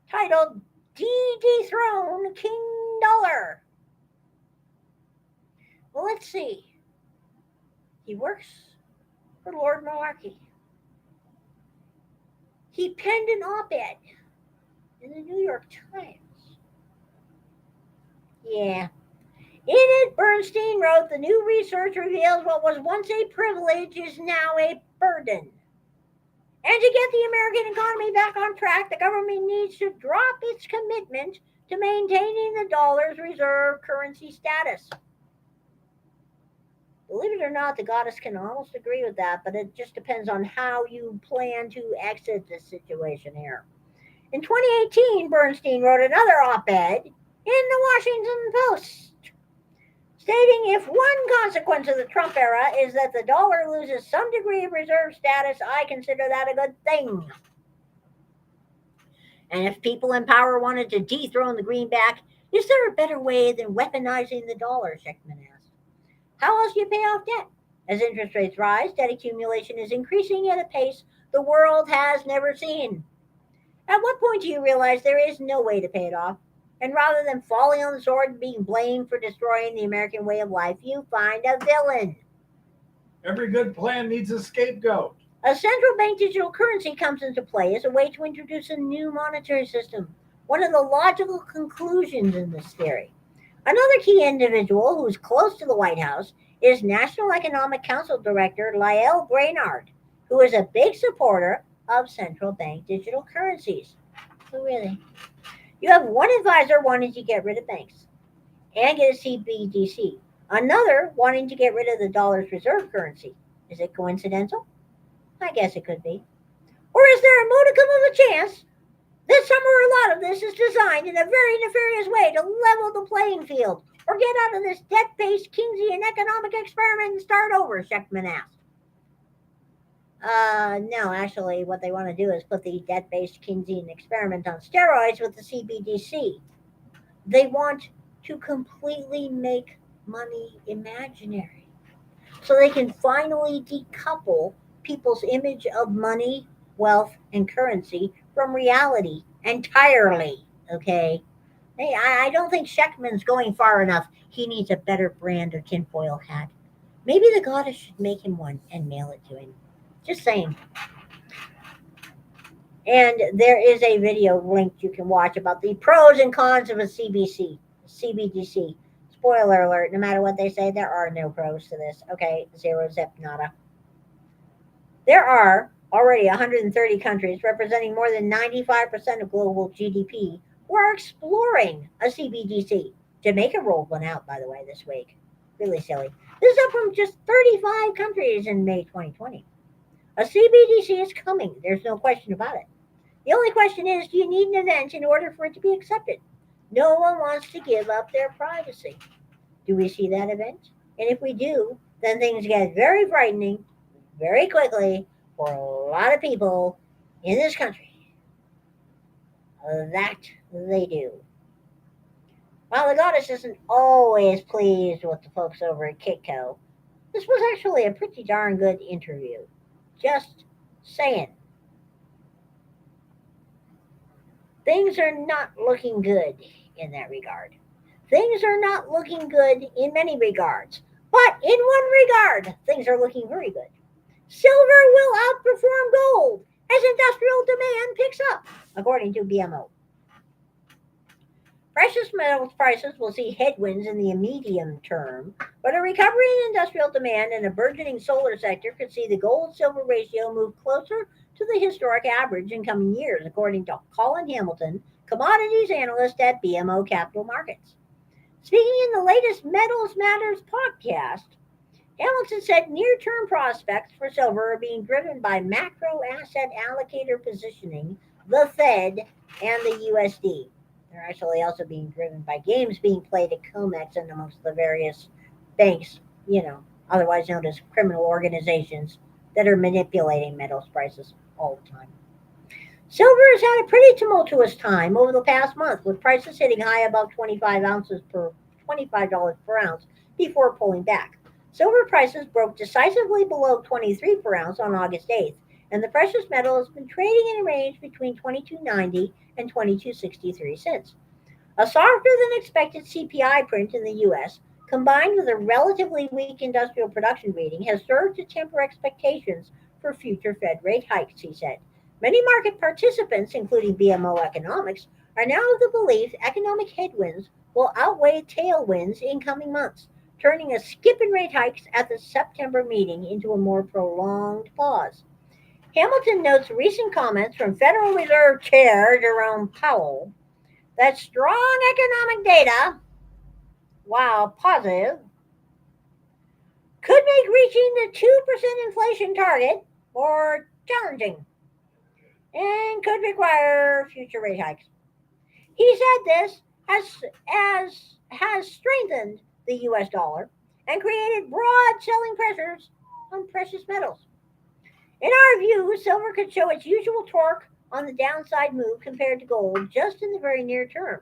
titled Dethrone King Dollar. Well, let's see. He works for Lord Malarkey. He penned an op-ed in the New York Times. Yeah. In it, Bernstein wrote, the new research reveals what was once a privilege is now a burden. And to get the American economy back on track, the government needs to drop its commitment to maintaining the dollar's reserve currency status. Believe it or not, the goddess can almost agree with that, but it just depends on how you plan to exit this situation here. In 2018, Bernstein wrote another op-ed in the Washington Post, stating if one consequence of the Trump era is that the dollar loses some degree of reserve status, I consider that a good thing. And if people in power wanted to dethrone the greenback, is there a better way than weaponizing the dollar, Schechtman asked. How else do you pay off debt? As interest rates rise, debt accumulation is increasing at a pace the world has never seen. At what point do you realize there is no way to pay it off? And rather than falling on the sword and being blamed for destroying the American way of life, you find a villain. Every good plan needs a scapegoat. A central bank digital currency comes into play as a way to introduce a new monetary system, one of the logical conclusions in this theory. Another key individual who's close to the White House is National Economic Council Director Lael Brainard, who is a big supporter of central bank digital currencies. So really, you have one advisor wanting to get rid of banks and get a CBDC, another wanting to get rid of the dollar's reserve currency. Is it coincidental? I guess it could be. Or is there a modicum of a chance that some or a lot of this is designed in a very nefarious way to level the playing field or get out of this debt-based Keynesian economic experiment and start over, Schechtman asked. No, actually, what they want to do is put the debt-based Keynesian experiment on steroids with the CBDC. They want to completely make money imaginary so they can finally decouple people's image of money, wealth, and currency from reality entirely, okay? Hey, I don't think Schechtman's going far enough. He needs a better brand of tinfoil hat. Maybe the goddess should make him one and mail it to him. Just saying. And there is a video link you can watch about the pros and cons of a CBDC. Spoiler alert, no matter what they say, there are no pros to this. Okay, zero zip nada. There are already 130 countries representing more than 95% of global GDP who are exploring a CBDC. Jamaica rolled one out, by the way, this week. Really silly. This is up from just 35 countries in May 2020. A CBDC is coming. There's no question about it. The only question is, do you need an event in order for it to be accepted? No one wants to give up their privacy. Do we see that event? And if we do, then things get very frightening very quickly for a lot of people in this country. That they do. While the goddess isn't always pleased with the folks over at Kitco, this was actually a pretty darn good interview. Just saying. Things are not looking good in that regard. Things are not looking good in many regards. But in one regard, things are looking very good. Silver will outperform gold as industrial demand picks up, according to BMO. Precious metals prices will see headwinds in the medium term, but a recovery in industrial demand and a burgeoning solar sector could see the gold silver ratio move closer to the historic average in coming years, according to Colin Hamilton, commodities analyst at BMO Capital Markets. Speaking in the latest Metals Matters podcast, Hamilton said near-term prospects for silver are being driven by macro asset allocator positioning, the Fed, and the USD. They're actually also being driven by games being played at COMEX and amongst the various banks, otherwise known as criminal organizations that are manipulating metals prices all the time. Silver has had a pretty tumultuous time over the past month, with prices hitting high above 25 ounces per $25 per ounce before pulling back. Silver prices broke decisively below 23 per ounce on August 8th, and the precious metal has been trading in a range between 22.90 and 22.63 cents. A softer than expected CPI print in the US, combined with a relatively weak industrial production reading, has served to temper expectations for future Fed rate hikes, he said. Many market participants, including BMO Economics, are now of the belief economic headwinds will outweigh tailwinds in coming months, turning a skip in rate hikes at the September meeting into a more prolonged pause. Hamilton notes recent comments from Federal Reserve Chair Jerome Powell that strong economic data, while positive, could make reaching the 2% inflation target more challenging and could require future rate hikes. He said this has strengthened the US dollar and created broad selling pressures on precious metals. In our view, silver could show its usual torque on the downside move compared to gold just in the very near term.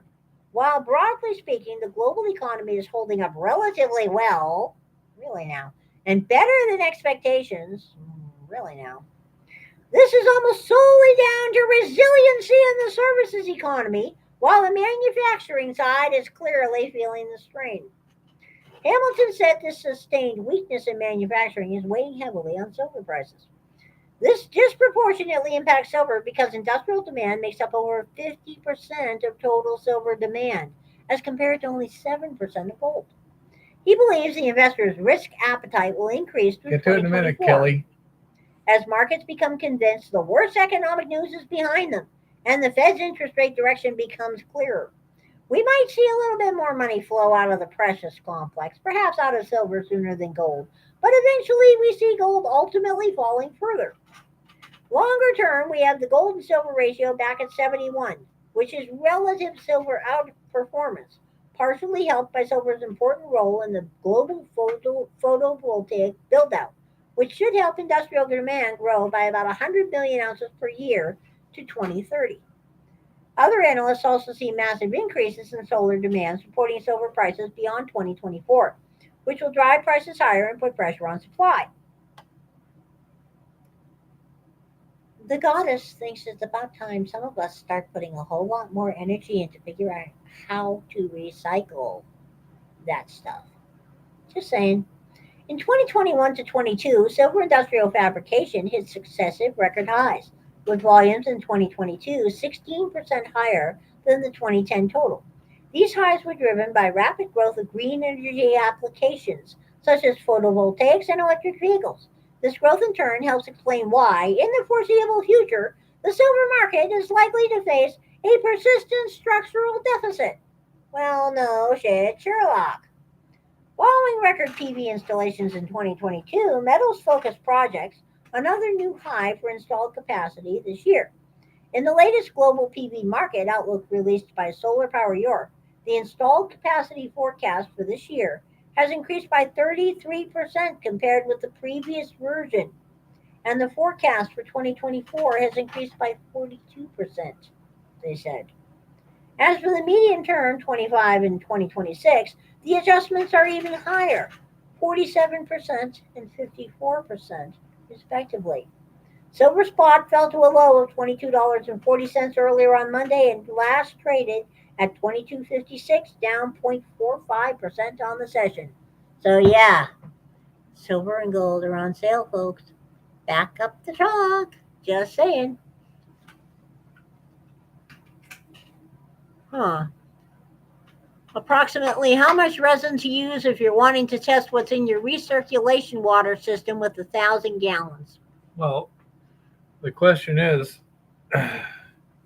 While broadly speaking, the global economy is holding up relatively well, really now, and better than expectations, really now. This is almost solely down to resiliency in the services economy, while the manufacturing side is clearly feeling the strain. Hamilton said this sustained weakness in manufacturing is weighing heavily on silver prices. This disproportionately impacts silver because industrial demand makes up over 50% of total silver demand, as compared to only 7% of gold. He believes the investor's risk appetite will increase through Get to it in a minute, 2024 Kelly. as markets become convinced the worst economic news is behind them and the Fed's interest rate direction becomes clearer. We might see a little bit more money flow out of the precious complex, perhaps out of silver sooner than gold, but eventually we see gold ultimately falling further. Longer term, we have the gold and silver ratio back at 71, which is relative silver outperformance, partially helped by silver's important role in the global photovoltaic build-out, which should help industrial demand grow by about 100 million ounces per year to 2030. Other analysts also see massive increases in solar demand supporting silver prices beyond 2024, which will drive prices higher and put pressure on supply. The goddess thinks it's about time some of us start putting a whole lot more energy into figure out how to recycle that stuff. Just saying. In 2021 to 22, silver industrial fabrication hit successive record highs, with volumes in 2022 16% higher than the 2010 total. These highs were driven by rapid growth of green energy applications, such as photovoltaics and electric vehicles. This growth in turn helps explain why, in the foreseeable future, the silver market is likely to face a persistent structural deficit. Well, no shit, Sherlock. Following record PV installations in 2022, metals focused projects another new high for installed capacity this year. In the latest global PV market outlook released by Solar Power Europe, the installed capacity forecast for this year has increased by 33% compared with the previous version, and the forecast for 2024 has increased by 42%, they said. As for the medium term, 25 and 2026, the adjustments are even higher, 47% and 54%, respectively. Silver spot fell to a low of $22.40 earlier on Monday and last traded at 22.56, down 0.45% on the session. So yeah, silver and gold are on sale, folks. Back up the truck. Just saying. Huh. Approximately how much resin to use if you're wanting to test what's in your recirculation water system with 1,000 gallons? Well, the question is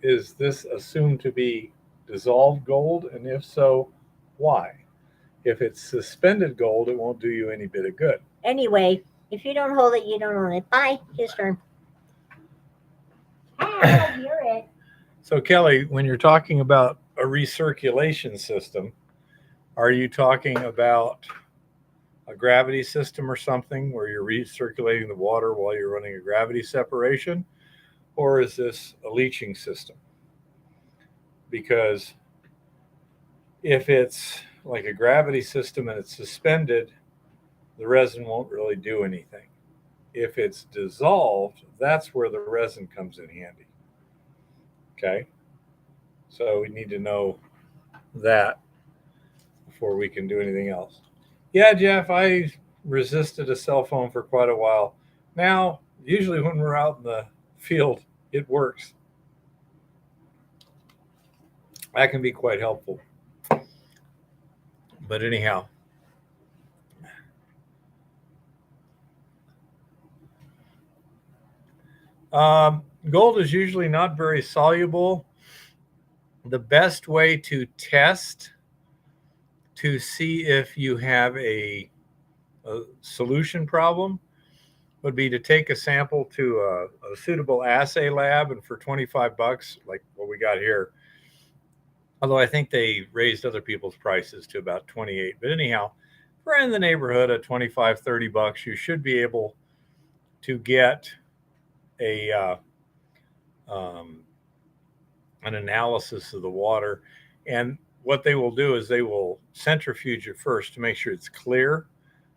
this assumed to be dissolved gold? And if so, why? If it's suspended gold, it won't do you any bit of good. Anyway, if you don't hold it, you don't own it. Bye. His turn. I'll hear it. So, Kelly, when you're talking about a recirculation system, are you talking about a gravity system or something where you're recirculating the water while you're running a gravity separation? Or is this a leaching system? Because if it's like a gravity system and it's suspended, the resin won't really do anything. If it's dissolved, that's where the resin comes in handy. Okay? So we need to know that before we can do anything else. Yeah, Jeff, I resisted a cell phone for quite a while. Now, usually when we're out in the field, it works. That can be quite helpful. But anyhow, gold is usually not very soluble. The best way to test to see if you have a solution problem would be to take a sample to a suitable assay lab, and for 25 bucks, like what we got here, although I think they raised other people's prices to about 28. But anyhow, if we're in the neighborhood of 25, 30 bucks, you should be able to get a an analysis of the water. And what they will do is they will centrifuge it first to make sure it's clear,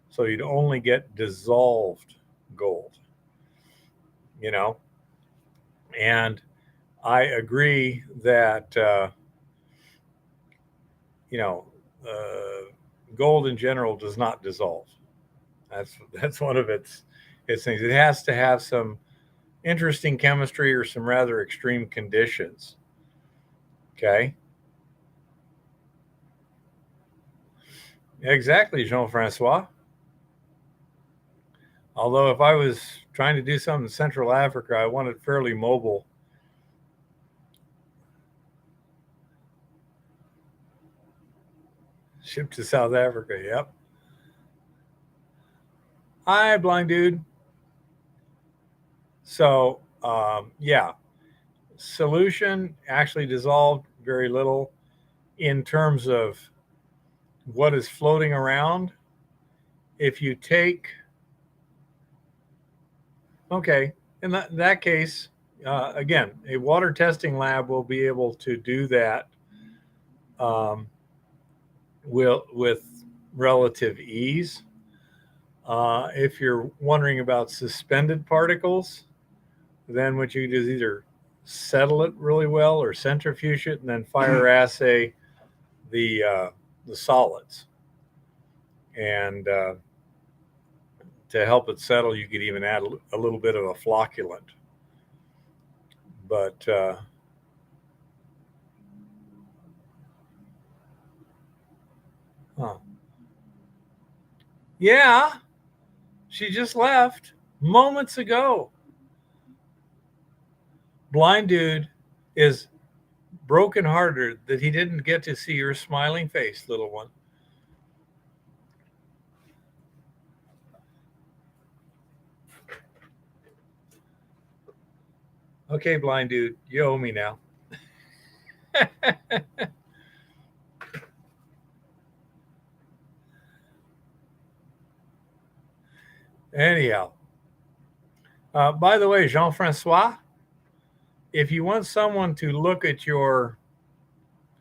so you'd only get dissolved gold, you know. And I agree that you know, gold in general does not dissolve. That's one of its things. It has to have some interesting chemistry or some rather extreme conditions. Okay. Exactly, Jean-Francois. Although if I was trying to do something in Central Africa, I want it fairly mobile. Shipped to South Africa, yep. Hi, blind dude. So, yeah, solution actually dissolved very little in terms of what is floating around. If you take, okay, in that case, again, a water testing lab will be able to do that with relative ease. If you're wondering about suspended particles, then what you do is either settle it really well or centrifuge it and then fire assay the solids. And to help it settle, you could even add a little bit of a flocculant. But huh. Yeah, she just left moments ago. Blind dude is brokenhearted that he didn't get to see your smiling face, little one. Okay, blind dude, you owe me now. Anyhow, by the way, Jean Francois, if you want someone to look at your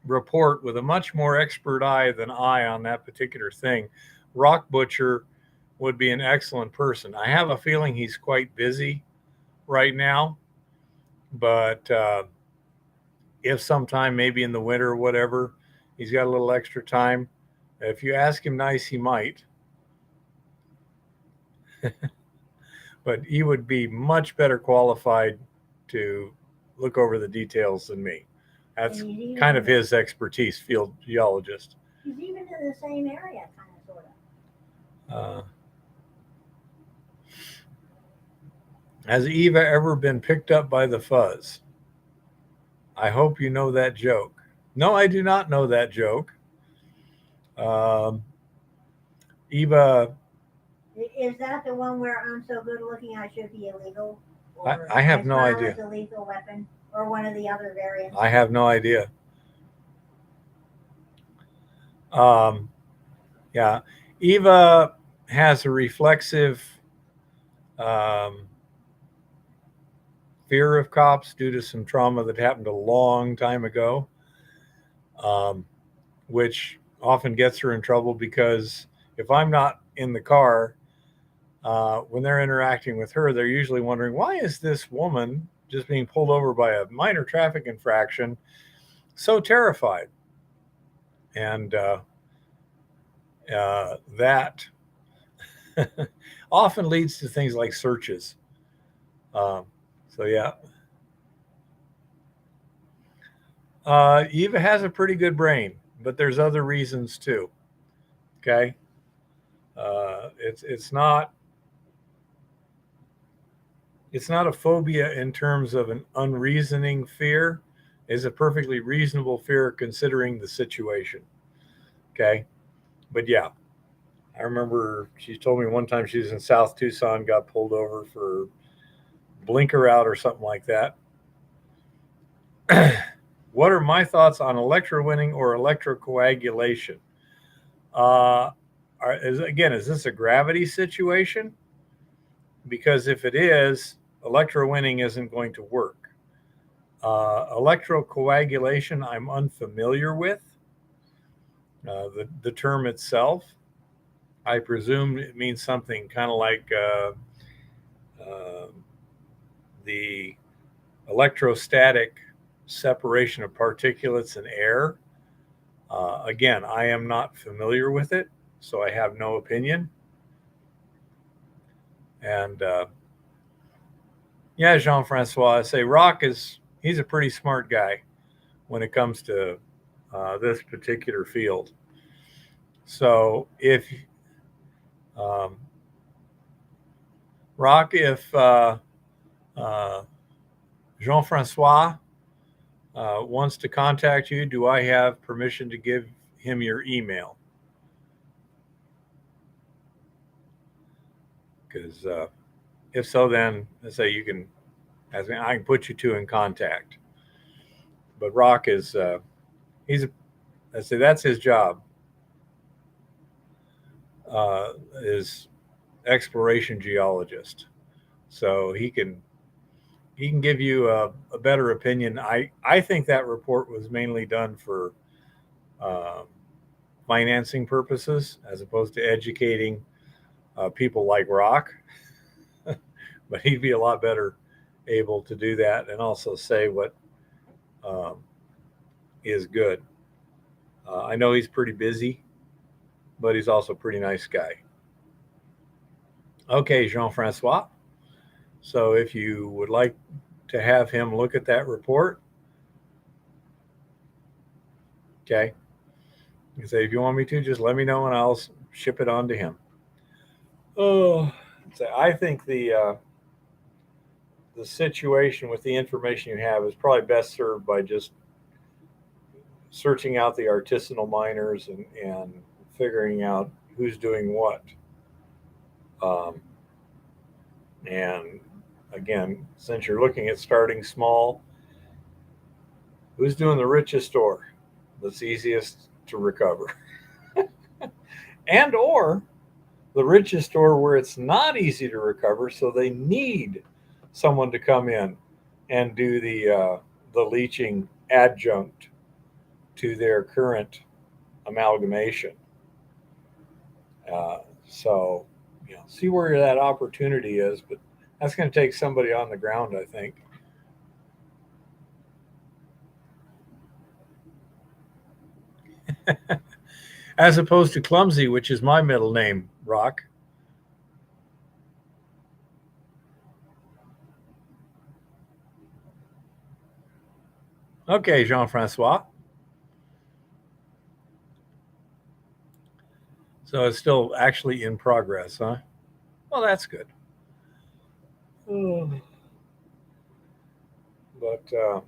report with a much more expert eye than I on that particular thing, Rock Butcher would be an excellent person. I have a feeling he's quite busy right now, but if sometime, maybe in the winter or whatever, he's got a little extra time, if you ask him nice, he might. But he would be much better qualified to look over the details than me. That's kind of his expertise, field geologist. He's even in the same area, kind of, sort of. Has Eva ever been picked up by the fuzz? I hope you know that joke. No, I do not know that joke. Eva. Is that the one where I'm so good looking I should be illegal? I have no idea. A lethal weapon, or one of the other variants? I have no idea. Yeah, Eva has a reflexive fear of cops due to some trauma that happened a long time ago, which often gets her in trouble because if I'm not in the car, when they're interacting with her, they're usually wondering, why is this woman just being pulled over by a minor traffic infraction so terrified? And that often leads to things like searches. So, yeah. Eva has a pretty good brain, but there's other reasons too. Okay. It's not a phobia in terms of an unreasoning fear. It's a perfectly reasonable fear considering the situation. Okay. But yeah, I remember she told me one time she was in South Tucson, got pulled over for blinker out or something like that. What are my thoughts on electrowinning or electrocoagulation? Is this a gravity situation? Because if it is, electrowinning isn't going to work. Electrocoagulation, I'm unfamiliar with. The term itself, I presume it means something kind of like the electrostatic separation of particulates and air. Again, I am not familiar with it, so I have no opinion. And yeah, Jean-Francois, I say he's a pretty smart guy when it comes to this particular field. So if Rock, if Jean-Francois wants to contact you, do I have permission to give him your email? Because if so, then let's say I can put you two in contact. But Rock is that's his job. Is exploration geologist, so he can give you a better opinion. I think that report was mainly done for financing purposes as opposed to educating people like Rock. But he'd be a lot better able to do that and also say what is good. I know he's pretty busy, but he's also a pretty nice guy. Okay, Jean-Francois. So if you would like to have him look at that report, okay, you say if you want me to, just let me know and I'll ship it on to him. Oh, so I think the situation with the information you have is probably best served by just searching out the artisanal miners and figuring out who's doing what. Um, and again, since you're looking at starting small, who's doing the richest ore that's easiest to recover? And or the richest ore where it's not easy to recover, so they need someone to come in and do the leaching adjunct to their current amalgamation. Uh, so, see where that opportunity is, but that's going to take somebody on the ground, I think. As opposed to Clumsy, which is my middle name, Rock. Okay, Jean Francois. So it's still actually in progress, huh? Well, that's good. Mm. But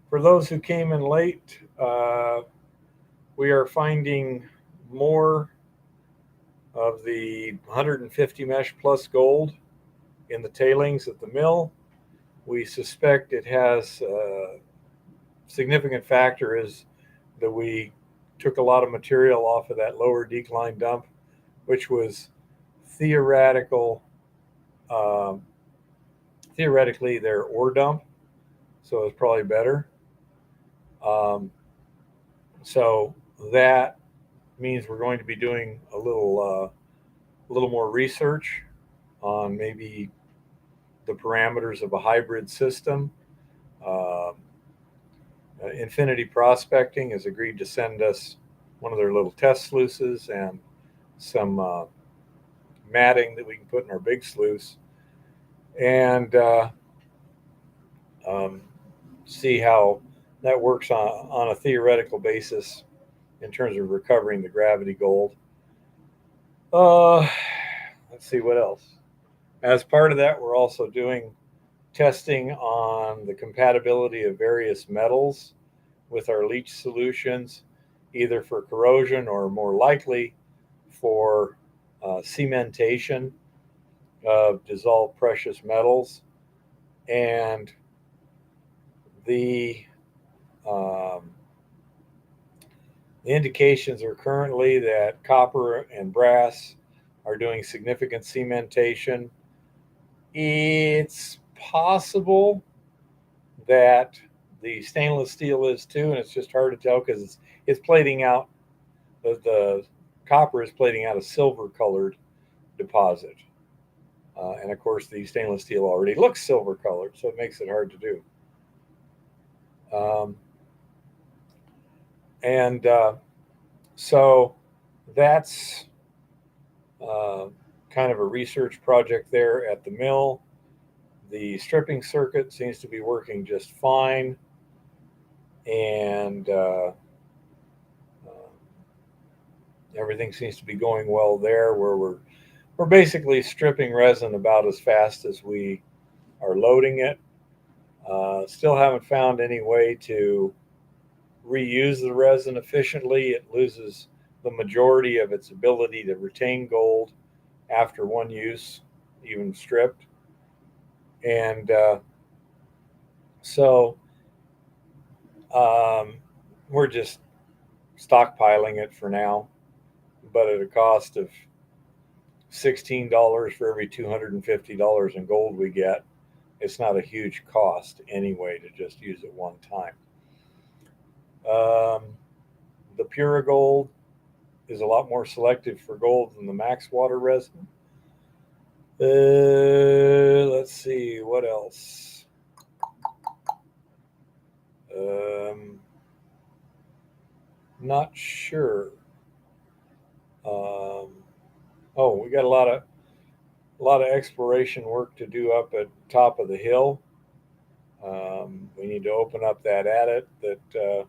for those who came in late, we are finding more of the 150 mesh plus gold in the tailings at the mill. We suspect it has a significant factor is that we took a lot of material off of that lower decline dump, which was theoretical, um, theoretically their ore dump, so it's probably better. Um, so that means we're going to be doing a little more research on maybe the parameters of a hybrid system. Um, Infinity Prospecting has agreed to send us one of their little test sluices and some matting that we can put in our big sluice and um, see how that works on a theoretical basis in terms of recovering the gravity gold. Uh, let's see what else. As part of that, we're also doing testing on the compatibility of various metals with our leach solutions, either for corrosion or more likely for cementation of dissolved precious metals. And the um, the indications are currently that copper and brass are doing significant cementation. It's possible that the stainless steel is too, and it's just hard to tell because it's plating out. The copper is plating out a silver colored deposit, and of course the stainless steel already looks silver colored, so it makes it hard to do. Um, and so that's uh, kind of a research project there at the mill. The stripping circuit seems to be working just fine, and everything seems to be going well there. Where we're basically stripping resin about as fast as we are loading it. Still haven't found any way to reuse the resin efficiently. It loses the majority of its ability to retain gold after one use, even stripped. And so um, we're just stockpiling it for now, but at a cost of $16 for every $250 in gold we get. It's not a huge cost anyway to just use it one time. Um, the Pura Gold is a lot more selective for gold than the Max Water resin. Let's see what else. Um, Not sure. Um, oh, we got a lot of a lot of exploration work to do up at top of the hill. We need to open up that adit that the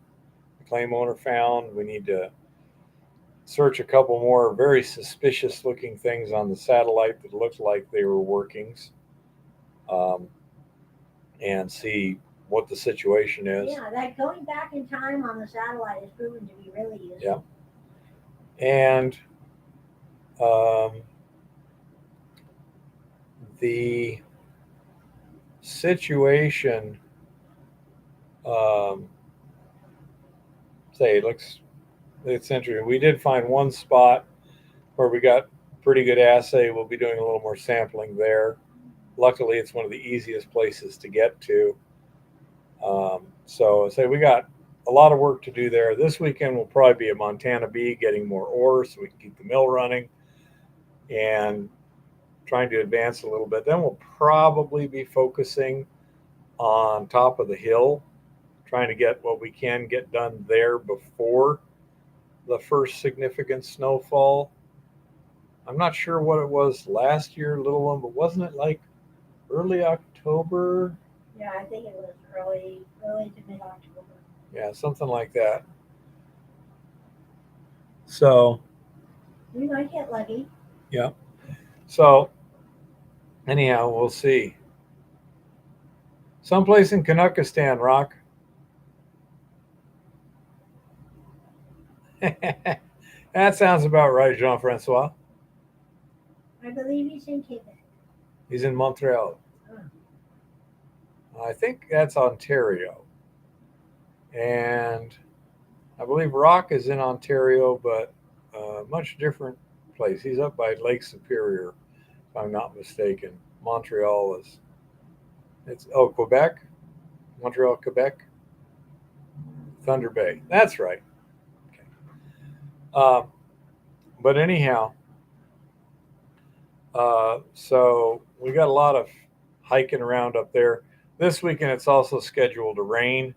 claim owner found. We need to search a couple more very suspicious looking things on the satellite that looked like they were workings, um, and see what the situation is. Yeah, that going back in time on the satellite is proven to be really useful. Yeah. And um, the situation, um, say, it's interesting. We did find one spot where we got pretty good assay. We'll be doing a little more sampling there. Luckily, it's one of the easiest places to get to. So, say we got a lot of work to do there. This weekend will probably be a Montana B, getting more ore so we can keep the mill running and trying to advance a little bit. Then we'll probably be focusing on top of the hill, trying to get what we can get done there before the first significant snowfall. I'm not sure what it was last year, little one, but wasn't it like early October? Yeah, I think it was early to mid October. Yeah, something like that. So, We might get lucky. yeah. So, anyhow, we'll see. Someplace in Kanukistan, Rock. That sounds about right, Jean Francois. I believe he's in Quebec. He's in Montreal. I think that's Ontario. And I believe Rock is in Ontario, but a much different place. He's up by Lake Superior, if I'm not mistaken. Montreal is, Quebec? Montreal, Quebec? Thunder Bay. That's right. Okay. But anyhow, so we got a lot of hiking around up there. This weekend it's also scheduled to rain,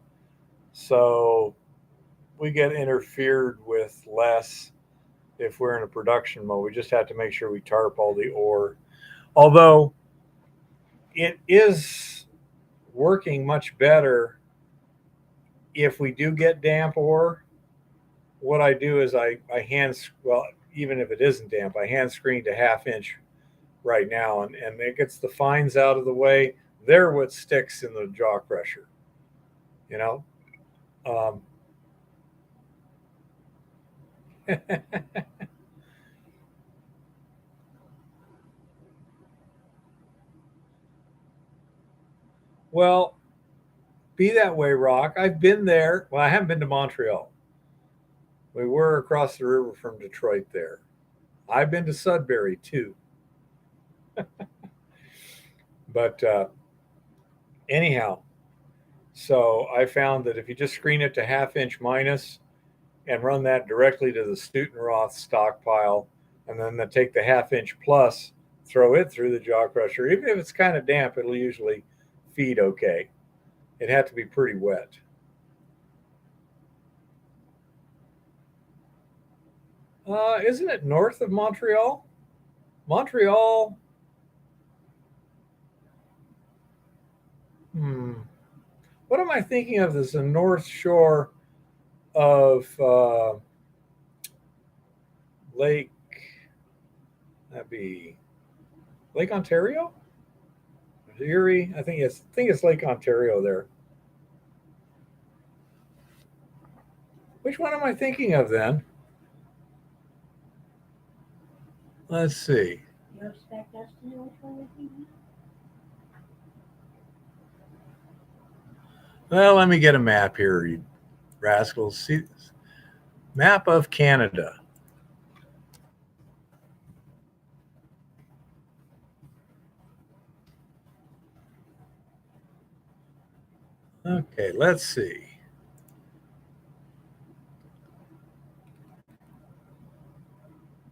so we get interfered with less if we're in a production mode. We just have to make sure we tarp all the ore. Although it is working much better if we do get damp ore. What I do is I even if it isn't damp, I hand screen to half inch right now, and it gets the fines out of the way. They're what sticks in the jaw crusher, you know. Um, well, be that way, Rock. I've been there. Well, I haven't been to Montreal. We were across the river from Detroit there. I've been to Sudbury too. But anyhow, so I found that if you just screen it to half inch minus and run that directly to the Stutenroth stockpile, and then take the half inch plus, throw it through the jaw crusher, even if it's kind of damp, it'll usually feed okay. It had to be pretty wet. Isn't it north of Montreal? Montreal. What am I thinking of? This the north shore of Lake. That'd be Lake Ontario, Erie. I think it's Lake Ontario there. Which one am I thinking of then? Let's see. You expect us to know which one we're thinking of? Well, let me get a map here, you rascals. See, map of Canada. Okay, let's see.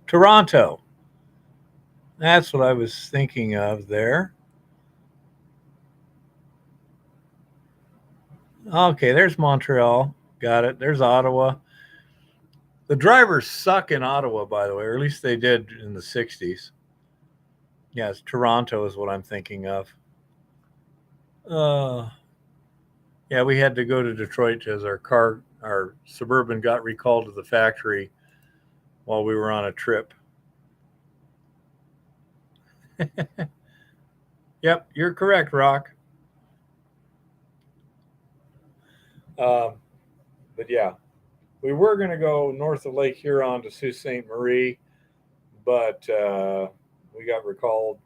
Toronto. That's what I was thinking of there. Okay, there's Montreal. Got it. There's Ottawa. The drivers suck in Ottawa, by the way, or at least they did in the 60s. Yes, Toronto is what I'm thinking of. Uh, yeah, we had to go to Detroit because our Suburban got recalled to the factory while we were on a trip. Yep, you're correct, Rock. Um, but yeah, we were going to go north of Lake Huron to Sault Ste. Marie, but we got recalled,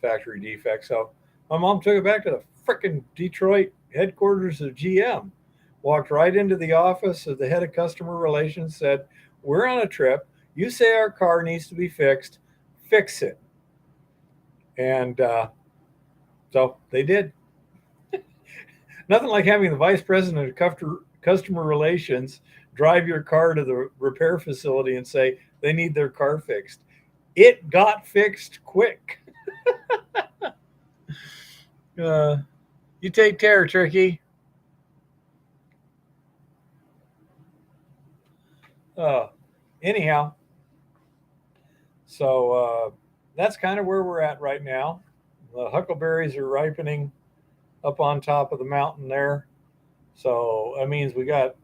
factory defect. So my mom took it back to the frickin' Detroit headquarters of GM. Walked right into the office of the head of customer relations, said, "We're on a trip. You say our car needs to be fixed. Fix it." And so they did. Nothing like having the vice president of customer relations drive your car to the repair facility and say they need their car fixed. It got fixed quick. Uh, you take care, Turkey. Uh, anyhow, so that's kind of where we're at right now. The huckleberries are ripening up on top of the mountain there. So that means we got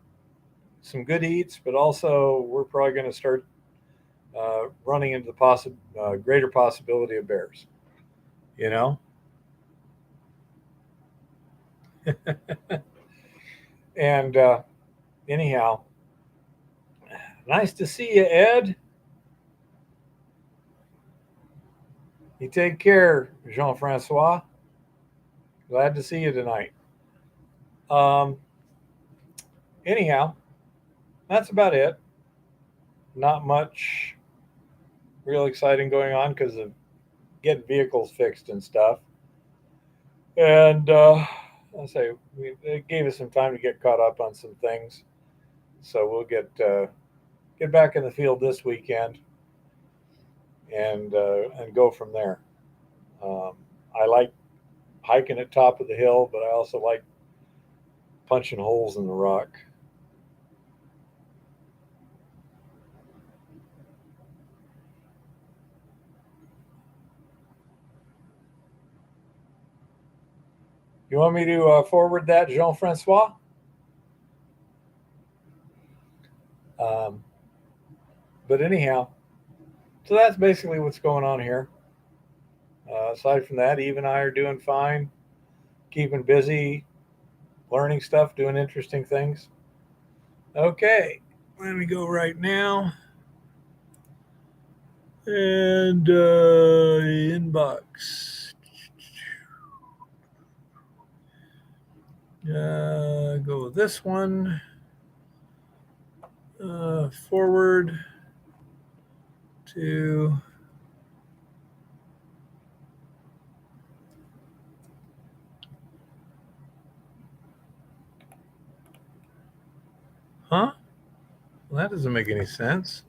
some good eats, but also we're probably going to start running into the greater possibility of bears. You know? And anyhow, nice to see you, Ed. You take care, Jean Francois. Glad to see you tonight. Um, anyhow, that's about it. Not much real exciting going on because of getting vehicles fixed and stuff. And I'll say it gave us some time to get caught up on some things. So we'll get back in the field this weekend and go from there. Um, I like hiking at top of the hill, but I also like punching holes in the rock. You want me to forward that, Jean Francois? Um, but anyhow, so that's basically what's going on here. Aside from that, Eve and I are doing fine, keeping busy, learning stuff, doing interesting things. Okay, let me go right now. And inbox. Go with this one. Forward to huh? Well, that doesn't make any sense.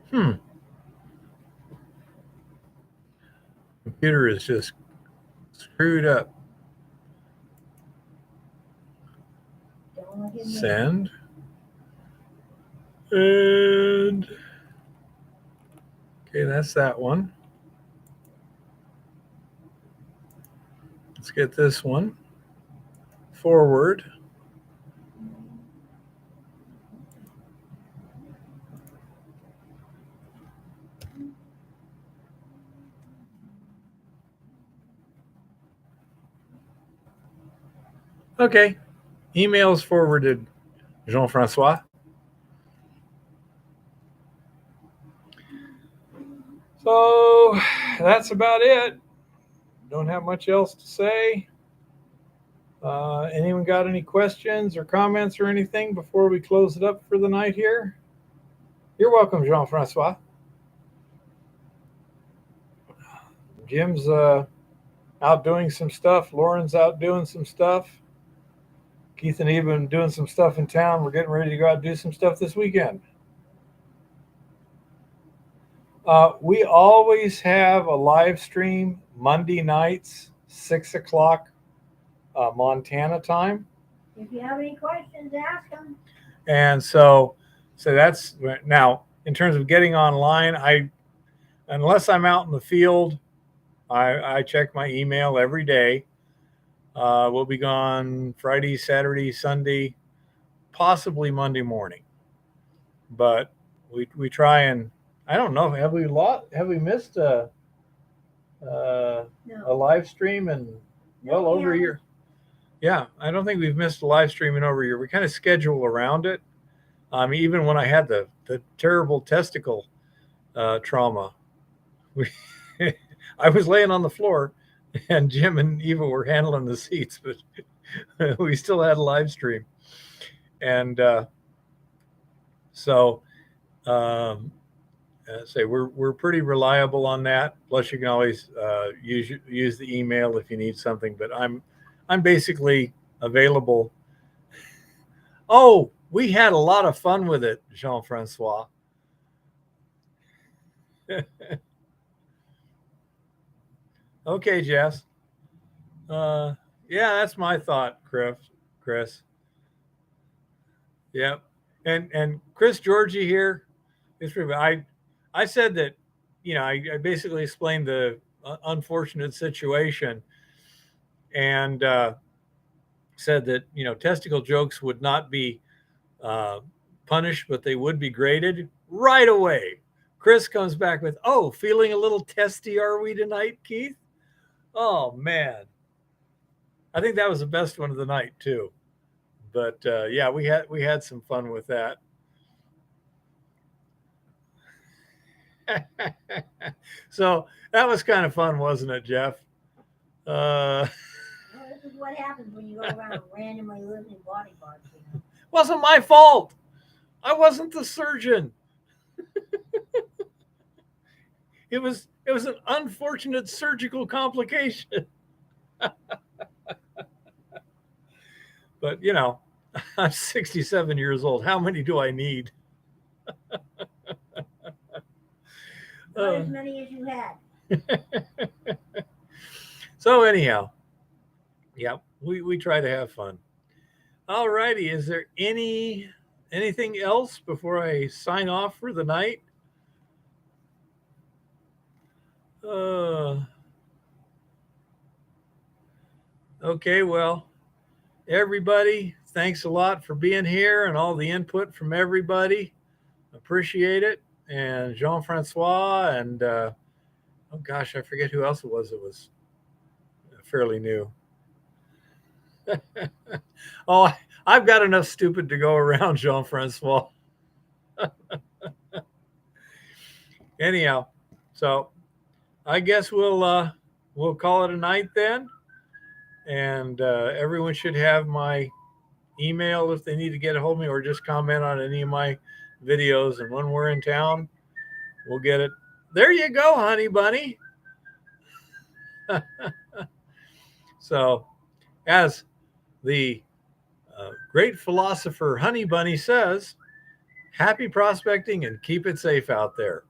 Hmm. Computer is just screwed up. Send. And okay, that's that one. Let's get this one. Forward. Okay. Emails forwarded, Jean Francois. So that's about it. Don't have much else to say. Anyone got any questions or comments or anything before we close it up for the night here? You're welcome, Jean Francois. Jim's out doing some stuff. Lauren's out doing some stuff. Keith and Eve been doing some stuff in town. We're getting ready to go out and do some stuff this weekend. We always have a live stream Monday nights, 6 o'clock Montana time. If you have any questions, ask them. And so that's now in terms of getting online, unless I'm out in the field, I check my email every day. We'll be gone Friday, Saturday, Sunday, possibly Monday morning. But we try and I don't know. Have we missed No. a live stream in well over a year? Yeah, I don't think we've missed a live stream in over a year. We kind of schedule around it. Even when I had the terrible testicle trauma, we I was laying on the floor, and Jim and Eva were handling the seats, but we still had a live stream, and so say we're pretty reliable on that. Plus, you can always use the email if you need something. But I'm basically available. Oh, we had a lot of fun with it, Jean-Francois. Okay, Jess. Yeah, that's my thought, Chris. Yep. And Chris Georgie here. I said that, I basically explained the unfortunate situation and said that, testicle jokes would not be punished, but they would be graded right away. Chris comes back with, "Oh, feeling a little testy, are we tonight, Keith?" Oh man, I think that was the best one of the night too. But yeah, we had some fun with that. So that was kind of fun, wasn't it, Jeff? Well, this is what happens when you go around randomly losing body parts. Wasn't my fault. I wasn't the surgeon. It was an unfortunate surgical complication. But I'm 67 years old. How many do I need? Not as many as you had. So anyhow, yeah, we try to have fun. All righty. Is there anything else before I sign off for the night? Okay, well, everybody, thanks a lot for being here and all the input from everybody. Appreciate it. And Jean-Francois and oh gosh, I forget who else it was. It was fairly new. Oh, I've got enough stupid to go around, Jean-Francois. Anyhow, so I guess we'll call it a night then. And everyone should have my email if they need to get a hold of me or just comment on any of my videos. And when we're in town, we'll get it. There you go, honey bunny. So, as the great philosopher Honey Bunny says, happy prospecting and keep it safe out there.